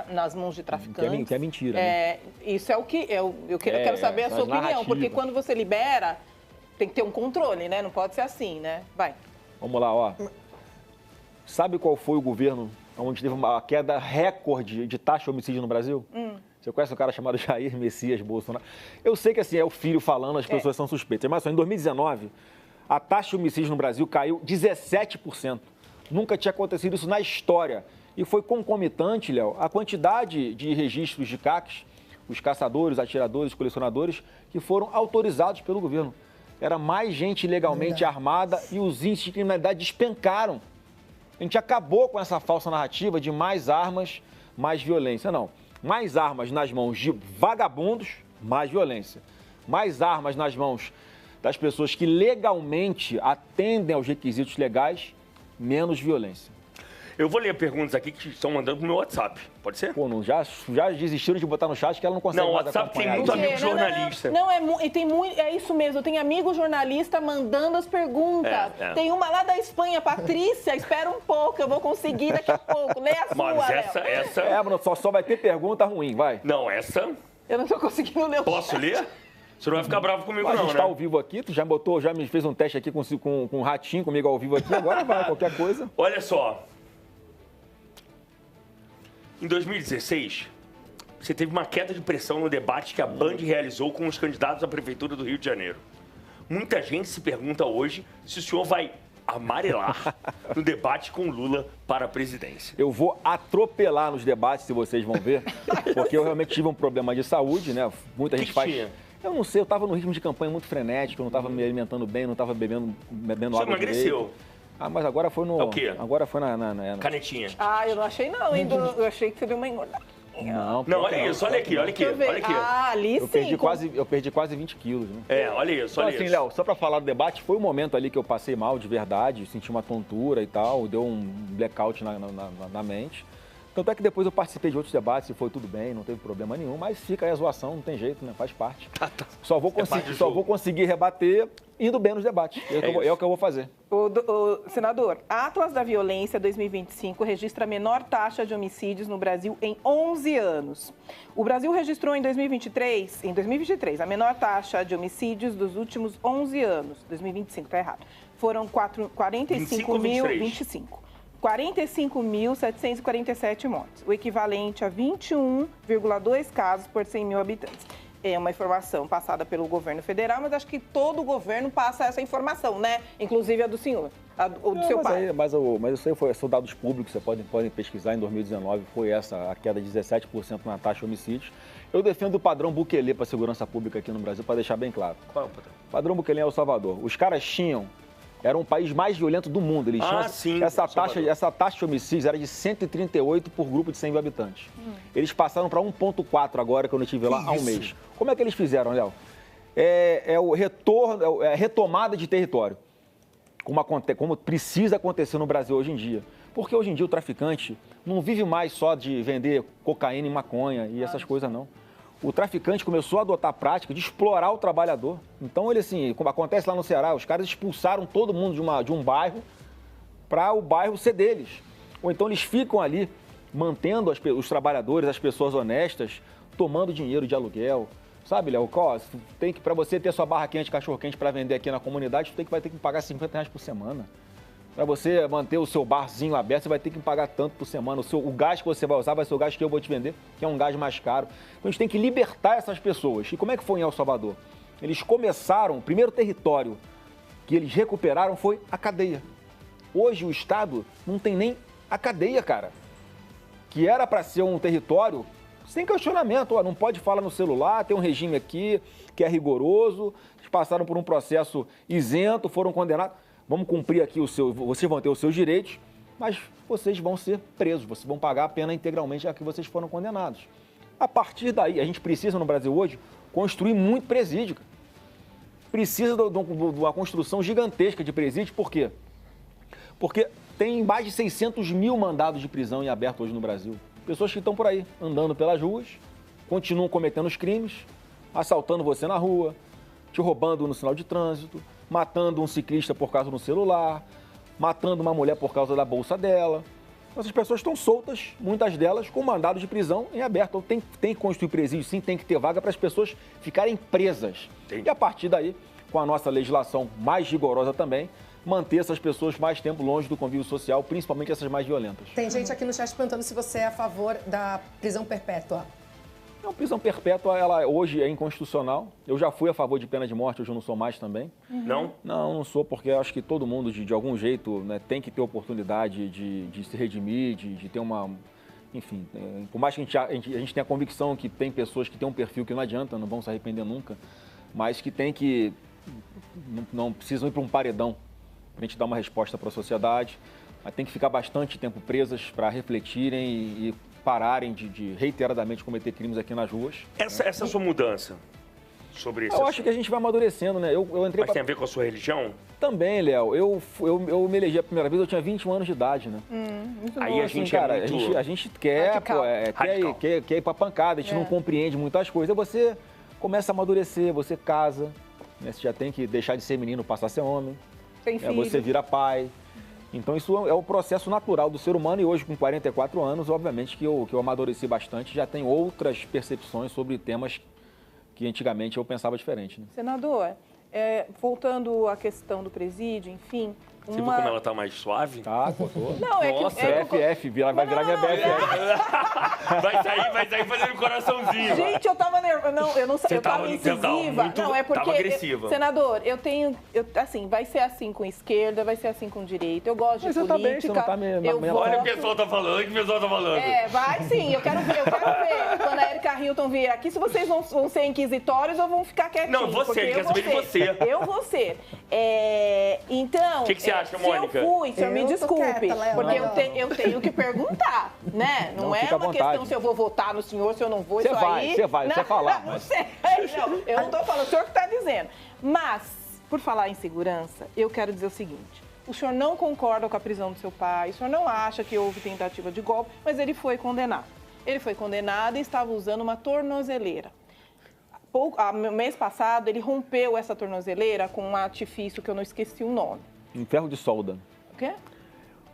nas mãos de traficantes. Que é mentira, né? Isso é o que... Eu quero saber a sua opinião, porque quando você libera, tem que ter um controle, né? Não pode ser assim, né? Vai. Vamos lá, ó. Sabe qual foi o governo onde teve uma queda recorde de taxa de homicídio no Brasil? Você conhece um cara chamado Jair Messias Bolsonaro? Eu sei que assim, é o filho falando, as pessoas são suspeitas, mas só em 2019, a taxa de homicídio no Brasil caiu 17%. Nunca tinha acontecido isso na história. E foi concomitante, Léo, a quantidade de registros de CACs, os caçadores, atiradores, colecionadores, que foram autorizados pelo governo. Era mais gente ilegalmente armada e os índices de criminalidade despencaram. A gente acabou com essa falsa narrativa de mais armas, mais violência. Não. Mais armas nas mãos de vagabundos, mais violência. Mais armas nas mãos das pessoas que legalmente atendem aos requisitos legais, menos violência. Eu vou ler perguntas aqui que estão mandando pro meu WhatsApp. Pode ser? Pô, já desistiram de botar no chat que ela não consegue mais acompanhar. Não, o WhatsApp tem muito amigo jornalista. É isso mesmo. Tem amigo jornalista mandando as perguntas. Tem uma lá da Espanha, Patrícia, espera um pouco, eu vou conseguir daqui a pouco. Lê a sua, Mas essa... Bruno, só vai ter pergunta ruim, vai. Não, essa... Eu não tô conseguindo ler o Posso chat. ler? Você não vai ficar bravo comigo, não, não, né? A gente tá ao vivo aqui, tu já me fez um teste aqui com um ratinho comigo ao vivo aqui, agora vai, qualquer coisa. Olha só. Em 2016, você teve uma queda de pressão no debate que a Band realizou com os candidatos à Prefeitura do Rio de Janeiro. Muita gente se pergunta hoje se o senhor vai amarelar no debate com Lula para a presidência. Eu vou atropelar nos debates, se vocês vão ver, porque eu realmente tive um problema de saúde, né? Muita gente faz... tinha? Eu não sei, eu estava num ritmo de campanha muito frenético, eu não estava me alimentando bem, não estava bebendo água emagreceu? direito. Ah, mas agora foi no... É o quê? Agora foi na Canetinha. Ah, eu não achei não, hein? Eu achei que você deu uma engordadinha. Não, olha isso, olha aqui, olha aqui, olha aqui. Ah, ali eu perdi quase 20 quilos, né? Olha isso, olha então, assim, isso. Léo, só pra falar do debate, foi um momento ali que eu passei mal de verdade, senti uma tontura e tal, deu um blackout na mente. Tanto é que depois eu participei de outros debates e foi tudo bem, não teve problema nenhum, mas fica aí a zoação, não tem jeito, né? Faz parte. Só vou conseguir rebater indo bem nos debates. É o que eu vou fazer. Senador, Atlas da Violência 2025 registra a menor taxa de homicídios no Brasil em 11 anos. O Brasil registrou em 2023, a menor taxa de homicídios dos últimos 11 anos. 2025, tá errado. Foram 45.747 mortes, o equivalente a 21,2 casos por 100 mil habitantes. É uma informação passada pelo governo federal, mas acho que todo governo passa essa informação, né? Inclusive a do senhor, do seu pai. Mas isso aí são dados públicos, vocês podem pesquisar. Em 2019 foi essa a queda de 17% na taxa de homicídios. Eu defendo o padrão Bukele para a segurança pública aqui no Brasil, para deixar bem claro. Qual é o padrão? O padrão Bukele é El Salvador. Os caras era um país mais violento do mundo. Eles tinham essa taxa de homicídios era de 138 por grupo de 100 mil habitantes. Eles passaram para 1,4 agora, quando eu estive lá há um mês. Como é que eles fizeram, Léo? É o retorno, é a retomada de território, como precisa acontecer no Brasil hoje em dia. Porque hoje em dia o traficante não vive mais só de vender cocaína e maconha e essas coisas, não. O traficante começou a adotar a prática de explorar o trabalhador. Então, ele assim, como acontece lá no Ceará, os caras expulsaram todo mundo de um bairro para o bairro ser deles. Ou então eles ficam ali mantendo os trabalhadores, as pessoas honestas, tomando dinheiro de aluguel. Sabe, Léo? Para você ter sua barraquinha de cachorro-quente para vender aqui na comunidade, vai ter que pagar R$50 por semana. Para você manter o seu barzinho aberto, você vai ter que pagar tanto por semana. O gás que você vai usar vai ser o gás que eu vou te vender, que é um gás mais caro. Então a gente tem que libertar essas pessoas. E como é que foi em El Salvador? Eles começaram, o primeiro território que eles recuperaram foi a cadeia. Hoje o Estado não tem nem a cadeia, cara. Que era para ser um território sem questionamento. Ó, não pode falar no celular, tem um regime aqui que é rigoroso, eles passaram por um processo isento, foram condenados. Vamos cumprir aqui vocês vão ter os seus direitos, mas vocês vão ser presos, vocês vão pagar a pena integralmente a que vocês foram condenados. A partir daí, a gente precisa no Brasil hoje construir muito presídio. Precisa de uma construção gigantesca de presídio, por quê? Porque tem mais de 600 mil mandados de prisão em aberto hoje no Brasil. Pessoas que estão por aí, andando pelas ruas, continuam cometendo os crimes, assaltando você na rua, te roubando no sinal de trânsito, matando um ciclista por causa do celular, matando uma mulher por causa da bolsa dela. Essas pessoas estão soltas, muitas delas com mandado de prisão em aberto. Então tem que construir presídio, sim, tem que ter vaga para as pessoas ficarem presas. E a partir daí, com a nossa legislação mais rigorosa também, manter essas pessoas mais tempo longe do convívio social, principalmente essas mais violentas. Tem gente aqui no chat perguntando se você é a favor da prisão perpétua. Não, prisão perpétua, ela hoje é inconstitucional. Eu já fui a favor de pena de morte, hoje eu não sou mais também. Não? Não sou, porque eu acho que todo mundo, de algum jeito, né, tem que ter oportunidade de se redimir, de ter uma... Enfim, por mais que a gente tenha a convicção que tem pessoas que têm um perfil que não adianta, não vão se arrepender nunca, mas que tem que... Não precisam ir para um paredão para a gente dar uma resposta para a sociedade, mas tem que ficar bastante tempo presas para refletirem e pararem de reiteradamente cometer crimes aqui nas ruas. Essa sua mudança sobre isso? Eu acho que a gente vai amadurecendo, né? Eu entrei Mas tem a ver com a sua religião? Também, Léo. Eu me elegi a primeira vez, eu tinha 21 anos de idade, né? Aí a gente cara, é muito... a gente quer, quer ir pra pancada, a gente não compreende muitas coisas. Aí você começa a amadurecer, você casa, né? Você já tem que deixar de ser menino, passar a ser homem. Tem filho. Você vira pai. Então isso é o processo natural do ser humano e hoje com 44 anos, obviamente que eu amadureci bastante, já tenho outras percepções sobre temas que antigamente eu pensava diferente. Né? Senador, voltando à questão do presídio, enfim... Você viu como ela tá mais suave? Tá, contou. Não, Nossa, BFF, vai virar minha BFF. Vai sair fazendo coraçãozinho. Gente, eu tava nervosa. Não, eu não sei. Eu tava incisiva. Não, é porque. Tava agressiva. Senador, assim, vai ser assim com esquerda, vai ser assim com direita. Eu gosto de política. Você não tá Olha o que o pessoal tá falando, o que o pessoal tá falando. Vai sim, eu quero ver. Quando a Erika Hilton vier aqui, se vocês vão ser inquisitórios ou vão ficar quietinhos. Não, você, quer saber de você. Eu vou ser. Então. O que você acha, Mônica? Se eu fui, o senhor me desculpe. Quieta, Léo, porque não. eu tenho que perguntar, né? Não é uma questão se eu vou votar no senhor, se eu não vou, você vai falar. Não sei. Não, eu não tô falando, o senhor que está dizendo. Mas, por falar em segurança, eu quero dizer o seguinte. O senhor não concorda com a prisão do seu pai, o senhor não acha que houve tentativa de golpe, mas ele foi condenado. Ele foi condenado e estava usando uma tornozeleira. Mês passado, ele rompeu essa tornozeleira com um artifício que eu não esqueci o nome. Um ferro de solda. O quê?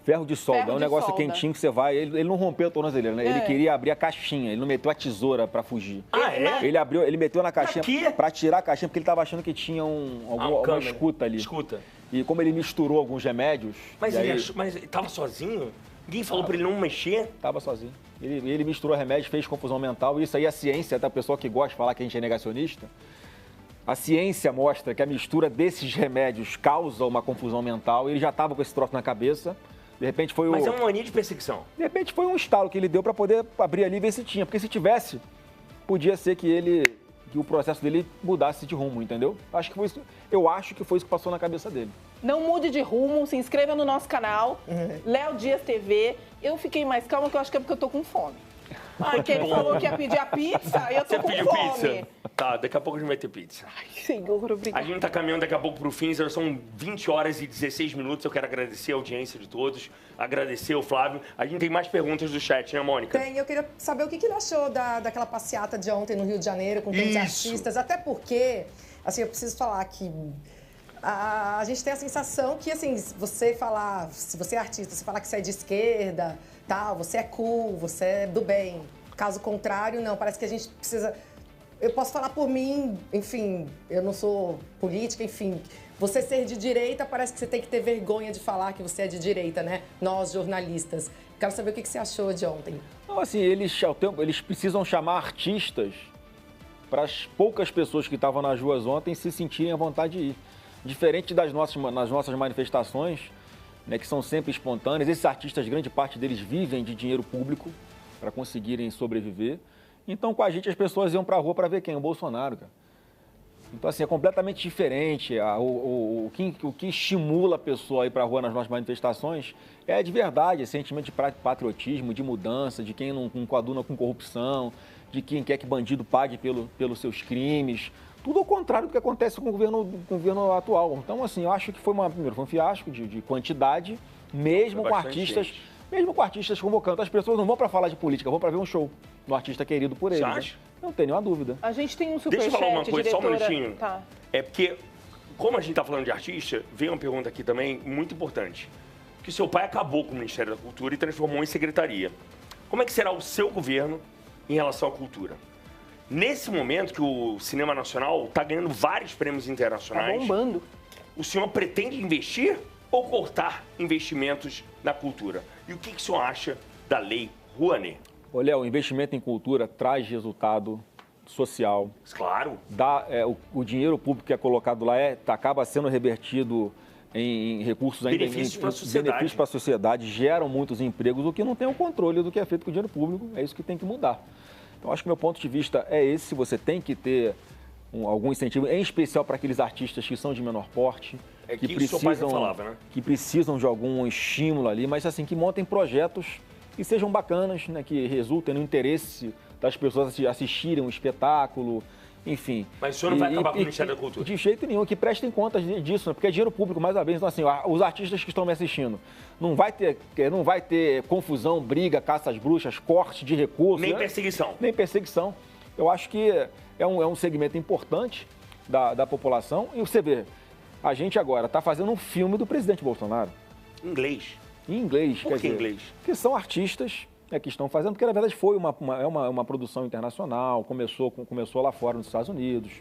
Ferro de solda, Ferro é um de negócio solda. quentinho que você vai... Ele não rompeu a tornozeleira, né? Ele queria abrir a caixinha, ele não meteu a tesoura pra fugir. Ah, é? Ele meteu na caixinha Pra quê? pra tirar a caixinha, porque ele tava achando que tinha uma escuta ali. Escuta. E como ele misturou alguns remédios... Mas e aí ele tava sozinho? Ninguém falou pra ele não mexer? Tava sozinho. Ele misturou remédios, fez confusão mental. Isso aí a ciência, até a pessoa que gosta de falar que a gente é negacionista... A ciência mostra que a mistura desses remédios causa uma confusão mental. Ele já estava com esse troço na cabeça. De repente foi Mas é uma mania de perseguição. De repente foi um estalo que ele deu para poder abrir ali e ver se tinha. Porque se tivesse, podia ser que o processo dele mudasse de rumo, entendeu? Eu acho que foi isso que passou na cabeça dele. Não mude de rumo, se inscreva no nosso canal, Léo Dias TV. Eu fiquei mais calma, que eu acho que é porque eu tô com fome. Que ele falou que ia pedir a pizza, eu tô Você com pediu fome. pizza? Tá, daqui a pouco a gente vai ter pizza. Ai, Senhor, obrigado. A gente tá caminhando daqui a pouco pro fim, são 20 horas e 16 minutos. Eu quero agradecer a audiência de todos, agradecer o Flávio. A gente tem mais perguntas do chat, né, Mônica? Tem, eu queria saber o que ele achou daquela passeata de ontem no Rio de Janeiro com tantos artistas, até porque, assim, eu preciso falar que a gente tem a sensação que, assim, se você é artista, você falar que você é de esquerda, tal, você é cool, você é do bem. Caso contrário, não, parece que a gente precisa... Eu posso falar por mim, enfim, eu não sou política, enfim. Você ser de direita, parece que você tem que ter vergonha de falar que você é de direita, né? Nós, jornalistas. Quero saber o que você achou de ontem. Não, assim, eles precisam chamar artistas para as poucas pessoas que estavam nas ruas ontem se sentirem à vontade de ir. Diferente das nossas manifestações, né, que são sempre espontâneas, esses artistas, grande parte deles vivem de dinheiro público para conseguirem sobreviver. Então, com a gente, as pessoas iam para a rua para ver quem? O Bolsonaro, cara. Então, assim, é completamente diferente. O que estimula a pessoa a ir para a rua nas nossas manifestações é de verdade, é sentimento de patriotismo, de mudança, de quem não coaduna com corrupção, de quem quer que bandido pague pelos seus crimes. Tudo ao contrário do que acontece com o governo atual. Então, assim, eu acho que foi um fiasco de quantidade, mesmo com artistas convocando. As pessoas não vão para falar de política, vão para ver um show do artista querido por eles. Você acha? Né? Não tem nenhuma dúvida. A gente tem um superchat, Deixa eu falar uma coisa, diretora. só um minutinho. Tá. É porque, como a gente está falando de artista, veio uma pergunta aqui também muito importante. Que seu pai acabou com o Ministério da Cultura e transformou em secretaria. Como é que será o seu governo em relação à cultura? Nesse momento que o cinema nacional está ganhando vários prêmios internacionais... Tá bombando. O senhor pretende investir ou cortar investimentos na cultura? E o que o senhor acha da lei Rouanet? Olha, o investimento em cultura traz resultado social. Claro. O dinheiro público que é colocado lá acaba sendo revertido em recursos... Benefícios para a sociedade. Benefícios para a sociedade, geram muitos empregos, o que não tem o controle do que é feito com o dinheiro público. É isso que tem que mudar. Então, acho que meu ponto de vista é esse. Você tem que ter algum incentivo, em especial para aqueles artistas que são de menor porte, que precisam de algum estímulo ali, mas assim, que montem projetos que sejam bacanas, né, que resultem no interesse das pessoas assistirem um espetáculo, enfim. Mas o senhor não vai acabar com o Ministério da Cultura? De jeito nenhum, que prestem conta disso, né, porque é dinheiro público, mais uma vez. Então, assim, os artistas que estão me assistindo, não vai ter confusão, briga, caça às bruxas, corte de recursos. Nem perseguição. Nem perseguição. Eu acho que é um segmento importante da população. E você vê, a gente agora está fazendo um filme do presidente Bolsonaro. Inglês. Em inglês. Por que inglês? Porque são artistas que estão fazendo, porque na verdade foi uma produção internacional, começou lá fora nos Estados Unidos,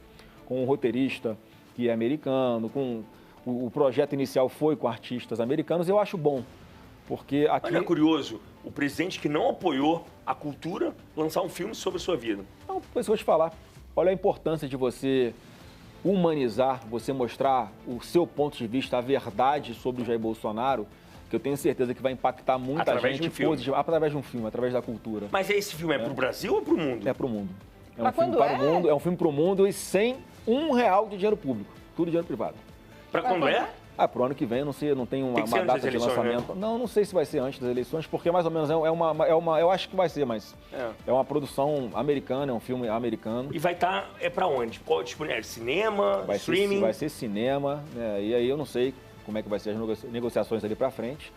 com um roteirista que é americano, o projeto inicial foi com artistas americanos. Eu acho bom, porque aqui... Olha, curioso, o presidente que não apoiou a cultura lançar um filme sobre a sua vida. Não, depois eu vou te falar. Olha a importância de você humanizar, você mostrar o seu ponto de vista, a verdade sobre o Jair Bolsonaro, que eu tenho certeza que vai impactar muita através gente de um filme. Através de um filme, através da cultura. Mas esse filme é pro Brasil ou pro mundo? É pro mundo. É Mas um filme para o mundo, é um filme pro mundo e sem R$1 de dinheiro público. Tudo dinheiro privado. Para quando é? Pro ano que vem, não sei, não tem uma data de lançamento. Né? Não sei se vai ser antes das eleições, porque mais ou menos eu acho que vai ser, mas é uma produção americana, é um filme americano. E vai estar, para onde? Qual disponível? Cinema, streaming? Vai ser cinema, né? E aí eu não sei como é que vai ser as negociações ali para frente.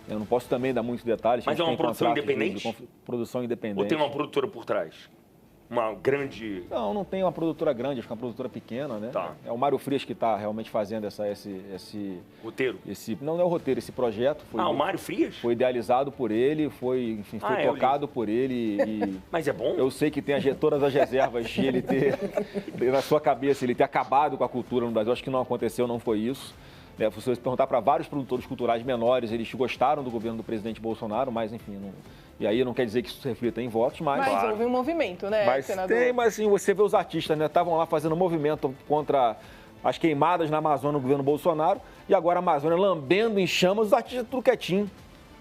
Eu não posso também dar muitos detalhes. Mas é uma produção independente? Produção independente. Ou tem uma produtora por trás? Uma grande... Não tem uma produtora grande, acho que é uma produtora pequena, né? Tá. É o Mário Frias que está realmente fazendo esse... Roteiro? Não é o roteiro, esse projeto. O Mário Frias? Foi idealizado por ele, foi tocado por ele. Mas é bom? Eu sei que tem todas as reservas de ele ter, na sua cabeça, ele ter acabado com a cultura no Brasil. Acho que não aconteceu, não foi isso. Se você perguntar para vários produtores culturais menores, eles gostaram do governo do presidente Bolsonaro, mas enfim, e aí não quer dizer que isso se reflita em votos, mas... Mas houve um movimento, né, senador? Mas assim, você vê os artistas, né, estavam lá fazendo movimento contra as queimadas na Amazônia no governo Bolsonaro, e agora a Amazônia lambendo em chamas, os artistas tudo quietinho.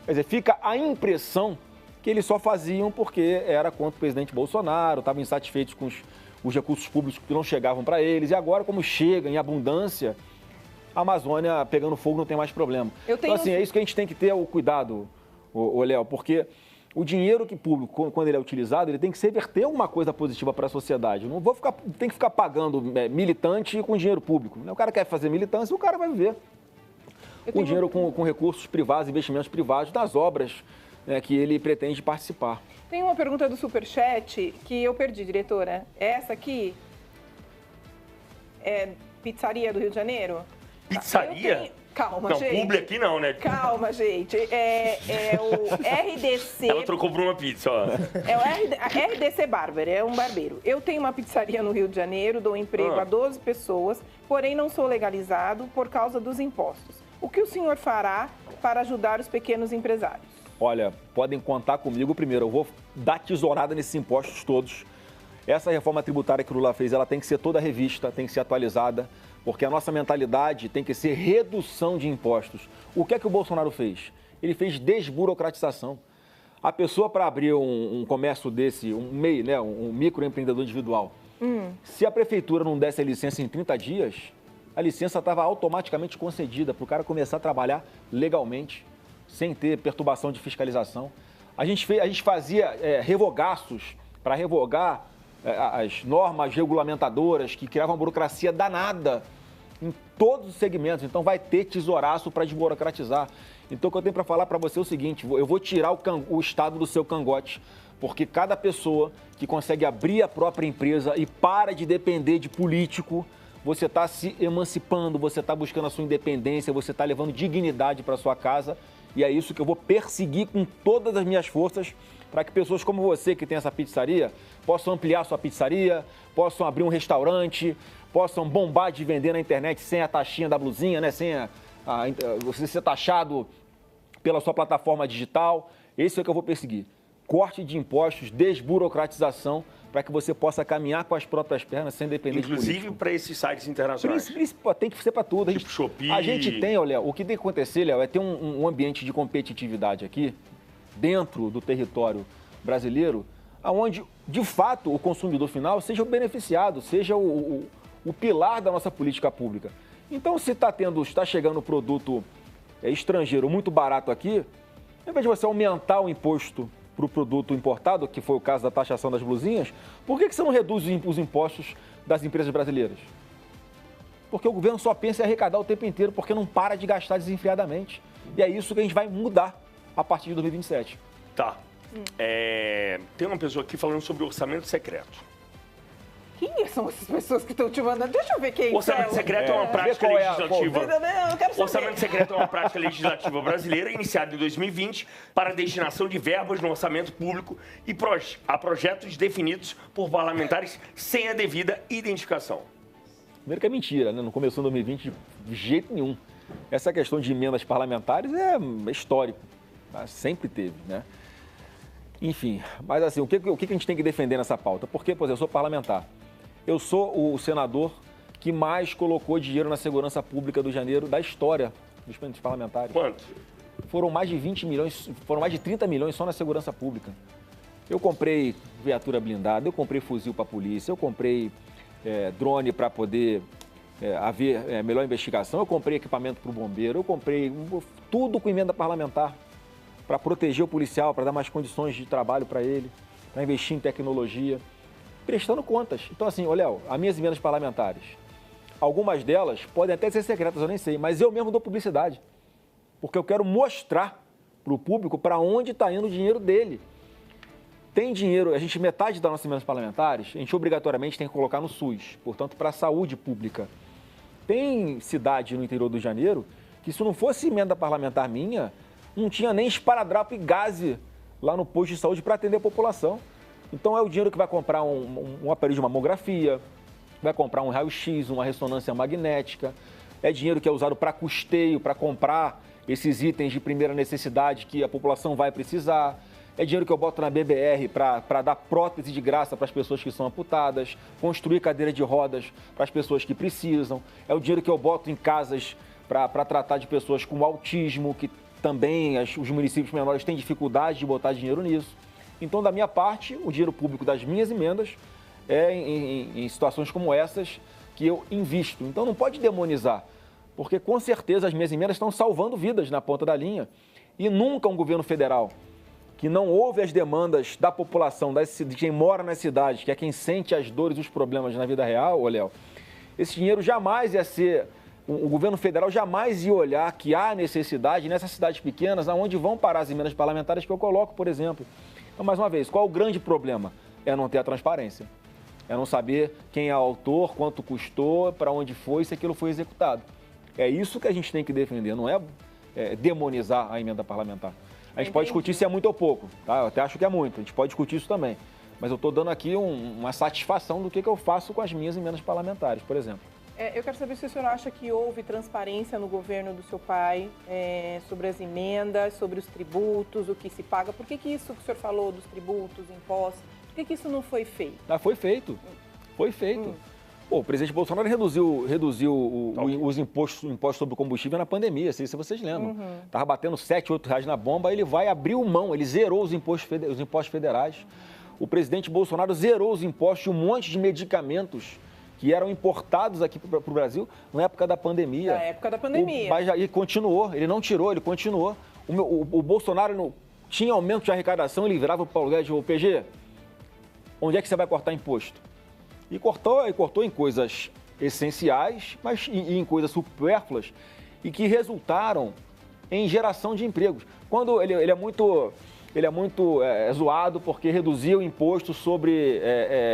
Quer dizer, fica a impressão que eles só faziam porque era contra o presidente Bolsonaro, estavam insatisfeitos com os recursos públicos que não chegavam para eles, e agora, como chega em abundância, a Amazônia pegando fogo não tem mais problema. Então, assim, é isso que a gente tem que ter o cuidado, Léo, porque o dinheiro público, quando ele é utilizado, ele tem que se reverter alguma coisa positiva para a sociedade. Não tem que ficar pagando militante com dinheiro público. O cara quer fazer militância, o cara vai viver com dinheiro, com recursos privados, investimentos privados, das obras que ele pretende participar. Tem uma pergunta do Superchat que eu perdi, diretora. Essa aqui é pizzaria do Rio de Janeiro? Pizzaria? Calma, não, gente. Não, publi aqui não, né? Calma, gente. É o RDC... Ela trocou por uma pizza, ó. É o RDC Barber, é um barbeiro. Eu tenho uma pizzaria no Rio de Janeiro, dou emprego a 12 pessoas, porém não sou legalizado por causa dos impostos. O que o senhor fará para ajudar os pequenos empresários? Olha, podem contar comigo. Primeiro, eu vou dar tesourada nesses impostos todos. Essa reforma tributária que o Lula fez, ela tem que ser toda revista, tem que ser atualizada, porque a nossa mentalidade tem que ser redução de impostos. O que é que o Bolsonaro fez? Ele fez desburocratização. A pessoa, para abrir um comércio desse, um MEI, né, um microempreendedor individual, se a prefeitura não desse a licença em 30 dias, a licença estava automaticamente concedida para o cara começar a trabalhar legalmente, sem ter perturbação de fiscalização. A gente fazia revogaços para revogar as normas regulamentadoras que criavam uma burocracia danada em todos os segmentos. Então vai ter tesouraço para desburocratizar. Então o que eu tenho para falar para você é o seguinte, eu vou tirar o Estado do seu cangote, porque cada pessoa que consegue abrir a própria empresa e para de depender de político, você está se emancipando, você está buscando a sua independência, você está levando dignidade para sua casa. E é isso que eu vou perseguir com todas as minhas forças para que pessoas como você, que tem essa pizzaria, possam ampliar sua pizzaria, possam abrir um restaurante, possam bombar de vender na internet sem a taxinha da blusinha, né? Sem você ser taxado pela sua plataforma digital. Esse é o que eu vou perseguir. Corte de impostos, desburocratização, para que você possa caminhar com as próprias pernas sem depender de político. Inclusive para esses sites internacionais. Tem que ser para tudo. Tipo Shopee. A gente tem, Léo, o que tem que acontecer, Léo, é ter um ambiente de competitividade aqui, dentro do território brasileiro, onde, de fato, o consumidor final seja o beneficiado, seja o pilar da nossa política pública. Então, se está chegando produto estrangeiro muito barato aqui, ao invés de você aumentar o imposto para o produto importado, que foi o caso da taxação das blusinhas, por que você não reduz os impostos das empresas brasileiras? Porque o governo só pensa em arrecadar o tempo inteiro, porque não para de gastar desenfreadamente. E é isso que a gente vai mudar a partir de 2027. Tá. Tem uma pessoa aqui falando sobre orçamento secreto. Quem são essas pessoas que estão te mandando? Deixa eu ver quem é. Orçamento secreto é uma prática legislativa. Eu quero saber. Orçamento secreto é uma prática legislativa brasileira iniciada em 2020 para a destinação de verbas no orçamento público e a projetos definidos por parlamentares sem a devida identificação. Primeiro que é mentira, né? Não começou em 2020 de jeito nenhum. Essa questão de emendas parlamentares é histórico. Sempre teve, né? Enfim, mas assim, o que a gente tem que defender nessa pauta? Porque, por exemplo, eu sou parlamentar. Eu sou o senador que mais colocou dinheiro na segurança pública do janeiro da história dos parlamentares. Quanto? Foram mais de 20 milhões, foram mais de 30 milhões só na segurança pública. Eu comprei viatura blindada, eu comprei fuzil para a polícia, eu comprei drone para poder haver melhor investigação, eu comprei equipamento para o bombeiro, eu comprei tudo com emenda parlamentar para proteger o policial, para dar mais condições de trabalho para ele, para investir em tecnologia, prestando contas. Então, assim, Léo, as minhas emendas parlamentares, algumas delas podem até ser secretas, eu nem sei, mas eu mesmo dou publicidade, porque eu quero mostrar para o público para onde está indo o dinheiro dele. Tem dinheiro, metade das nossas emendas parlamentares, a gente obrigatoriamente tem que colocar no SUS, portanto, para a saúde pública. Tem cidade no interior do Rio de Janeiro que, se não fosse emenda parlamentar minha, não tinha nem esparadrapo e gaze lá no posto de saúde para atender a população. Então é o dinheiro que vai comprar um aparelho de mamografia, vai comprar um raio-x, uma ressonância magnética, é dinheiro que é usado para custeio, para comprar esses itens de primeira necessidade que a população vai precisar, é dinheiro que eu boto na BBR para dar prótese de graça para as pessoas que são amputadas, construir cadeira de rodas para as pessoas que precisam, é o dinheiro que eu boto em casas para tratar de pessoas com autismo, que também os municípios menores têm dificuldade de botar dinheiro nisso. Então, da minha parte, o dinheiro público das minhas emendas é em situações como essas que eu invisto. Então, não pode demonizar, porque com certeza as minhas emendas estão salvando vidas na ponta da linha. E nunca um governo federal que não ouve as demandas da população, de quem mora nas cidades, que é quem sente as dores e os problemas na vida real, Léo, esse dinheiro jamais ia ser... O governo federal jamais ia olhar que há necessidade nessas cidades pequenas, aonde vão parar as emendas parlamentares que eu coloco, por exemplo. Então, mais uma vez, qual o grande problema? É não ter a transparência. É não saber quem é o autor, quanto custou, para onde foi, se aquilo foi executado. É isso que a gente tem que defender, não é demonizar a emenda parlamentar. A gente pode discutir se é muito ou pouco, tá? Eu até acho que é muito, a gente pode discutir isso também. Mas eu estou dando aqui uma satisfação do que eu faço com as minhas emendas parlamentares, por exemplo. Eu quero saber se o senhor acha que houve transparência no governo do seu pai sobre as emendas, sobre os tributos, o que se paga. Por que isso que o senhor falou dos tributos, impostos, por que isso não foi feito? Foi feito. Foi feito. Pô, o presidente Bolsonaro reduziu os impostos sobre o combustível na pandemia, se vocês lembram. Estava batendo R$7, R$8 na bomba, ele vai abrir mão, ele zerou os impostos federais. O presidente Bolsonaro zerou os impostos de um monte de medicamentos que eram importados aqui para o Brasil na época da pandemia. Na época da pandemia. Mas aí continuou, ele não tirou, ele continuou. O Bolsonaro tinha aumento de arrecadação, ele virava para o Paulo Guedes e falou, PG, onde é que você vai cortar imposto? E cortou em coisas essenciais, mas em coisas supérfluas e que resultaram em geração de empregos. Quando ele é muito zoado porque reduziu o imposto sobre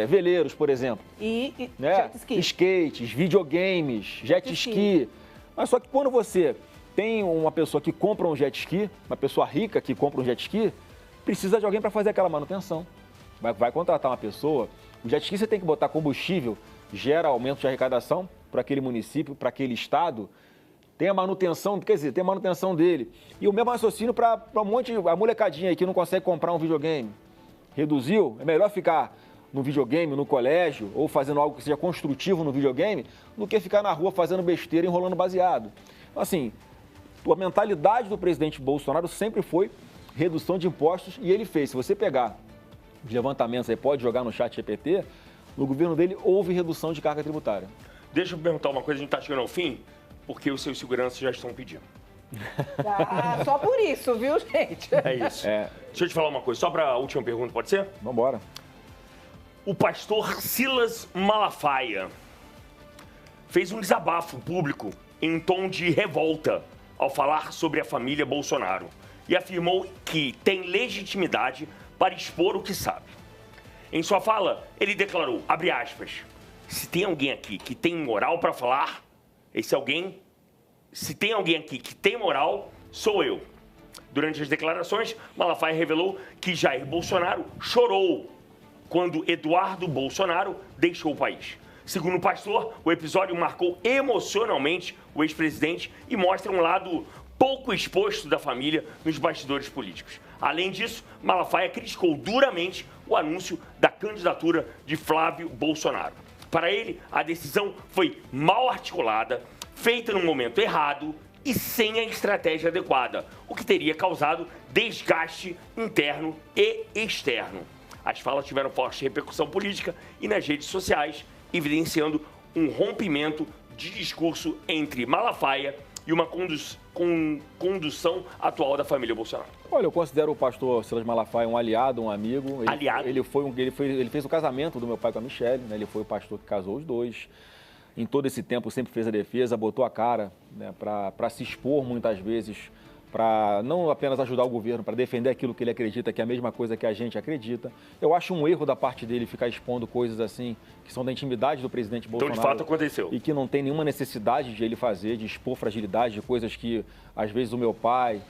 veleiros, por exemplo. E né? jet ski. Skates, videogames, jet ski. Mas só que quando você tem uma pessoa que compra um jet ski, uma pessoa rica que compra um jet ski, precisa de alguém para fazer aquela manutenção. Vai contratar uma pessoa. O jet ski você tem que botar combustível, gera aumento de arrecadação para aquele município, para aquele estado. Tem a manutenção, quer dizer, tem a manutenção dele. E o mesmo raciocínio para um monte de... A molecadinha aí que não consegue comprar um videogame. Reduziu? É melhor ficar no videogame, no colégio, ou fazendo algo que seja construtivo no videogame, do que ficar na rua fazendo besteira e enrolando baseado. Então, assim, a mentalidade do presidente Bolsonaro sempre foi redução de impostos e ele fez. Se você pegar os levantamentos aí, pode jogar no chat GPT, no governo dele houve redução de carga tributária. Deixa eu perguntar uma coisa, a gente está chegando ao fim, porque os seus seguranças já estão pedindo. Ah, só por isso, viu, gente? É isso. Deixa eu te falar uma coisa, só para a última pergunta, pode ser? Vamos embora. O pastor Silas Malafaia fez um desabafo público em um tom de revolta ao falar sobre a família Bolsonaro e afirmou que tem legitimidade para expor o que sabe. Em sua fala, ele declarou, abre aspas, se tem alguém aqui que tem moral para falar, se tem alguém aqui que tem moral, sou eu. Durante as declarações, Malafaia revelou que Jair Bolsonaro chorou quando Eduardo Bolsonaro deixou o país. Segundo o pastor, o episódio marcou emocionalmente o ex-presidente e mostra um lado pouco exposto da família nos bastidores políticos. Além disso, Malafaia criticou duramente o anúncio da candidatura de Flávio Bolsonaro. Para ele, a decisão foi mal articulada, feita no momento errado e sem a estratégia adequada, o que teria causado desgaste interno e externo. As falas tiveram forte repercussão política e nas redes sociais, evidenciando um rompimento de discurso entre Malafaia e uma condução atual da família Bolsonaro. Olha, eu considero o pastor Silas Malafaia um aliado, um amigo. Ele fez o casamento do meu pai com a Michele, né? Ele foi o pastor que casou os dois. Em todo esse tempo sempre fez a defesa, botou a cara, né, para se expor muitas vezes, para não apenas ajudar o governo, para defender aquilo que ele acredita, que é a mesma coisa que a gente acredita. Eu acho um erro da parte dele ficar expondo coisas assim, que são da intimidade do presidente Bolsonaro. Então, de fato, aconteceu. E que não tem nenhuma necessidade de ele fazer, de expor fragilidade, de coisas que, às vezes, o meu pai,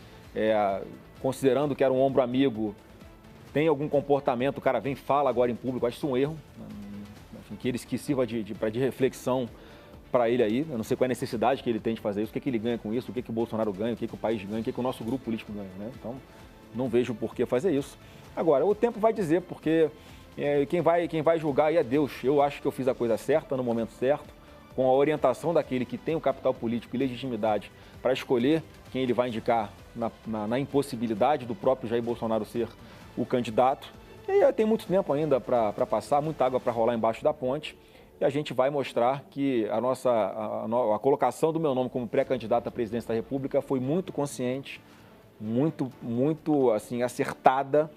considerando que era um ombro amigo, tem algum comportamento, o cara vem e fala agora em público, acho isso um erro, que ele que sirva de reflexão para ele aí. Eu não sei qual é a necessidade que ele tem de fazer isso, o que ele ganha com isso, o que o Bolsonaro ganha, o que o país ganha, o que o nosso grupo político ganha, né? Então, não vejo por que fazer isso. Agora, o tempo vai dizer, porque quem vai julgar aí é Deus. Eu acho que eu fiz a coisa certa, no momento certo, com a orientação daquele que tem o capital político e legitimidade para escolher quem ele vai indicar na impossibilidade do próprio Jair Bolsonaro ser o candidato. E tem muito tempo ainda para passar, muita água para rolar embaixo da ponte. E a gente vai mostrar que a colocação do meu nome como pré-candidato à presidência da República foi muito consciente, muito assim, acertada,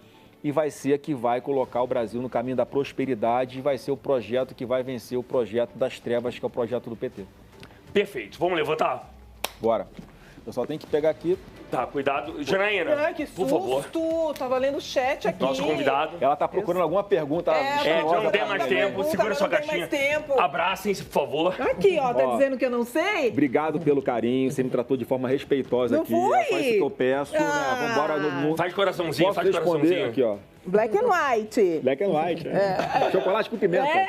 e vai ser a que vai colocar o Brasil no caminho da prosperidade e vai ser o projeto que vai vencer o projeto das trevas, que é o projeto do PT. Perfeito. Vamos levantar? Bora. Eu só tenho que pegar aqui. Tá, cuidado. Janaína, que susto! por favor. Tava lendo o chat aqui. Nosso convidado. Ela tá procurando alguma pergunta. Não tem mais tempo. Segura sua caixinha. Abracem-se, por favor. Aqui, ó. Tá dizendo que eu não sei? Obrigado pelo carinho. Você me tratou de forma respeitosa não aqui. Foi? É só isso que eu peço. Vambora no... Faz coraçãozinho, Posso responder aqui, ó. Black and white. Black and white. Chocolate com pimenta.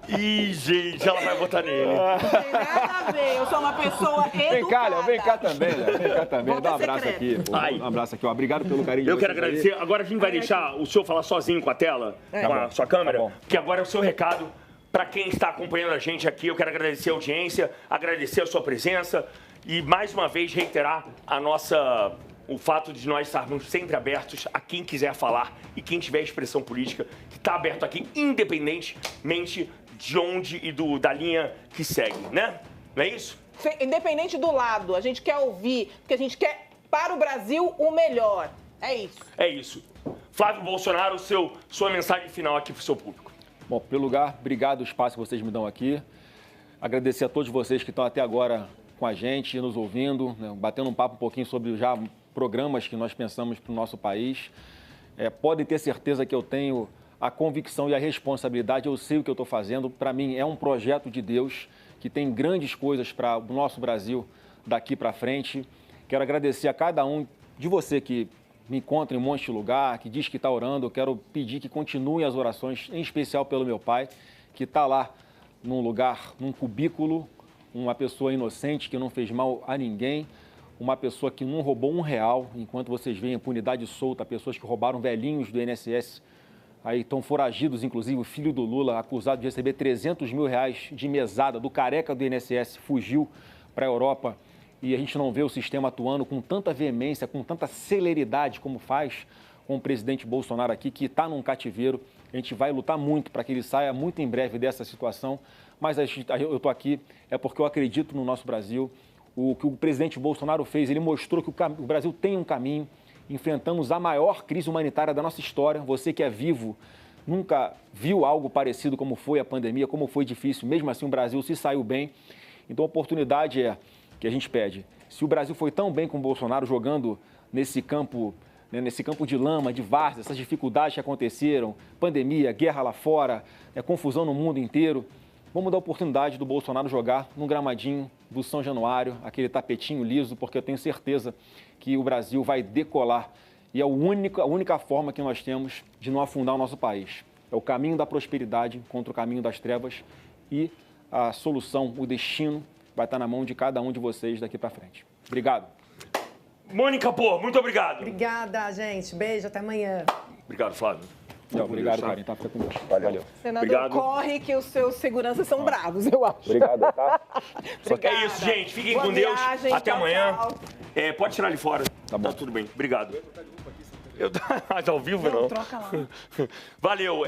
Ih, gente, ela vai botar nele. Não tem nada a ver. Eu sou uma pessoa educada. Vem cá, Léo, vem cá também, Léo. Vem cá também. Volta Dá um abraço secreto. aqui. Pô. Um abraço aqui, ó. Obrigado pelo carinho de Eu quero vocês aí. agradecer. Agora a gente vai deixar o senhor falar sozinho com a tela, com a sua câmera, Tá bom. que agora é o seu recado para quem está acompanhando a gente aqui. Eu quero agradecer a audiência, agradecer a sua presença e, mais uma vez, reiterar o fato de nós estarmos sempre abertos a quem quiser falar e quem tiver expressão política, que está aberto aqui, independentemente de onde e da linha que segue, né? Não é isso? Independente do lado, a gente quer ouvir, porque a gente quer para o Brasil o melhor. É isso. É isso. Flávio Bolsonaro, sua mensagem final aqui para o seu público. Bom, em primeiro lugar, obrigado pelo espaço que vocês me dão aqui. Agradecer a todos vocês que estão até agora com a gente, nos ouvindo, né, batendo um papo um pouquinho sobre já programas que nós pensamos para o nosso país. Podem ter certeza que eu tenho a convicção e a responsabilidade, eu sei o que eu estou fazendo. Para mim, é um projeto de Deus que tem grandes coisas para o nosso Brasil daqui para frente. Quero agradecer a cada um de você que me encontra em um monte de lugar, que diz que está orando. Eu quero pedir que continuem as orações, em especial pelo meu pai, que está lá num lugar, num cubículo, uma pessoa inocente que não fez mal a ninguém, uma pessoa que não roubou R$1, enquanto vocês veem impunidade solta, pessoas que roubaram velhinhos do INSS, aí estão foragidos, inclusive o filho do Lula, acusado de receber R$300 mil de mesada do careca do INSS, fugiu para a Europa e a gente não vê o sistema atuando com tanta veemência, com tanta celeridade como faz com o presidente Bolsonaro aqui, que está num cativeiro. A gente vai lutar muito para que ele saia muito em breve dessa situação, mas eu estou aqui porque eu acredito no nosso Brasil. O que o presidente Bolsonaro fez, ele mostrou que o Brasil tem um caminho. Enfrentamos a maior crise humanitária da nossa história. Você que é vivo nunca viu algo parecido como foi a pandemia, como foi difícil. Mesmo assim, o Brasil se saiu bem. Então, a oportunidade é que a gente pede. Se o Brasil foi tão bem com o Bolsonaro jogando nesse campo de lama, de várzea, essas dificuldades que aconteceram, pandemia, guerra lá fora, confusão no mundo inteiro, vamos dar a oportunidade do Bolsonaro jogar no gramadinho do São Januário, aquele tapetinho liso, porque eu tenho certeza que o Brasil vai decolar. E é a única forma que nós temos de não afundar o nosso país. É o caminho da prosperidade contra o caminho das trevas e a solução, o destino, vai estar na mão de cada um de vocês daqui para frente. Obrigado. Mônica, muito obrigado. Obrigada, gente. Beijo, até amanhã. Obrigado, Flávio. Obrigado, Karen. Tá? Fica com Deus. Valeu. Senador, Obrigado. Corre que os seus seguranças são bravos, eu acho. Obrigado, tá? É isso, gente. Fiquem Boa com Deus. viagem, Até tchau, amanhã. tchau. Pode tirar ali fora. Tá bom. Tá tudo bem. Obrigado. Mas ao vivo não. Troca lá. Valeu.